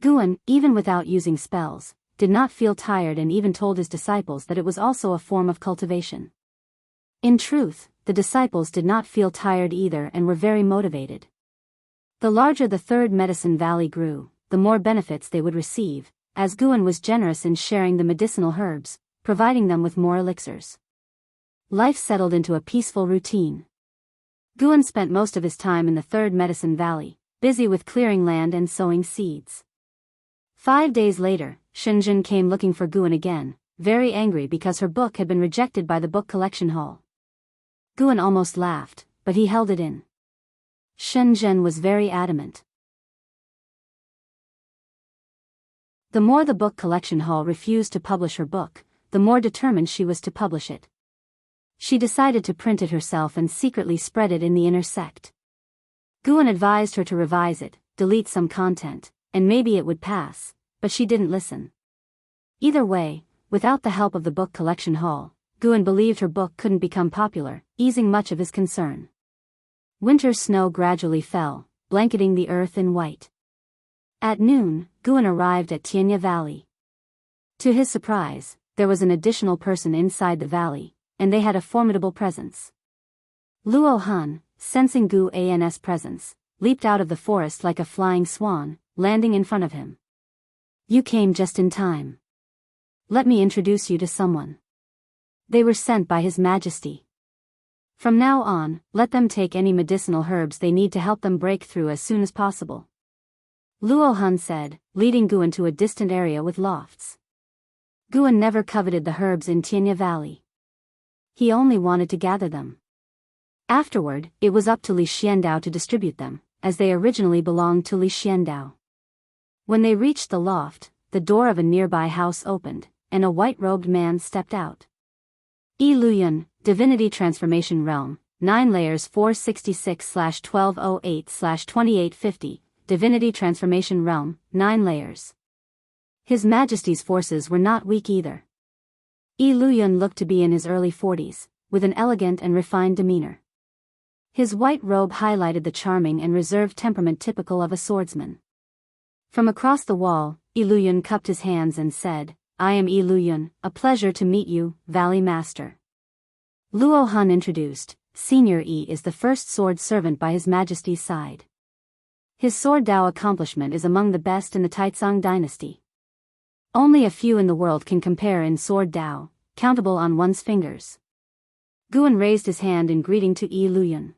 Guan, even without using spells, did not feel tired and even told his disciples that it was also a form of cultivation. In truth, the disciples did not feel tired either and were very motivated. The larger the Third Medicine Valley grew, the more benefits they would receive, as Guan was generous in sharing the medicinal herbs, providing them with more elixirs. Life settled into a peaceful routine. Guan spent most of his time in the Third Medicine Valley, busy with clearing land and sowing seeds. 5 days later, Shenzhen came looking for Guan again, very angry because her book had been rejected by the book collection hall. Guan almost laughed, but he held it in. Shenzhen was very adamant. The more the book collection hall refused to publish her book, the more determined she was to publish it. She decided to print it herself and secretly spread it in the inner sect. Guan advised her to revise it, delete some content, and maybe it would pass, but she didn't listen. Either way, without the help of the book collection hall, Guan believed her book couldn't become popular, easing much of his concern. Winter snow gradually fell, blanketing the earth in white. At noon, Guan arrived at Tianya Valley. To his surprise, there was an additional person inside the valley, and they had a formidable presence. Luo Han, sensing Gu An's presence, leaped out of the forest like a flying swan, landing in front of him. You came just in time. Let me introduce you to someone. They were sent by His Majesty. From now on, let them take any medicinal herbs they need to help them break through as soon as possible. Luo Han said, leading Guan to a distant area with lofts. Guan never coveted the herbs in Tianya Valley. He only wanted to gather them. Afterward, it was up to Li Xiandao to distribute them, as they originally belonged to Li Xiandao. When they reached the loft, the door of a nearby house opened, and a white-robed man stepped out. Yi Luyun, Divinity Transformation Realm, 9 layers 466/1208/2850, Divinity Transformation Realm, 9 layers. His Majesty's forces were not weak either. Yi Luyun looked to be in his early 40s, with an elegant and refined demeanor. His white robe highlighted the charming and reserved temperament typical of a swordsman. From across the wall, Yi Luyun cupped his hands and said, I am Yi Luyun, a pleasure to meet you, Valley Master. Luo Han introduced, Senior Yi is the first sword servant by His Majesty's side. His sword Dao accomplishment is among the best in the Taizong dynasty. Only a few in the world can compare in sword Dao, countable on one's fingers. Guan raised his hand in greeting to Yi Luyun.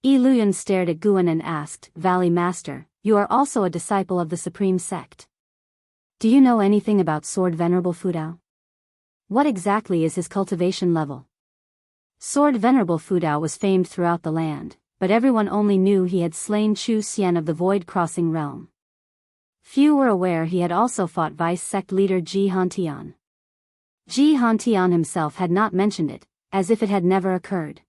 Yi Luyun stared at Guan and asked, Valley Master, you are also a disciple of the Supreme Sect. Do you know anything about Sword Venerable Fudao? What exactly is his cultivation level? Sword Venerable Fudao was famed throughout the land, but everyone only knew he had slain Chu Xian of the Void Crossing Realm. Few were aware he had also fought Vice Sect leader Ji Hantian. Ji Hantian himself had not mentioned it, as if it had never occurred.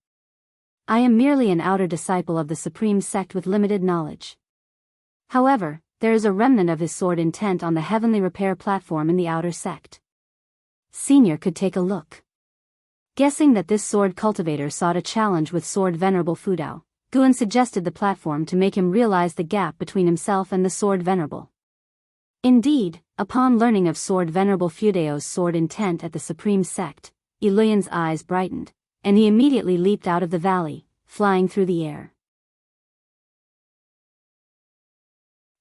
I am merely an outer disciple of the Supreme Sect with limited knowledge. However, there is a remnant of his sword intent on the heavenly repair platform in the outer sect. Senior could take a look. Guessing that this sword cultivator sought a challenge with Sword Venerable Fudao, Guan suggested the platform to make him realize the gap between himself and the Sword Venerable. Indeed, upon learning of Sword Venerable Fudao's sword intent at the Supreme Sect, Yi Luyun's eyes brightened, and he immediately leaped out of the valley, flying through the air.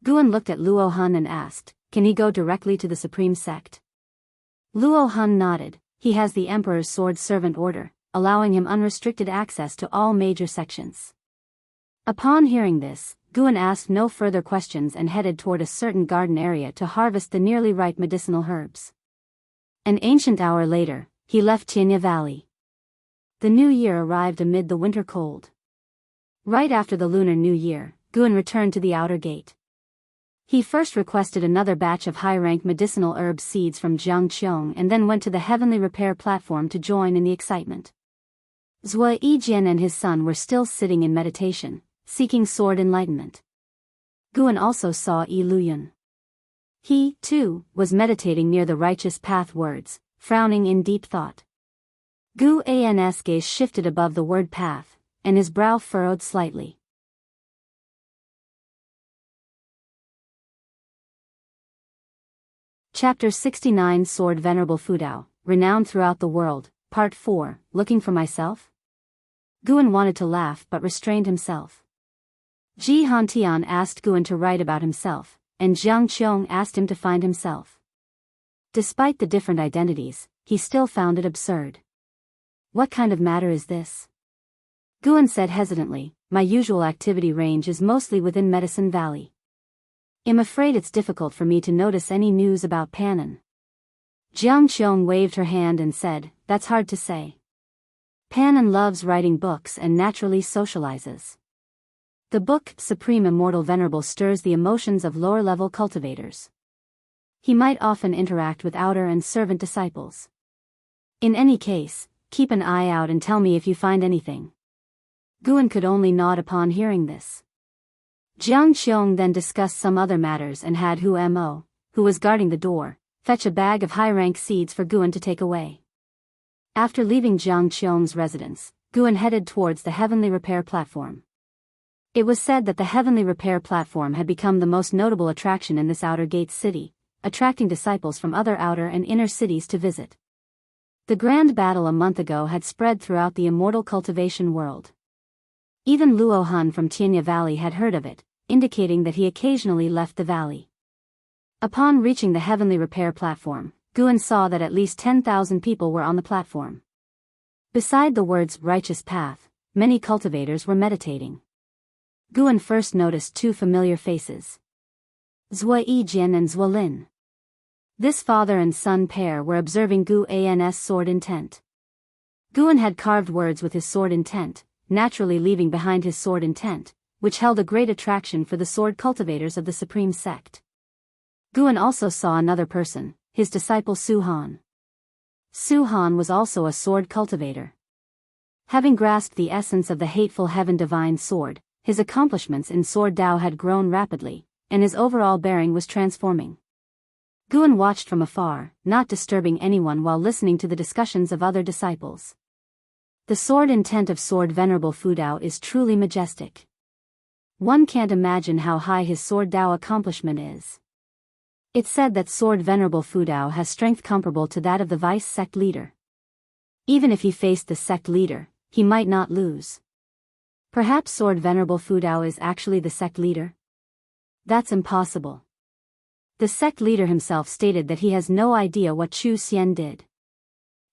Guan looked at Luo Han and asked, can he go directly to the Supreme Sect? Luo Han nodded. He has the Emperor's Sword Servant Order, allowing him unrestricted access to all major sections. Upon hearing this, Guan asked no further questions and headed toward a certain garden area to harvest the nearly ripe medicinal herbs. An ancient hour later, he left Tianya Valley. The new year arrived amid the winter cold. Right after the Lunar New Year, Guan returned to the outer gate. He first requested another batch of high-rank medicinal herb seeds from Jianghu and then went to the heavenly repair platform to join in the excitement. Zhuo Yijian and his son were still sitting in meditation, seeking sword enlightenment. Guan also saw Yi Luyun. He, too, was meditating near the righteous path words, frowning in deep thought. Gu An's gaze shifted above the word path, and his brow furrowed slightly. Chapter 69 Sword Venerable Fudao, renowned throughout the world, Part 4, Looking for Myself? Guan wanted to laugh but restrained himself. Ji Hantian asked Guan to write about himself, and Jiang Qiong asked him to find himself. Despite the different identities, he still found it absurd. What kind of matter is this? Guan said hesitantly, my usual activity range is mostly within Medicine Valley. I'm afraid it's difficult for me to notice any news about Pannon. Jiang Qiong waved her hand and said, that's hard to say. Pannon loves writing books and naturally socializes. The book, Supreme Immortal Venerable, stirs the emotions of lower-level cultivators. He might often interact with outer and servant disciples. In any case, keep an eye out and tell me if you find anything. Guan could only nod upon hearing this. Jiang Qiong then discussed some other matters and had Hu Mo, who was guarding the door, fetch a bag of high-rank seeds for Guan to take away. After leaving Jiang Qiong's residence, Guan headed towards the heavenly repair platform. It was said that the heavenly repair platform had become the most notable attraction in this outer gate city, attracting disciples from other outer and inner cities to visit. The grand battle a month ago had spread throughout the immortal cultivation world. Even Luo Han from Qinghong Valley had heard of it, indicating that he occasionally left the valley. Upon reaching the heavenly repair platform, Guan saw that at least 10,000 people were on the platform. Beside the words righteous path, many cultivators were meditating. Guan first noticed two familiar faces. Zhuo Yijian and Zhuo Lin. This father and son pair were observing Gu An's sword intent. Guan had carved words with his sword intent, naturally leaving behind his sword intent, which held a great attraction for the sword cultivators of the Supreme Sect. Guan also saw another person, his disciple Su Han. Su Han was also a sword cultivator. Having grasped the essence of the hateful heaven divine sword, his accomplishments in sword Dao had grown rapidly, and his overall bearing was transforming. Guan watched from afar, not disturbing anyone while listening to the discussions of other disciples. The sword intent of Sword Venerable Fudao is truly majestic. One can't imagine how high his sword Dao accomplishment is. It's said that Sword Venerable Fudao has strength comparable to that of the vice sect leader. Even if he faced the sect leader, he might not lose. Perhaps Sword Venerable Fudao is actually the sect leader? That's impossible. The sect leader himself stated that he has no idea what Chu Xian did.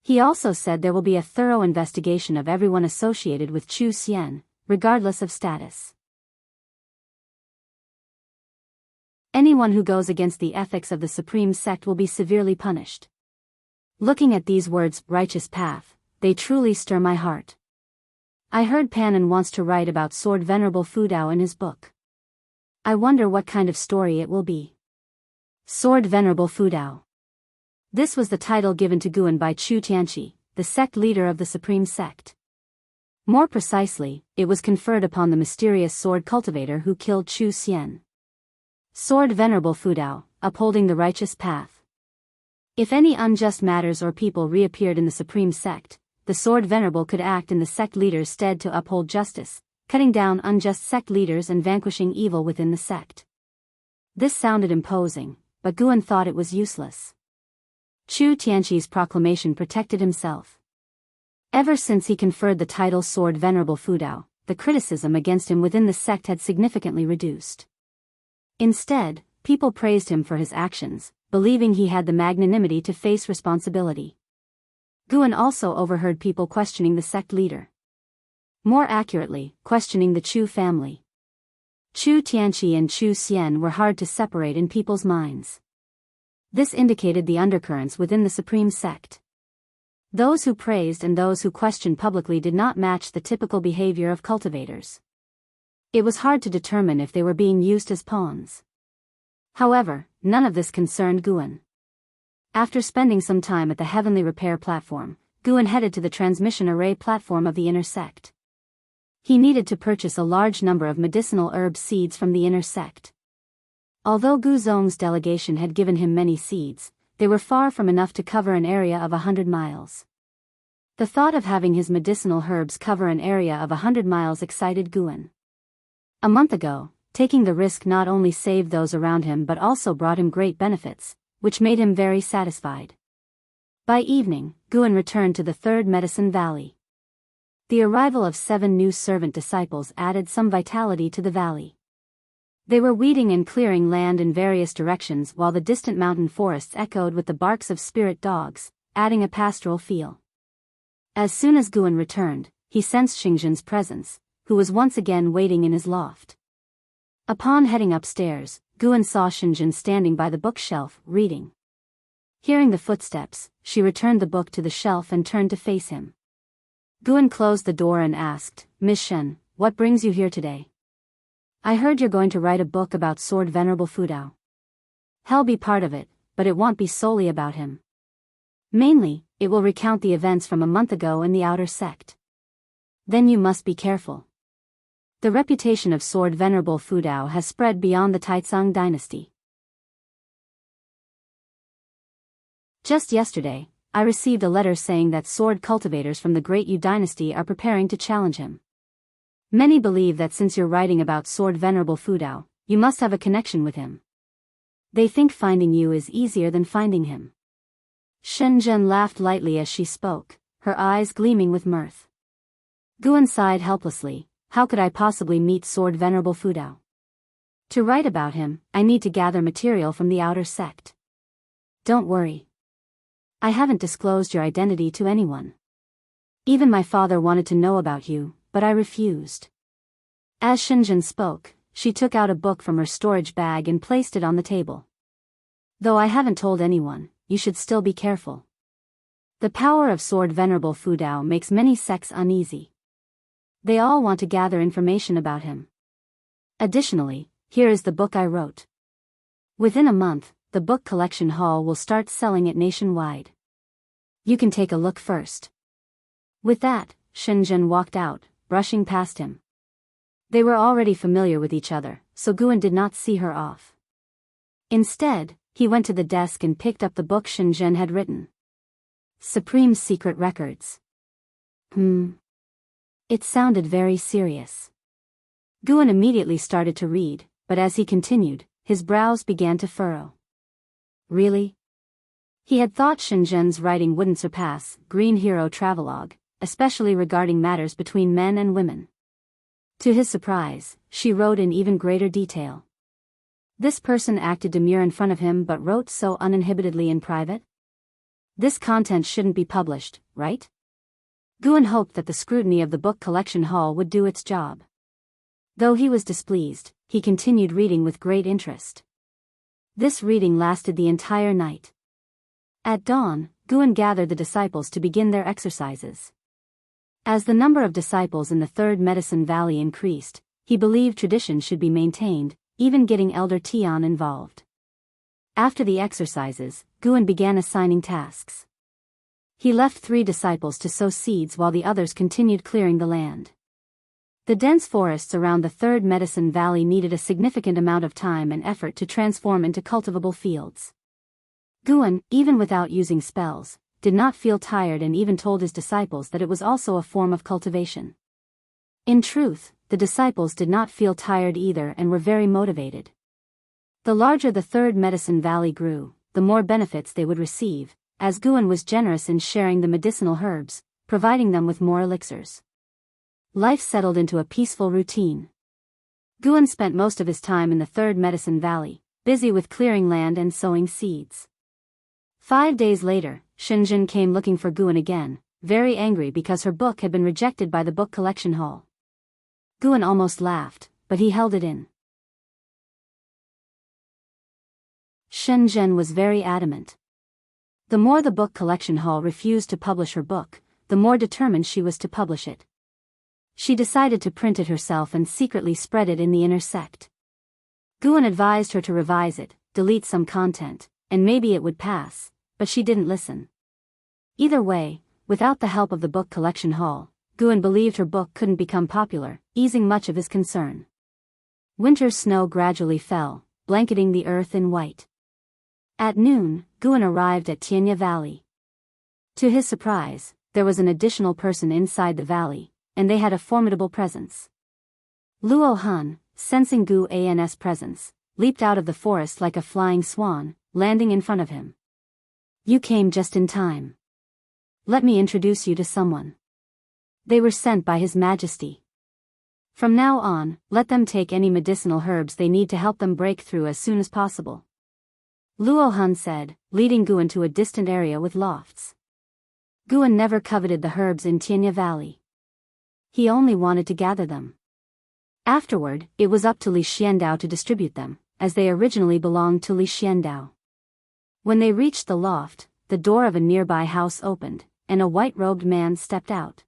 He also said there will be a thorough investigation of everyone associated with Chu Xian, regardless of status. Anyone who goes against the ethics of the Supreme Sect will be severely punished. Looking at these words, righteous path, they truly stir my heart. I heard Pannon wants to write about Sword Venerable Fudao in his book. I wonder what kind of story it will be. Sword Venerable Fudao. This was the title given to Guan by Chu Tianqi, the sect leader of the Supreme Sect. More precisely, it was conferred upon the mysterious sword cultivator who killed Chu Xian. Sword Venerable Fudao, upholding the righteous path. If any unjust matters or people reappeared in the Supreme Sect, the Sword Venerable could act in the sect leader's stead to uphold justice, cutting down unjust sect leaders and vanquishing evil within the sect. This sounded imposing, but Guan thought it was useless. Chu Tianqi's proclamation protected himself. Ever since he conferred the title Sword Venerable Fudao, the criticism against him within the sect had significantly reduced. Instead, people praised him for his actions, believing he had the magnanimity to face responsibility. Guan also overheard people questioning the sect leader. More accurately, questioning the Chu family. Chu Tianqi and Chu Xian were hard to separate in people's minds. This indicated the undercurrents within the Supreme Sect. Those who praised and those who questioned publicly did not match the typical behavior of cultivators. It was hard to determine if they were being used as pawns. However, none of this concerned Guan. After spending some time at the Heavenly Repair platform, Guan headed to the transmission array platform of the inner sect. He needed to purchase a large number of medicinal herb seeds from the inner sect. Although Gu Zong's delegation had given him many seeds, they were far from enough to cover an area of 100 miles. The thought of having his medicinal herbs cover an area of 100 miles excited Guan. A month ago, taking the risk not only saved those around him but also brought him great benefits, which made him very satisfied. By evening, Guan returned to the Third Medicine Valley. The arrival of 7 new servant disciples added some vitality to the valley. They were weeding and clearing land in various directions while the distant mountain forests echoed with the barks of spirit dogs, adding a pastoral feel. As soon as Guan returned, he sensed Xingzhen's presence, who was once again waiting in his loft. Upon heading upstairs, Guan saw Xingzhen standing by the bookshelf, reading. Hearing the footsteps, she returned the book to the shelf and turned to face him. Guan closed the door and asked, "Miss Shen, what brings you here today?" "I heard you're going to write a book about Sword Venerable Fudao. Hell be part of it, but it won't be solely about him. Mainly, it will recount the events from a month ago in the outer sect. Then you must be careful. The reputation of Sword Venerable Fudao has spread beyond the Taizong dynasty. Just yesterday, I received a letter saying that sword cultivators from the Great Yu dynasty are preparing to challenge him. Many believe that since you're writing about Sword Venerable Fudao, you must have a connection with him. They think finding you is easier than finding him." Shenzhen laughed lightly as she spoke, her eyes gleaming with mirth. Guan sighed helplessly. How could I possibly meet Sword Venerable Fudao? To write about him, I need to gather material from the outer sect. Don't worry. I haven't disclosed your identity to anyone. Even my father wanted to know about you, but I refused. As Shenzhen spoke, she took out a book from her storage bag and placed it on the table. Though I haven't told anyone, you should still be careful. The power of Sword Venerable Fudao makes many sects uneasy. They all want to gather information about him. Additionally, here is the book I wrote. Within a month, the book collection hall will start selling it nationwide. You can take a look first." With that, Shenzhen walked out, brushing past him. They were already familiar with each other, so Guan did not see her off. Instead, he went to the desk and picked up the book Shenzhen had written. Supreme Secret Records. It sounded very serious. Guan immediately started to read, but as he continued, his brows began to furrow. Really? He had thought Shenzhen's writing wouldn't surpass Green Hero Travelogue, especially regarding matters between men and women. To his surprise, she wrote in even greater detail. This person acted demure in front of him but wrote so uninhibitedly in private? This content shouldn't be published, right? Guan hoped that the scrutiny of the book collection hall would do its job. Though he was displeased, he continued reading with great interest. This reading lasted the entire night. At dawn, Guan gathered the disciples to begin their exercises. As the number of disciples in the Third Medicine Valley increased, he believed tradition should be maintained, even getting Elder Tian involved. After the exercises, Guan began assigning tasks. He left 3 disciples to sow seeds while the others continued clearing the land. The dense forests around the Third Medicine Valley needed a significant amount of time and effort to transform into cultivable fields. Guan, even without using spells, did not feel tired and even told his disciples that it was also a form of cultivation. In truth, the disciples did not feel tired either and were very motivated. The larger the Third Medicine Valley grew, the more benefits they would receive, as Guan was generous in sharing the medicinal herbs, providing them with more elixirs. Life settled into a peaceful routine. Guan spent most of his time in the Third Medicine Valley, busy with clearing land and sowing seeds. 5 days later, Shenzhen came looking for Guan again, very angry because her book had been rejected by the book collection hall. Guan almost laughed, but he held it in. Shenzhen was very adamant. The more the book collection hall refused to publish her book, the more determined she was to publish it. She decided to print it herself and secretly spread it in the inner sect. Guan advised her to revise it, delete some content, and maybe it would pass, but she didn't listen. Either way, without the help of the book collection hall, Guan believed her book couldn't become popular, easing much of his concern. Winter's snow gradually fell, blanketing the earth in white. At noon, Guan arrived at Qinghong Valley. To his surprise, there was an additional person inside the valley, and they had a formidable presence. Luo Han, sensing Guan's presence, leaped out of the forest like a flying swan, landing in front of him. You came just in time. Let me introduce you to someone. They were sent by His Majesty. From now on, let them take any medicinal herbs they need to help them break through as soon as possible. Luo Han said, leading Guan to a distant area with lofts. Guan never coveted the herbs in Qinghong Valley. He only wanted to gather them. Afterward, it was up to Li Xiandao to distribute them, as they originally belonged to Li Xiandao. When they reached the loft, the door of a nearby house opened, and a white-robed man stepped out.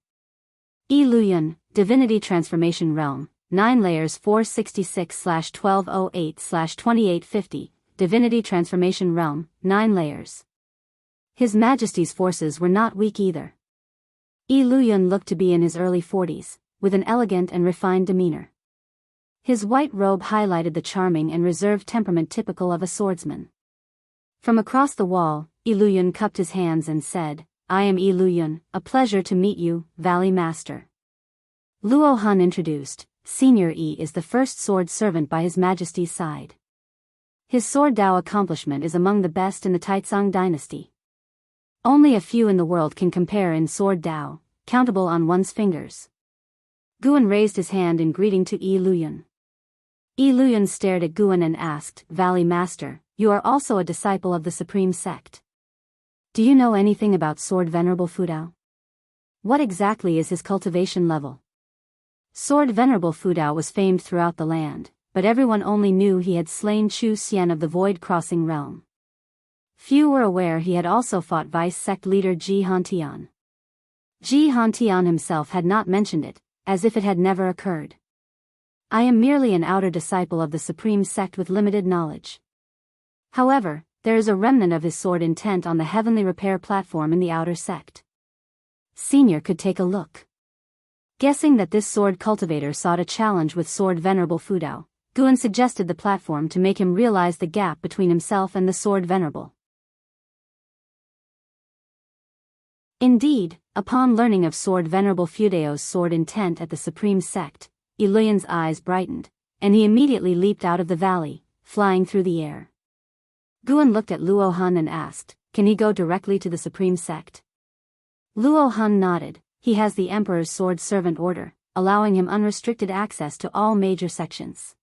Yi Luyun, Divinity Transformation Realm, 9 layers 466/1208/2850, Divinity Transformation Realm, 9 layers. His Majesty's forces were not weak either. Yi Luyun looked to be in his early 40s, with an elegant and refined demeanor. His white robe highlighted the charming and reserved temperament typical of a swordsman. From across the wall, Yi Luyun cupped his hands and said, I am Yi Luyun, a pleasure to meet you, Valley Master. Luo Han introduced, Senior Yi is the first sword servant by His Majesty's side. His sword Dao accomplishment is among the best in the Taizong dynasty. Only a few in the world can compare in sword Dao, countable on one's fingers. Guan raised his hand in greeting to Yi Luyun. Yi Luyun stared at Guan and asked, Valley Master, you are also a disciple of the Supreme Sect. Do you know anything about Sword Venerable Fudao? What exactly is his cultivation level? Sword Venerable Fudao was famed throughout the land, but everyone only knew he had slain Chu Xian of the Void Crossing Realm. Few were aware he had also fought Vice Sect leader Ji Hantian. Ji Hantian himself had not mentioned it, as if it had never occurred. I am merely an outer disciple of the Supreme Sect with limited knowledge. However, there is a remnant of his sword intent on the heavenly repair platform in the outer sect. Senior could take a look. Guessing that this sword cultivator sought a challenge with Sword Venerable Fudao, Guan suggested the platform to make him realize the gap between himself and the Sword Venerable. Indeed, upon learning of Sword Venerable Fudao's sword intent at the Supreme Sect, Yi Luyun's eyes brightened, and he immediately leaped out of the valley, flying through the air. Guan looked at Luo Han and asked, can he go directly to the Supreme Sect? Luo Han nodded. He has the Emperor's Sword Servant Order, allowing him unrestricted access to all major sections.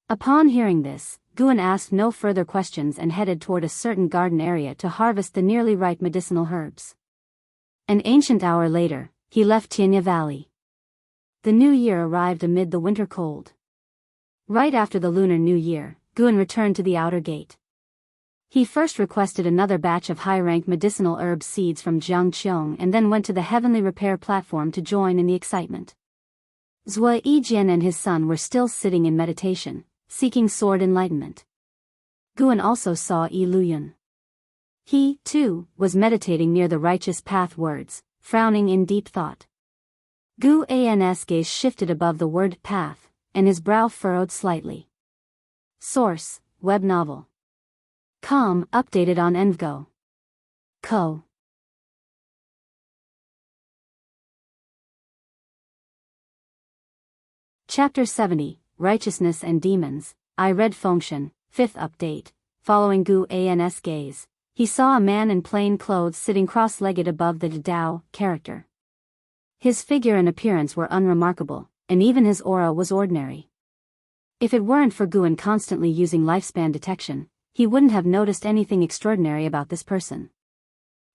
Upon hearing this, Guan asked no further questions and headed toward a certain garden area to harvest the nearly ripe medicinal herbs. An ancient hour later, he left Qinghong Valley. The new year arrived amid the winter cold. Right after the Lunar New Year, Guan returned to the outer gate. He first requested another batch of high-rank medicinal herb seeds from Jianghu and then went to the heavenly repair platform to join in the excitement. Zhua Yijian and his son were still sitting in meditation, seeking sword enlightenment. Guan also saw Yi Luyun. He, too, was meditating near the righteous path words, frowning in deep thought. Guan's gaze shifted above the word path, and his brow furrowed slightly. Source, web novel. Com, updated on Envgo. Co. Chapter 70, Righteousness and Demons. I read Fengshen, 5th update. Following Guan's gaze, he saw a man in plain clothes sitting cross-legged above the Dao character. His figure and appearance were unremarkable, and even his aura was ordinary. If it weren't for Guan constantly using lifespan detection, he wouldn't have noticed anything extraordinary about this person.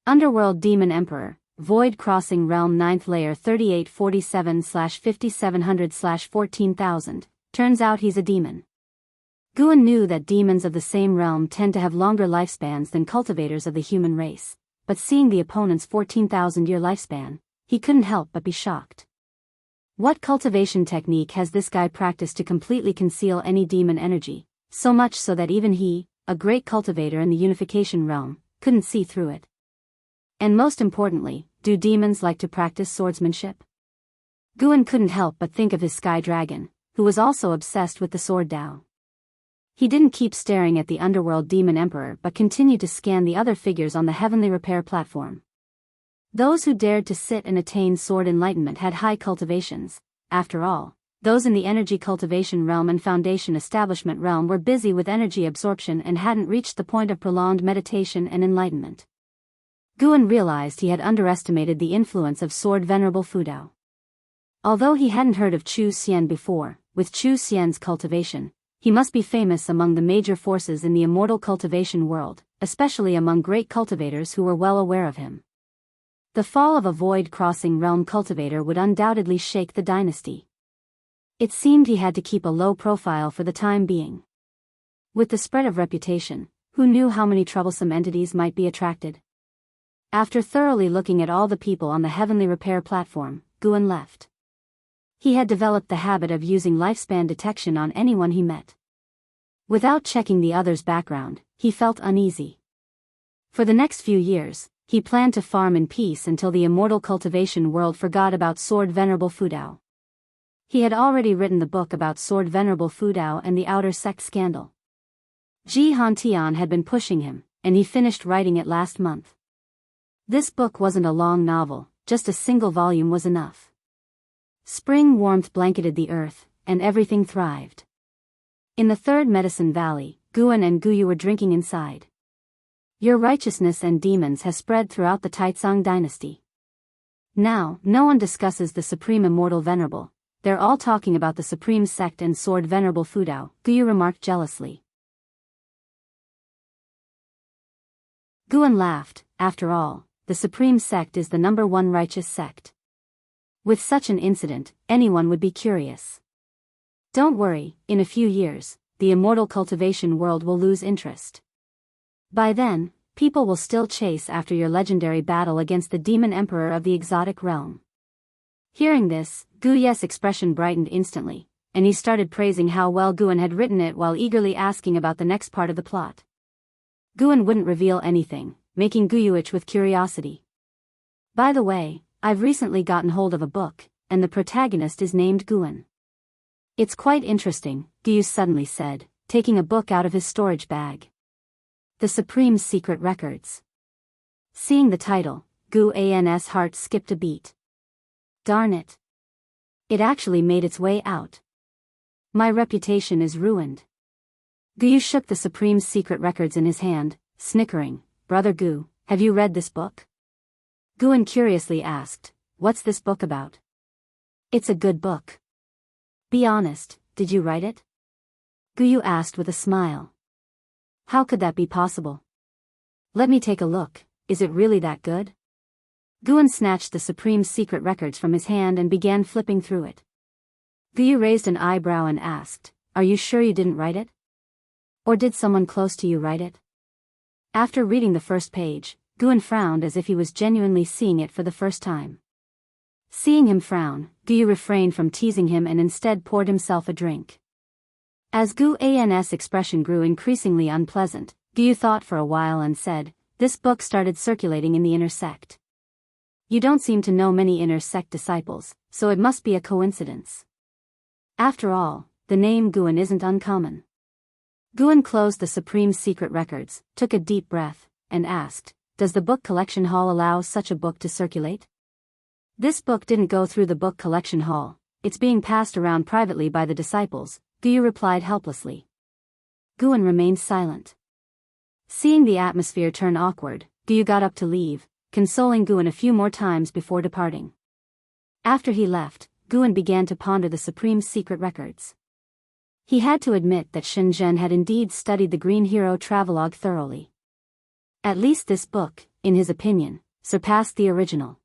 Underworld Demon Emperor, Void Crossing Realm 9th Layer 3847/5700/14000, turns out he's a demon. Guan knew that demons of the same realm tend to have longer lifespans than cultivators of the human race, but seeing the opponent's 14,000-year lifespan, he couldn't help but be shocked. What cultivation technique has this guy practiced to completely conceal any demon energy, so much so that even he, a great cultivator in the unification realm, couldn't see through it. And most importantly, do demons like to practice swordsmanship? Guan couldn't help but think of his sky dragon, who was also obsessed with the sword Dao. He didn't keep staring at the underworld demon emperor but continued to scan the other figures on the heavenly repair platform. Those who dared to sit and attain sword enlightenment had high cultivations. After all, those in the energy cultivation realm and foundation establishment realm were busy with energy absorption and hadn't reached the point of prolonged meditation and enlightenment. Guan realized he had underestimated the influence of sword Venerable Fudao. Although he hadn't heard of Chu Xian before, with Chu Xian's cultivation, he must be famous among the major forces in the immortal cultivation world, especially among great cultivators who were well aware of him. The fall of a void-crossing realm cultivator would undoubtedly shake the dynasty. It seemed he had to keep a low profile for the time being. With the spread of reputation, who knew how many troublesome entities might be attracted? After thoroughly looking at all the people on the heavenly repair platform, Guan left. He had developed the habit of using lifespan detection on anyone he met. Without checking the other's background, he felt uneasy. For the next few years, he planned to farm in peace until the immortal cultivation world forgot about sword Venerable Fudao. He had already written the book about sword Venerable Fudao and the outer sect scandal. Ji Hantian had been pushing him, and he finished writing it last month. This book wasn't a long novel, just a single volume was enough. Spring warmth blanketed the earth, and everything thrived. In the third medicine valley, Guan and Guyu were drinking inside. Your righteousness and demons has spread throughout the Taizong dynasty. Now, no one discusses the Supreme Immortal Venerable, they're all talking about the Supreme Sect and Sword Venerable Fudao, Guyu remarked jealously. Guan laughed. After all, the Supreme Sect is the #1 righteous sect. With such an incident, anyone would be curious. Don't worry, in a few years, the immortal cultivation world will lose interest. By then, people will still chase after your legendary battle against the demon emperor of the exotic realm. Hearing this, Guyu's expression brightened instantly, and he started praising how well Guan had written it while eagerly asking about the next part of the plot. Guan wouldn't reveal anything, making Guyu itch with curiosity. By the way, I've recently gotten hold of a book, and the protagonist is named Guan. It's quite interesting, Guyu suddenly said, taking a book out of his storage bag. The Supreme Secret Records. Seeing the title, Guan's heart skipped a beat. Darn it. It actually made its way out. My reputation is ruined. Guyu shook the Supreme Secret Records in his hand, snickering. Brother Gu, have you read this book? Guan curiously asked, what's this book about? It's a good book. Be honest, did you write it? Guyu asked with a smile. How could that be possible? Let me take a look, is it really that good? Guan snatched the Supreme Secret Records from his hand and began flipping through it. Guyu raised an eyebrow and asked, are you sure you didn't write it? Or did someone close to you write it? After reading the first page, Guan frowned as if he was genuinely seeing it for the first time. Seeing him frown, Guyu refrained from teasing him and instead poured himself a drink. As Guan's expression grew increasingly unpleasant, Guyu thought for a while and said, this book started circulating in the inner sect. You don't seem to know many inner sect disciples, so it must be a coincidence. After all, the name Guan isn't uncommon. Guan closed the Supreme Secret Records, took a deep breath, and asked, does the book collection hall allow such a book to circulate? This book didn't go through the book collection hall, it's being passed around privately by the disciples, Guyu replied helplessly. Guan remained silent. Seeing the atmosphere turn awkward, Guyu got up to leave, consoling Guan a few more times before departing. After he left, Guan began to ponder the Supreme Secret Records. He had to admit that Shenzhen had indeed studied the Green Hero travelogue thoroughly. At least this book, in his opinion, surpassed the original.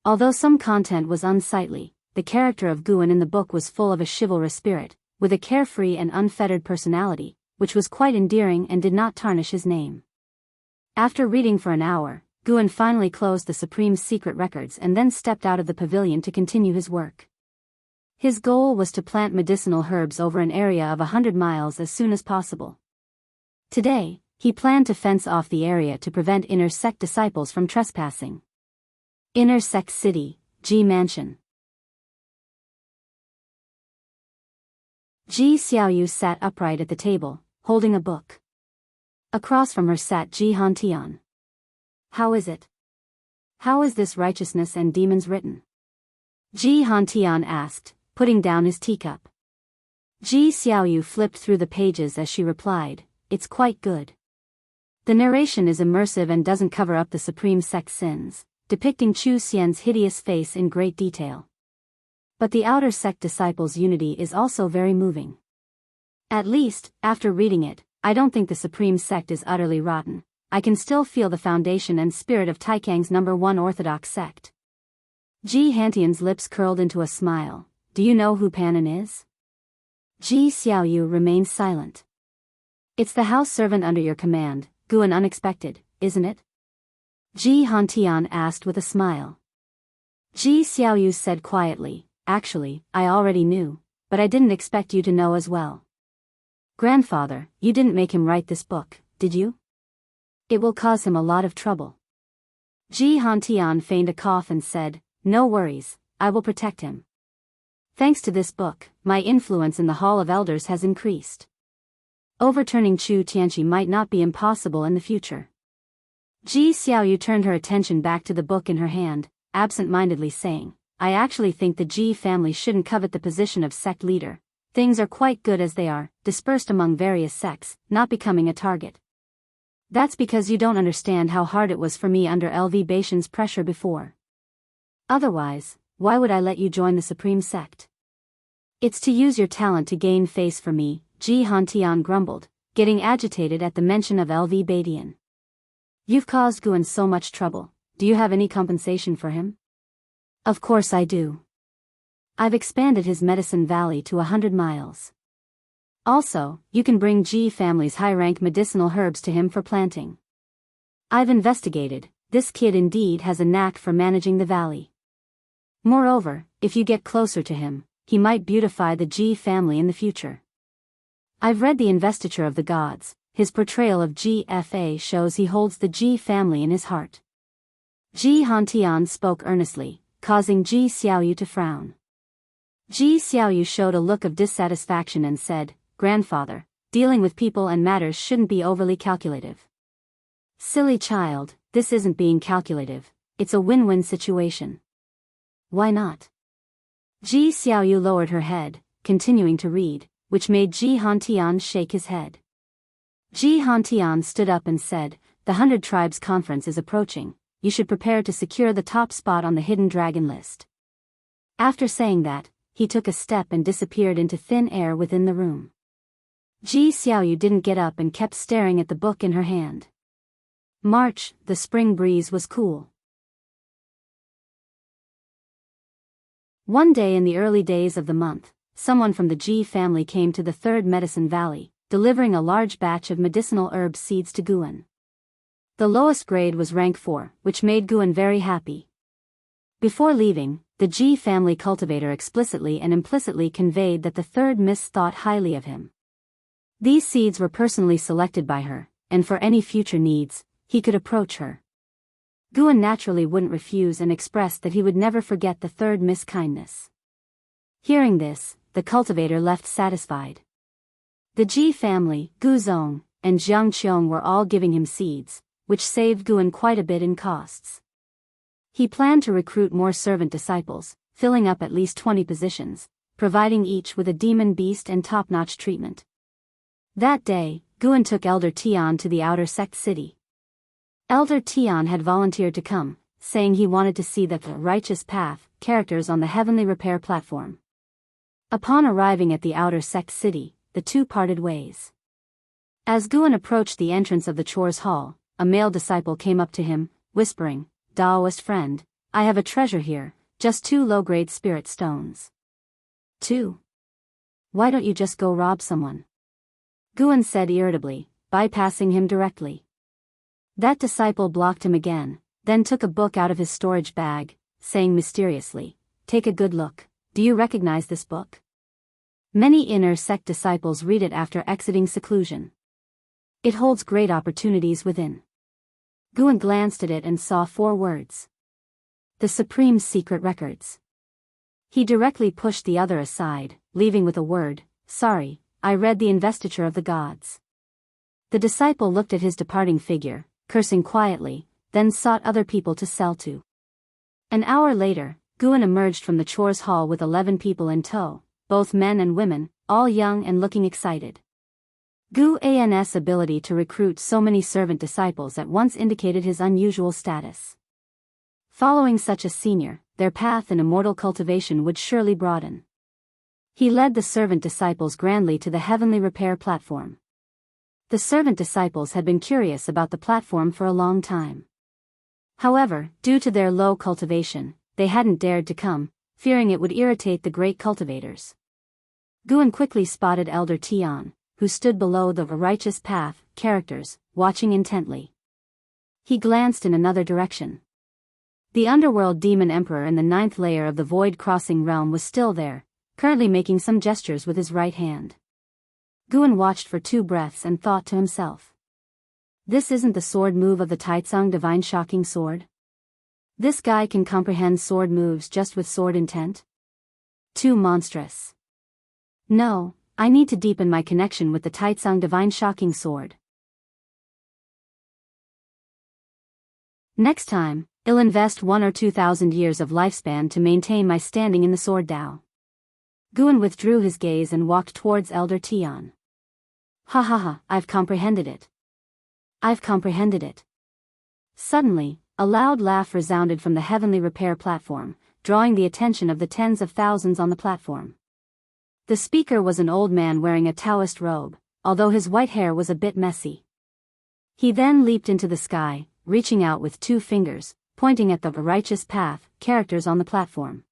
Although some content was unsightly, the character of Guan in the book was full of a chivalrous spirit, with a carefree and unfettered personality, which was quite endearing and did not tarnish his name. After reading for an hour, Guan finally closed the Supreme Secret Records and then stepped out of the pavilion to continue his work. His goal was to plant medicinal herbs over an area of 100 miles as soon as possible. Today, he planned to fence off the area to prevent inner sect disciples from trespassing. Inner sect city, Ji Mansion. Ji Xiaoyu sat upright at the table, holding a book. Across from her sat Ji Hantian. How is it? How is this righteousness and demons written? Ji Hantian asked, putting down his teacup. Ji Xiaoyu flipped through the pages as she replied, it's quite good. The narration is immersive and doesn't cover up the supreme sect's sins, depicting Chu Xian's hideous face in great detail. But the outer sect disciples' unity is also very moving. At least, after reading it, I don't think the supreme sect is utterly rotten. I can still feel the foundation and spirit of Taikang's #1 orthodox sect. Ji Hantian's lips curled into a smile. Do you know who Panin is? Ji Xiaoyu remained silent. It's the house servant under your command, Guan unexpected, isn't it? Ji Hantian asked with a smile. Ji Xiaoyu said quietly, actually, I already knew, but I didn't expect you to know as well. Grandfather, you didn't make him write this book, did you? It will cause him a lot of trouble. Ji Hantian feigned a cough and said, no worries, I will protect him. Thanks to this book, my influence in the Hall of Elders has increased. Overturning Chu Tianqi might not be impossible in the future. Ji Xiaoyu turned her attention back to the book in her hand, absent-mindedly saying, I actually think the Ji family shouldn't covet the position of sect leader. Things are quite good as they are, dispersed among various sects, not becoming a target. That's because you don't understand how hard it was for me under LV Baishan's pressure before. Otherwise, why would I let you join the supreme sect? It's to use your talent to gain face for me, Ji Hantian grumbled, getting agitated at the mention of LV Badian. You've caused Guan so much trouble, do you have any compensation for him? Of course I do. I've expanded his medicine valley to 100 miles. Also, you can bring Ji family's high-rank medicinal herbs to him for planting. I've investigated, this kid indeed has a knack for managing the valley. Moreover, if you get closer to him, he might beautify the Ji family in the future. I've read the Investiture of the Gods, his portrayal of GFA shows he holds the Ji family in his heart. Ji Hantian spoke earnestly, causing Ji Xiaoyu to frown. Ji Xiaoyu showed a look of dissatisfaction and said, Grandfather, dealing with people and matters shouldn't be overly calculative. Silly child, this isn't being calculative, it's a win-win situation. Why not? Ji Xiaoyu lowered her head, continuing to read, which made Ji Hantian shake his head. Ji Hantian stood up and said, the 100 Tribes Conference is approaching, you should prepare to secure the top spot on the hidden dragon list. After saying that, he took a step and disappeared into thin air within the room. Ji Xiaoyu didn't get up and kept staring at the book in her hand. March, the spring breeze was cool. One day in the early days of the month, someone from the Ji family came to the third medicine valley, delivering a large batch of medicinal herb seeds to Guan. The lowest grade was rank 4, which made Guan very happy. Before leaving, the Ji family cultivator explicitly and implicitly conveyed that the third miss thought highly of him. These seeds were personally selected by her, and for any future needs, he could approach her. Guan naturally wouldn't refuse and expressed that he would never forget the third miss' kindness. Hearing this, the cultivator left satisfied. The Ji family, Gu Zong, and Jiang Qiong were all giving him seeds, which saved Guan quite a bit in costs. He planned to recruit more servant disciples, filling up at least 20 positions, providing each with a demon beast and top-notch treatment. That day, Guan took Elder Tian to the outer sect city. Elder Tian had volunteered to come, saying he wanted to see the righteous path characters on the heavenly repair platform. Upon arriving at the outer sect city, the two parted ways. As Guan approached the entrance of the chores hall, a male disciple came up to him, whispering, Daoist friend, I have a treasure here, just 2 low-grade spirit stones. 2. Why don't you just go rob someone? Guan said irritably, bypassing him directly. That disciple blocked him again, then took a book out of his storage bag, saying mysteriously, take a good look, do you recognize this book? Many inner sect disciples read it after exiting seclusion. It holds great opportunities within. Guan glanced at it and saw 4 words. The Supreme Secret Records. He directly pushed the other aside, leaving with a word, "Sorry, I read the investiture of the gods." The disciple looked at his departing figure, cursing quietly, then sought other people to sell to. An hour later, Guan emerged from the chores hall with 11 people in tow, both men and women, all young and looking excited. Guan's ability to recruit so many servant disciples at once indicated his unusual status. Following such a senior, their path in immortal cultivation would surely broaden. He led the servant disciples grandly to the heavenly repair platform. The servant disciples had been curious about the platform for a long time. However, due to their low cultivation, they hadn't dared to come, fearing it would irritate the great cultivators. Guan quickly spotted Elder Tian, who stood below the righteous path characters, watching intently. He glanced in another direction. The underworld demon emperor in the 9th layer of the void crossing realm was still there, currently making some gestures with his right hand. Guan watched for 2 breaths and thought to himself. This isn't the sword move of the Taitsung divine shocking sword? This guy can comprehend sword moves just with sword intent? Too monstrous. No, I need to deepen my connection with the Taitsung divine shocking sword. Next time, I'll invest 1 or 2,000 years of lifespan to maintain my standing in the sword Dao. Guan withdrew his gaze and walked towards Elder Tian. Ha ha ha, I've comprehended it. I've comprehended it. Suddenly, a loud laugh resounded from the heavenly repair platform, drawing the attention of the tens of thousands on the platform. The speaker was an old man wearing a Daoist robe, although his white hair was a bit messy. He then leaped into the sky, reaching out with 2 fingers, pointing at the righteous path characters on the platform.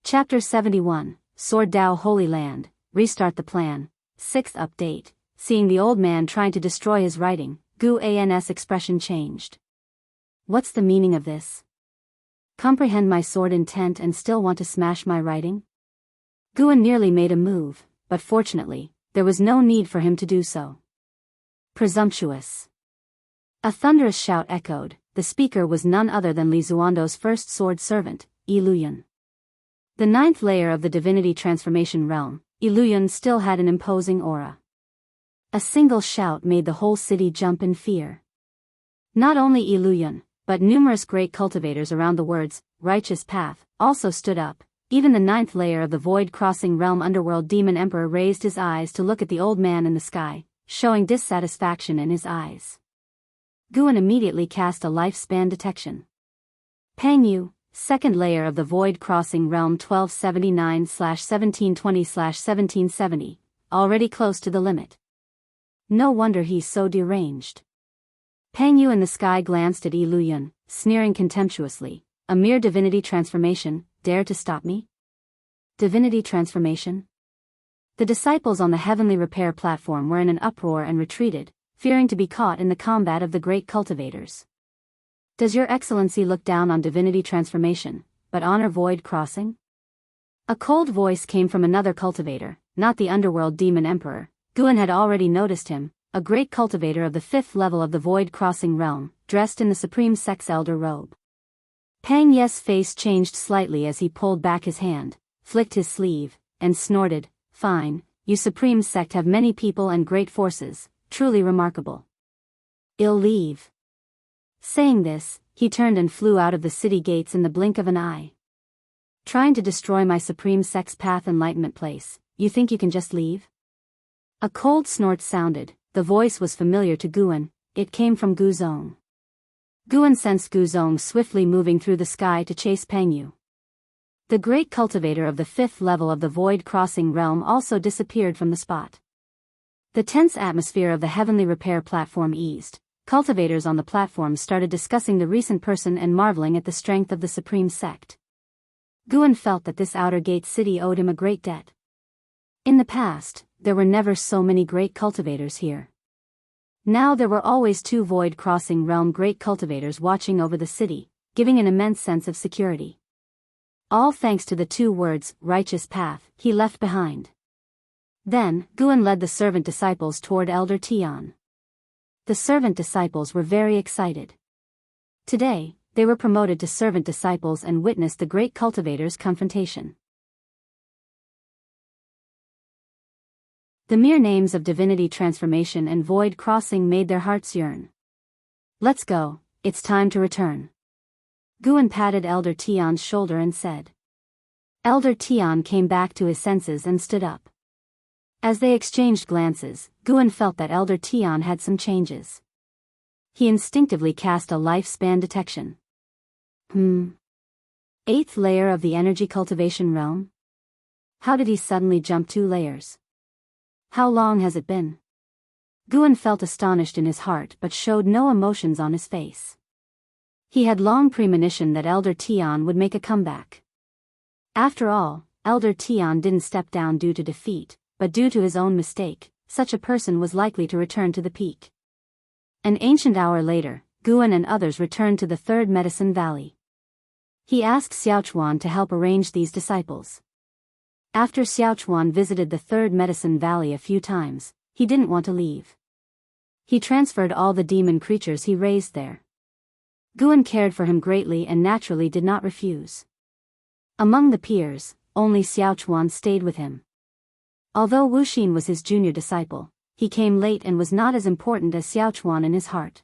Chapter 71, Sword Dao Holy Land, Restart the Plan, 6th update. Seeing the old man trying to destroy his writing, Guan's expression changed. What's the meaning of this? Comprehend my sword intent and still want to smash my writing? Guan nearly made a move, but fortunately, there was no need for him to do so. Presumptuous. A thunderous shout echoed. The speaker was none other than Li Zuando's first sword servant, Iluyun. The 9th layer of the divinity transformation realm, Iluyun still had an imposing aura. A single shout made the whole city jump in fear. Not only Iluyun, but numerous great cultivators around the words, righteous path, also stood up. Even the 9th layer of the void-crossing realm underworld demon emperor raised his eyes to look at the old man in the sky, showing dissatisfaction in his eyes. Guan immediately cast a lifespan detection. Pang Yu, 2nd layer of the void-crossing realm 1279/1720/1770, already close to the limit. No wonder he's so deranged. Pang Yu in the sky glanced at Iluyun, sneering contemptuously. A mere divinity transformation, dare to stop me? Divinity transformation? The disciples on the heavenly repair platform were in an uproar and retreated, fearing to be caught in the combat of the great cultivators. Does your excellency look down on divinity transformation, but honor void crossing? A cold voice came from another cultivator, not the underworld demon emperor. Guan had already noticed him, a great cultivator of the 5th level of the void crossing realm, dressed in the supreme sex elder robe. Pang Ye's face changed slightly as he pulled back his hand, flicked his sleeve, and snorted, "Fine, you supreme sect have many people and great forces, truly remarkable. I'll leave." Saying this, he turned and flew out of the city gates in the blink of an eye. Trying to destroy my supreme sect's path enlightenment place, you think you can just leave? A cold snort sounded. The voice was familiar to Guan. It came from Guzong. Guan sensed Guzong swiftly moving through the sky to chase Pang Yu. The great cultivator of the 5th level of the void crossing realm also disappeared from the spot. The tense atmosphere of the heavenly repair platform eased. Cultivators on the platform started discussing the recent person and marveling at the strength of the supreme sect. Guan felt that this outer gate city owed him a great debt. In the past, there were never so many great cultivators here. Now there were always 2 void-crossing realm great cultivators watching over the city, giving an immense sense of security. all thanks to the 2 words, righteous path, he left behind. Then, Guan led the servant disciples toward Elder Tian. The servant disciples were very excited. Today, they were promoted to servant disciples and witnessed the great cultivator's confrontation. The mere names of divinity transformation and void crossing made their hearts yearn. Let's go, it's time to return. Guan patted Elder Tian's shoulder and said. Elder Tian came back to his senses and stood up. As they exchanged glances, Guan felt that Elder Tian had some changes. He instinctively cast a lifespan detection. 8th layer of the energy cultivation realm? How did he suddenly jump 2 layers? How long has it been? Guan felt astonished in his heart but showed no emotions on his face. He had long premonition that Elder Tian would make a comeback. After all, Elder Tian didn't step down due to defeat, but due to his own mistake. Such a person was likely to return to the peak. An ancient hour later, Guan and others returned to the 3rd Medicine Valley. He asked Xiaochuan to help arrange these disciples. After Xiaochuan visited the 3rd Medicine Valley a few times, he didn't want to leave. He transferred all the demon creatures he raised there. Guan cared for him greatly and naturally did not refuse. Among the peers, only Xiaochuan stayed with him. Although Wuxin was his junior disciple, he came late and was not as important as Xiaochuan in his heart.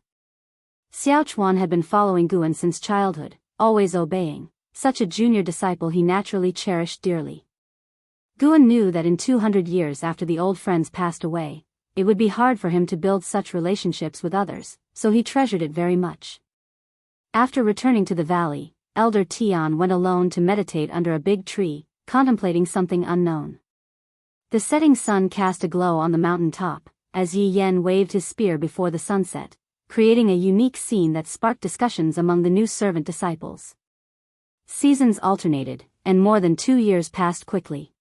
Xiaochuan had been following Guan since childhood, always obeying. Such a junior disciple he naturally cherished dearly. Guan knew that in 200 years after the old friends passed away, it would be hard for him to build such relationships with others, so he treasured it very much. After returning to the valley, Elder Tian went alone to meditate under a big tree, contemplating something unknown. The setting sun cast a glow on the mountain top, as Yi Yan waved his spear before the sunset, creating a unique scene that sparked discussions among the new servant disciples. Seasons alternated, and more than 2 years passed quickly.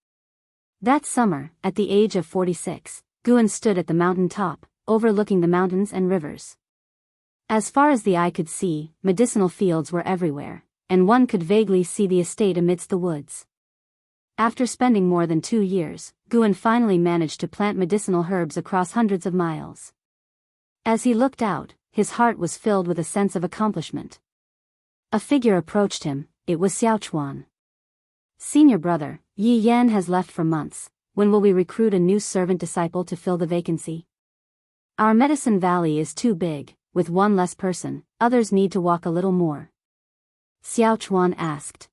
That summer, at the age of 46, Guan stood at the mountain top, overlooking the mountains and rivers. As far as the eye could see, medicinal fields were everywhere, and one could vaguely see the estate amidst the woods. After spending more than 2 years, Guan finally managed to plant medicinal herbs across hundreds of miles. As he looked out, his heart was filled with a sense of accomplishment. A figure approached him. It was Xiaochuan. Senior brother, Yi Yan has left for months. When will we recruit a new servant disciple to fill the vacancy? Our medicine valley is too big, with one less person, others need to walk a little more. Xiaochuan asked.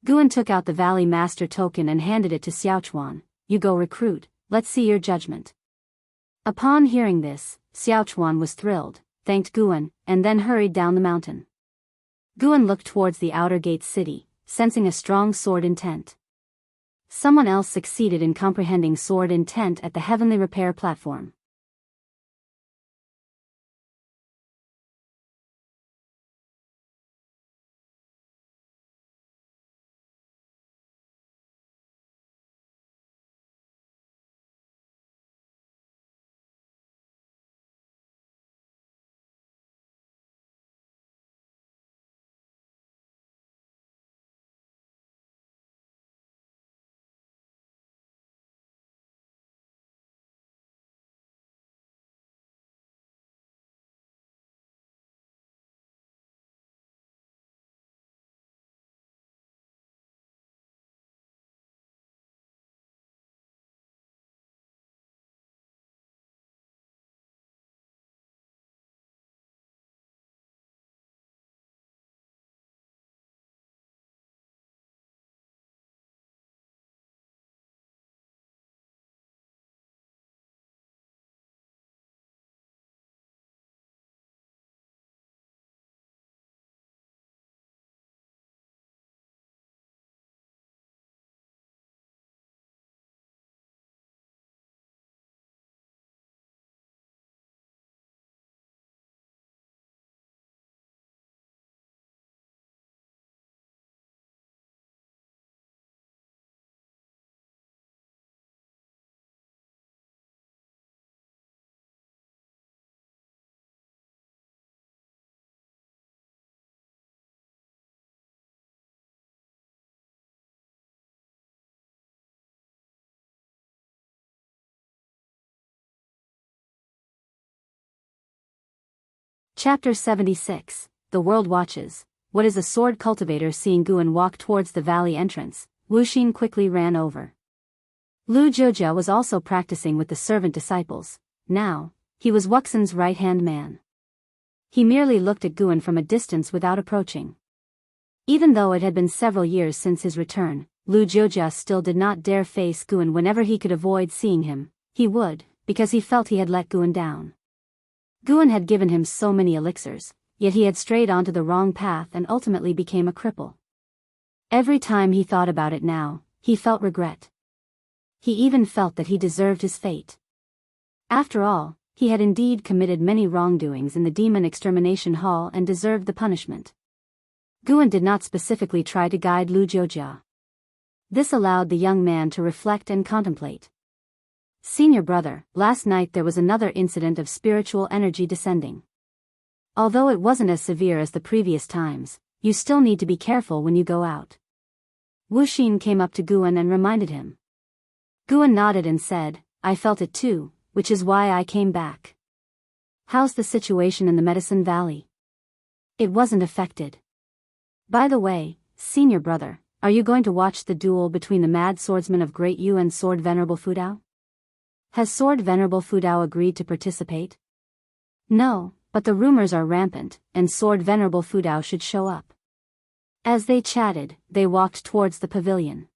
Guan took out the valley master token and handed it to Xiaochuan. You go recruit, let's see your judgment. Upon hearing this, Xiaochuan was thrilled, thanked Guan, and then hurried down the mountain. Guan looked towards the outer gate city, sensing a strong sword intent. Someone else succeeded in comprehending sword intent at the heavenly repair platform. Chapter 76, The World Watches. What is a sword cultivator? Seeing Guan walk towards the valley entrance, Wuxin quickly ran over. Lu Jiujia was also practicing with the servant disciples. Now, he was Wuxin's right-hand man. He merely looked at Guan from a distance without approaching. Even though it had been several years since his return, Lu Jiujia still did not dare face Guan. Whenever he could avoid seeing him, he would, because he felt he had let Guan down. Guan had given him so many elixirs, yet he had strayed onto the wrong path and ultimately became a cripple. Every time he thought about it now, he felt regret. He even felt that he deserved his fate. After all, he had indeed committed many wrongdoings in the demon extermination hall and deserved the punishment. Guan did not specifically try to guide Lu Jiujia. This allowed the young man to reflect and contemplate. Senior brother, last night there was another incident of spiritual energy descending. Although it wasn't as severe as the previous times, you still need to be careful when you go out. Wuxin came up to Guan and reminded him. Guan nodded and said, I felt it too, which is why I came back. How's the situation in the Medicine Valley? It wasn't affected. By the way, senior brother, are you going to watch the duel between the mad swordsman of Great Yu and Sword Venerable Fudao? Has Sword Venerable Fudao agreed to participate? No, but the rumors are rampant, and Sword Venerable Fudao should show up. As they chatted, they walked towards the pavilion.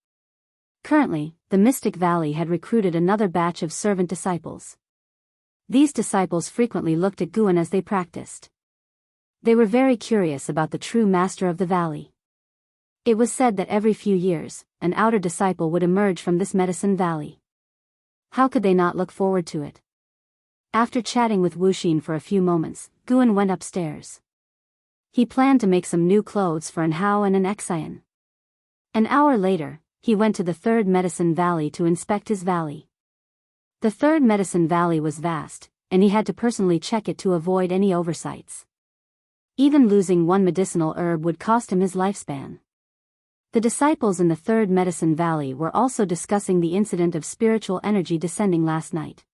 Currently, the Mystic Valley had recruited another batch of servant disciples. These disciples frequently looked at Guan as they practiced. They were very curious about the true master of the valley. It was said that every few years, an outer disciple would emerge from this Medicine Valley. How could they not look forward to it? After chatting with Wuxin for a few moments, Guan went upstairs. He planned to make some new clothes for an Hao and an Xian. An hour later, he went to the third Medicine Valley to inspect his valley. The third Medicine Valley was vast, and he had to personally check it to avoid any oversights. Even losing one medicinal herb would cost him his lifespan. The disciples in the third Medicine Valley were also discussing the incident of spiritual energy descending last night.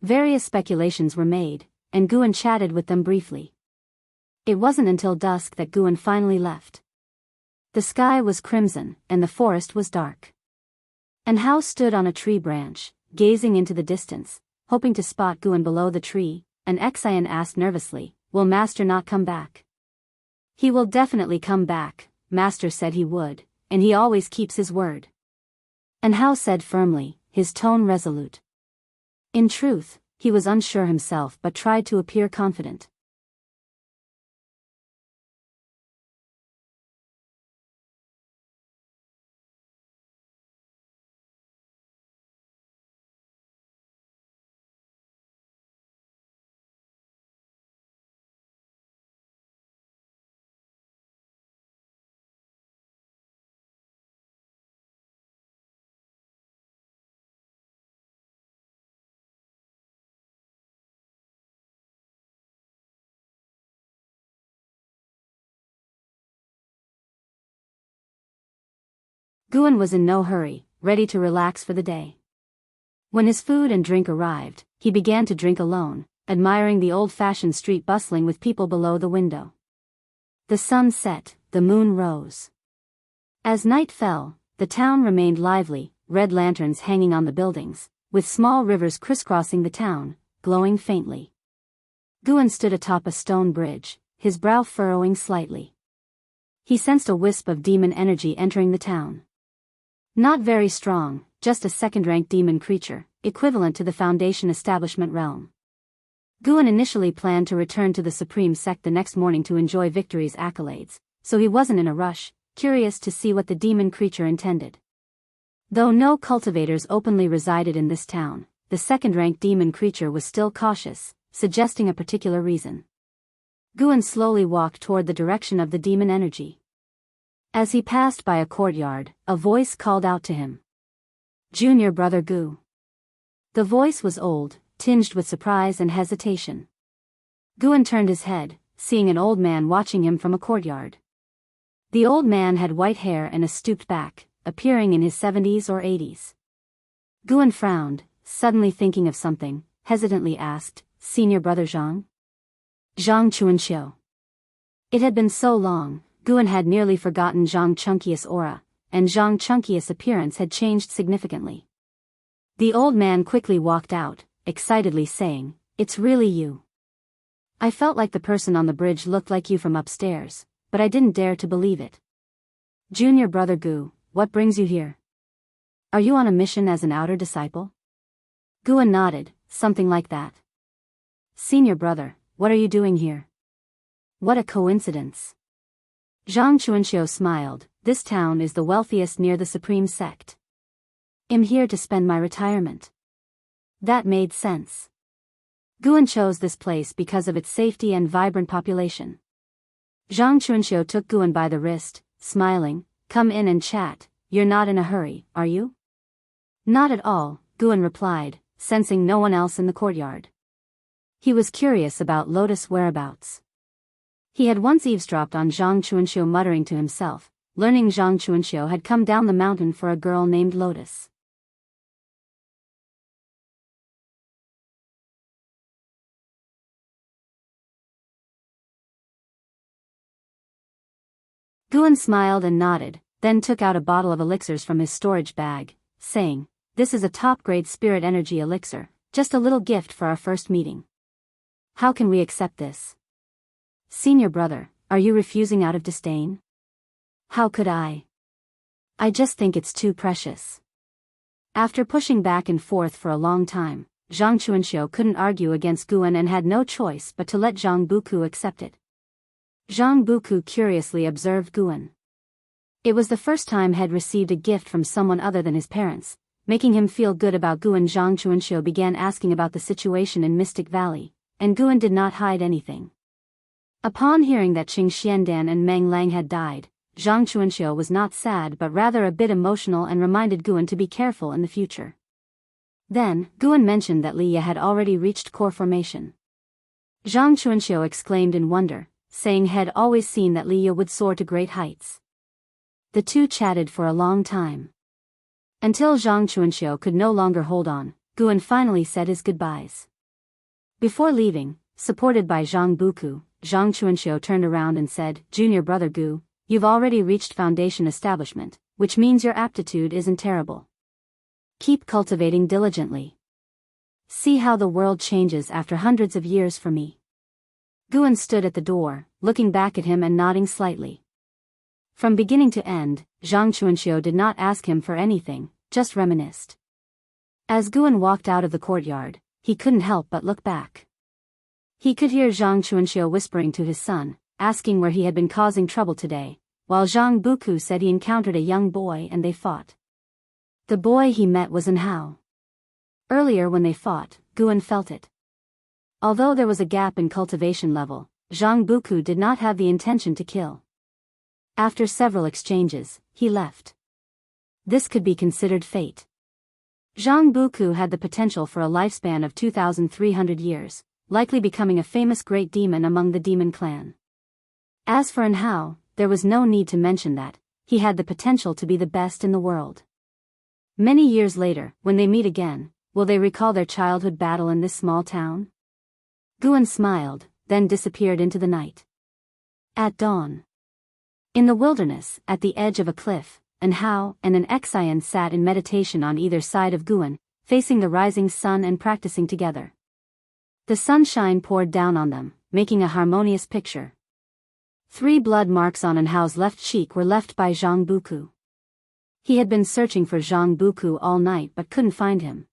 Various speculations were made, and Guan chatted with them briefly. It wasn't until dusk that Guan finally left. The sky was crimson, and the forest was dark. An Hao stood on a tree branch, gazing into the distance, hoping to spot Guan below the tree. An Xian asked nervously, Will Master not come back? He will definitely come back, Master said he would, and he always keeps his word. An Hao said firmly, his tone resolute. In truth, he was unsure himself but tried to appear confident. Guan was in no hurry, ready to relax for the day. When his food and drink arrived, he began to drink alone, admiring the old-fashioned street bustling with people below the window. The sun set, the moon rose. As night fell, the town remained lively, red lanterns hanging on the buildings, with small rivers crisscrossing the town, glowing faintly. Guan stood atop a stone bridge, his brow furrowing slightly. He sensed a wisp of demon energy entering the town. Not very strong, just a second-rank demon creature, equivalent to the Foundation establishment realm. Guan initially planned to return to the Supreme Sect the next morning to enjoy Victory's accolades, so he wasn't in a rush, curious to see what the demon creature intended. Though no cultivators openly resided in this town, the second-rank demon creature was still cautious, suggesting a particular reason. Guan slowly walked toward the direction of the demon energy. As he passed by a courtyard, a voice called out to him. Junior brother Gu. The voice was old, tinged with surprise and hesitation. Guan turned his head, seeing an old man watching him from a courtyard. The old man had white hair and a stooped back, appearing in his 70s or 80s. Guan frowned, suddenly thinking of something, hesitantly asked, Senior brother Zhang? Zhang Chuanxiu. It had been so long, Guan had nearly forgotten Zhang Chunqius' aura, and Zhang Chunqius' appearance had changed significantly. The old man quickly walked out, excitedly saying, "It's really you. I felt like the person on the bridge looked like you from upstairs, but I didn't dare to believe it. Junior brother Gu, what brings you here? Are you on a mission as an outer disciple?" Guan nodded, something like that. "Senior brother, what are you doing here? What a coincidence." Zhang Chuanxiu smiled, "This town is the wealthiest near the supreme sect. I'm here to spend my retirement." That made sense. Guan chose this place because of its safety and vibrant population. Zhang Chuanxiu took Guan by the wrist, smiling, "Come in and chat, you're not in a hurry, are you?" "Not at all," Guan replied, sensing no one else in the courtyard. He was curious about Lotus' whereabouts. He had once eavesdropped on Zhang Chuanxiu muttering to himself, learning Zhang Chuanxiu had come down the mountain for a girl named Lotus. Guan smiled and nodded, then took out a bottle of elixirs from his storage bag, saying, "This is a top-grade spirit energy elixir, just a little gift for our first meeting. How can we accept this?" "Senior brother, are you refusing out of disdain?" "How could I? I just think it's too precious." After pushing back and forth for a long time, Zhang Chuanxiu couldn't argue against Guan and had no choice but to let Zhang Buku accept it. Zhang Buku curiously observed Guan. It was the first time he had received a gift from someone other than his parents, making him feel good about Guan. Zhang Chuanxiu began asking about the situation in Mystic Valley, and Guan did not hide anything. Upon hearing that Qing Xiandan and Meng Lang had died, Zhang Chuanxiu was not sad but rather a bit emotional and reminded Guan to be careful in the future. Then, Guan mentioned that Liya had already reached core formation. Zhang Chuanxiu exclaimed in wonder, saying he had always seen that Liya would soar to great heights. The two chatted for a long time. Until Zhang Chuanxiu could no longer hold on, Guan finally said his goodbyes. Before leaving, supported by Zhang Buku, Zhang Chuanxiu turned around and said, "Junior brother Gu, you've already reached foundation establishment, which means your aptitude isn't terrible. Keep cultivating diligently. See how the world changes after hundreds of years for me." Guan stood at the door, looking back at him and nodding slightly. From beginning to end, Zhang Chuanxiu did not ask him for anything, just reminisced. As Guan walked out of the courtyard, he couldn't help but look back. He could hear Zhang Chuanxiu whispering to his son, asking where he had been causing trouble today, while Zhang Buku said he encountered a young boy and they fought. The boy he met was Hao. Earlier when they fought, Guan felt it. Although there was a gap in cultivation level, Zhang Buku did not have the intention to kill. After several exchanges, he left. This could be considered fate. Zhang Buku had the potential for a lifespan of 2,300 years, likely becoming a famous great demon among the demon clan. As for Hao, there was no need to mention that, he had the potential to be the best in the world. Many years later, when they meet again, will they recall their childhood battle in this small town? Guan smiled, then disappeared into the night. At dawn. In the wilderness, at the edge of a cliff, Hao and an Xian sat in meditation on either side of Guan, facing the rising sun and practicing together. The sunshine poured down on them, making a harmonious picture. 3 blood marks on Hao's left cheek were left by Zhang Buku. He had been searching for Zhang Buku all night but couldn't find him.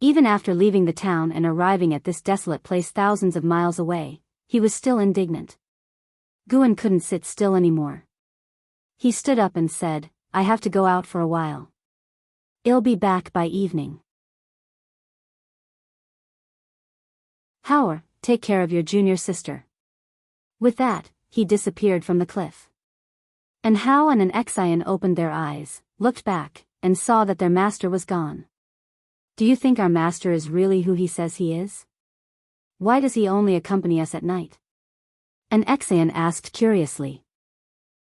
Even after leaving the town and arriving at this desolate place thousands of miles away, he was still indignant. Guan couldn't sit still anymore. He stood up and said, "I have to go out for a while. I'll be back by evening." "Hao, take care of your junior sister." With that, he disappeared from the cliff. Hao and an Xian opened their eyes, looked back, and saw that their master was gone. "Do you think our master is really who he says he is? Why does he only accompany us at night?" An Xian asked curiously.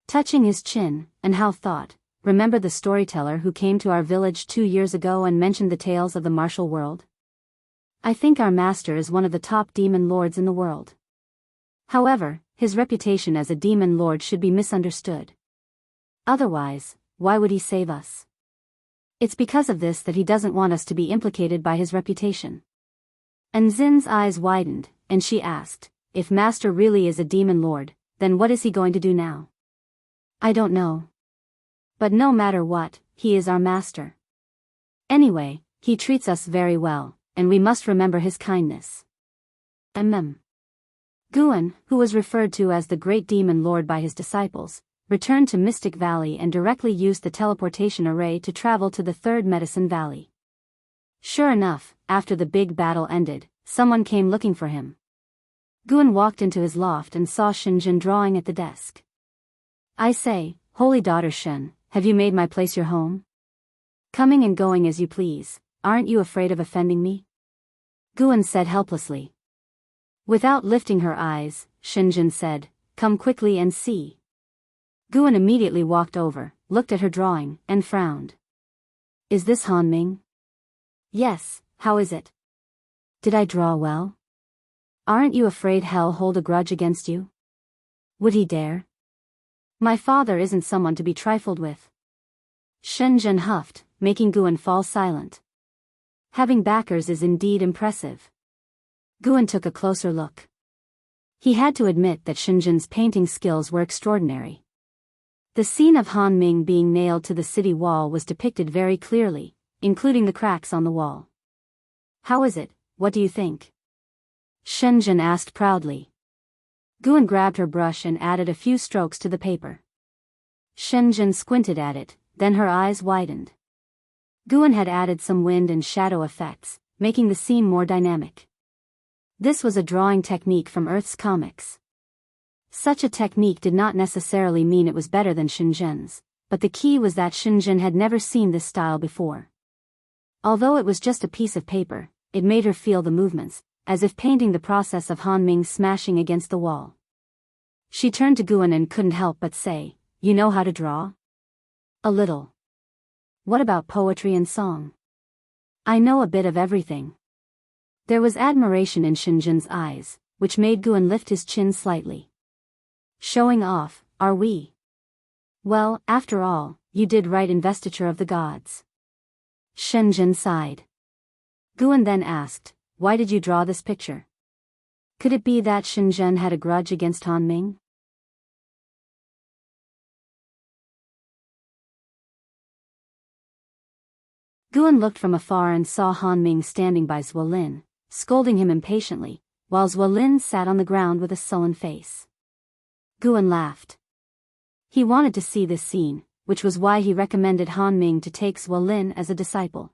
Touching his chin, Hao thought, "Remember the storyteller who came to our village 2 years ago and mentioned the tales of the martial world? I think our master is one of the top demon lords in the world." However, his reputation as a demon lord should be misunderstood. Otherwise, why would he save us? It's because of this that he doesn't want us to be implicated by his reputation. And Zin's eyes widened, and she asked, if Master really is a demon lord, then what is he going to do now? I don't know. But no matter what, he is our master. Anyway, he treats us very well, and we must remember his kindness. Guan, who was referred to as the Great Demon Lord by his disciples, returned to Mystic Valley and directly used the teleportation array to travel to the Third Medicine Valley. Sure enough, after the big battle ended, someone came looking for him. Guan walked into his loft and saw Shenzhen drawing at the desk. I say, holy daughter Shen, have you made my place your home? Coming and going as you please, aren't you afraid of offending me? Guan said helplessly. Without lifting her eyes, Shenzhen said, come quickly and see. Guan immediately walked over, looked at her drawing, and frowned. Is this Han Ming? Yes, how is it? Did I draw well? Aren't you afraid he'll hold a grudge against you? Would he dare? My father isn't someone to be trifled with. Shenzhen huffed, making Guan fall silent. Having backers is indeed impressive. Guan took a closer look. He had to admit that Shenzhen's painting skills were extraordinary. The scene of Han Ming being nailed to the city wall was depicted very clearly, including the cracks on the wall. How is it, what do you think? Shenzhen asked proudly. Guan grabbed her brush and added a few strokes to the paper. Shenzhen squinted at it, then her eyes widened. Guan had added some wind and shadow effects, making the scene more dynamic. This was a drawing technique from Earth's comics. Such a technique did not necessarily mean it was better than Shenzhen's, but the key was that Shenzhen had never seen this style before. Although it was just a piece of paper, it made her feel the movements, as if painting the process of Han Ming smashing against the wall. She turned to Guan and couldn't help but say, you know how to draw? A little. What about poetry and song? I know a bit of everything. There was admiration in Shenzhen's eyes, which made Guan lift his chin slightly. Showing off, are we? Well, after all, you did write Investiture of the Gods. Shenzhen sighed. Guan then asked, why did you draw this picture? Could it be that Shenzhen had a grudge against Han Ming? Guan looked from afar and saw Han Ming standing by Zuolin, scolding him impatiently, while Zuolin sat on the ground with a sullen face. Guan laughed. He wanted to see this scene, which was why he recommended Han Ming to take Zuolin as a disciple.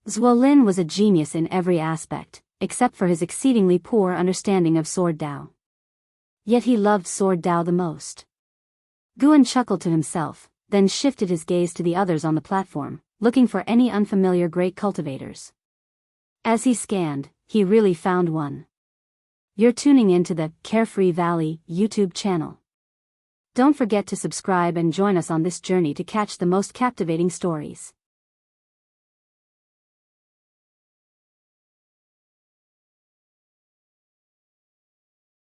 Zuolin was a genius in every aspect, except for his exceedingly poor understanding of Sword Dao. Yet he loved Sword Dao the most. Guan chuckled to himself, then shifted his gaze to the others on the platform, looking for any unfamiliar great cultivators. As he scanned, he really found one. You're tuning into the Carefree Valley YouTube channel. Don't forget to subscribe and join us on this journey to catch the most captivating stories.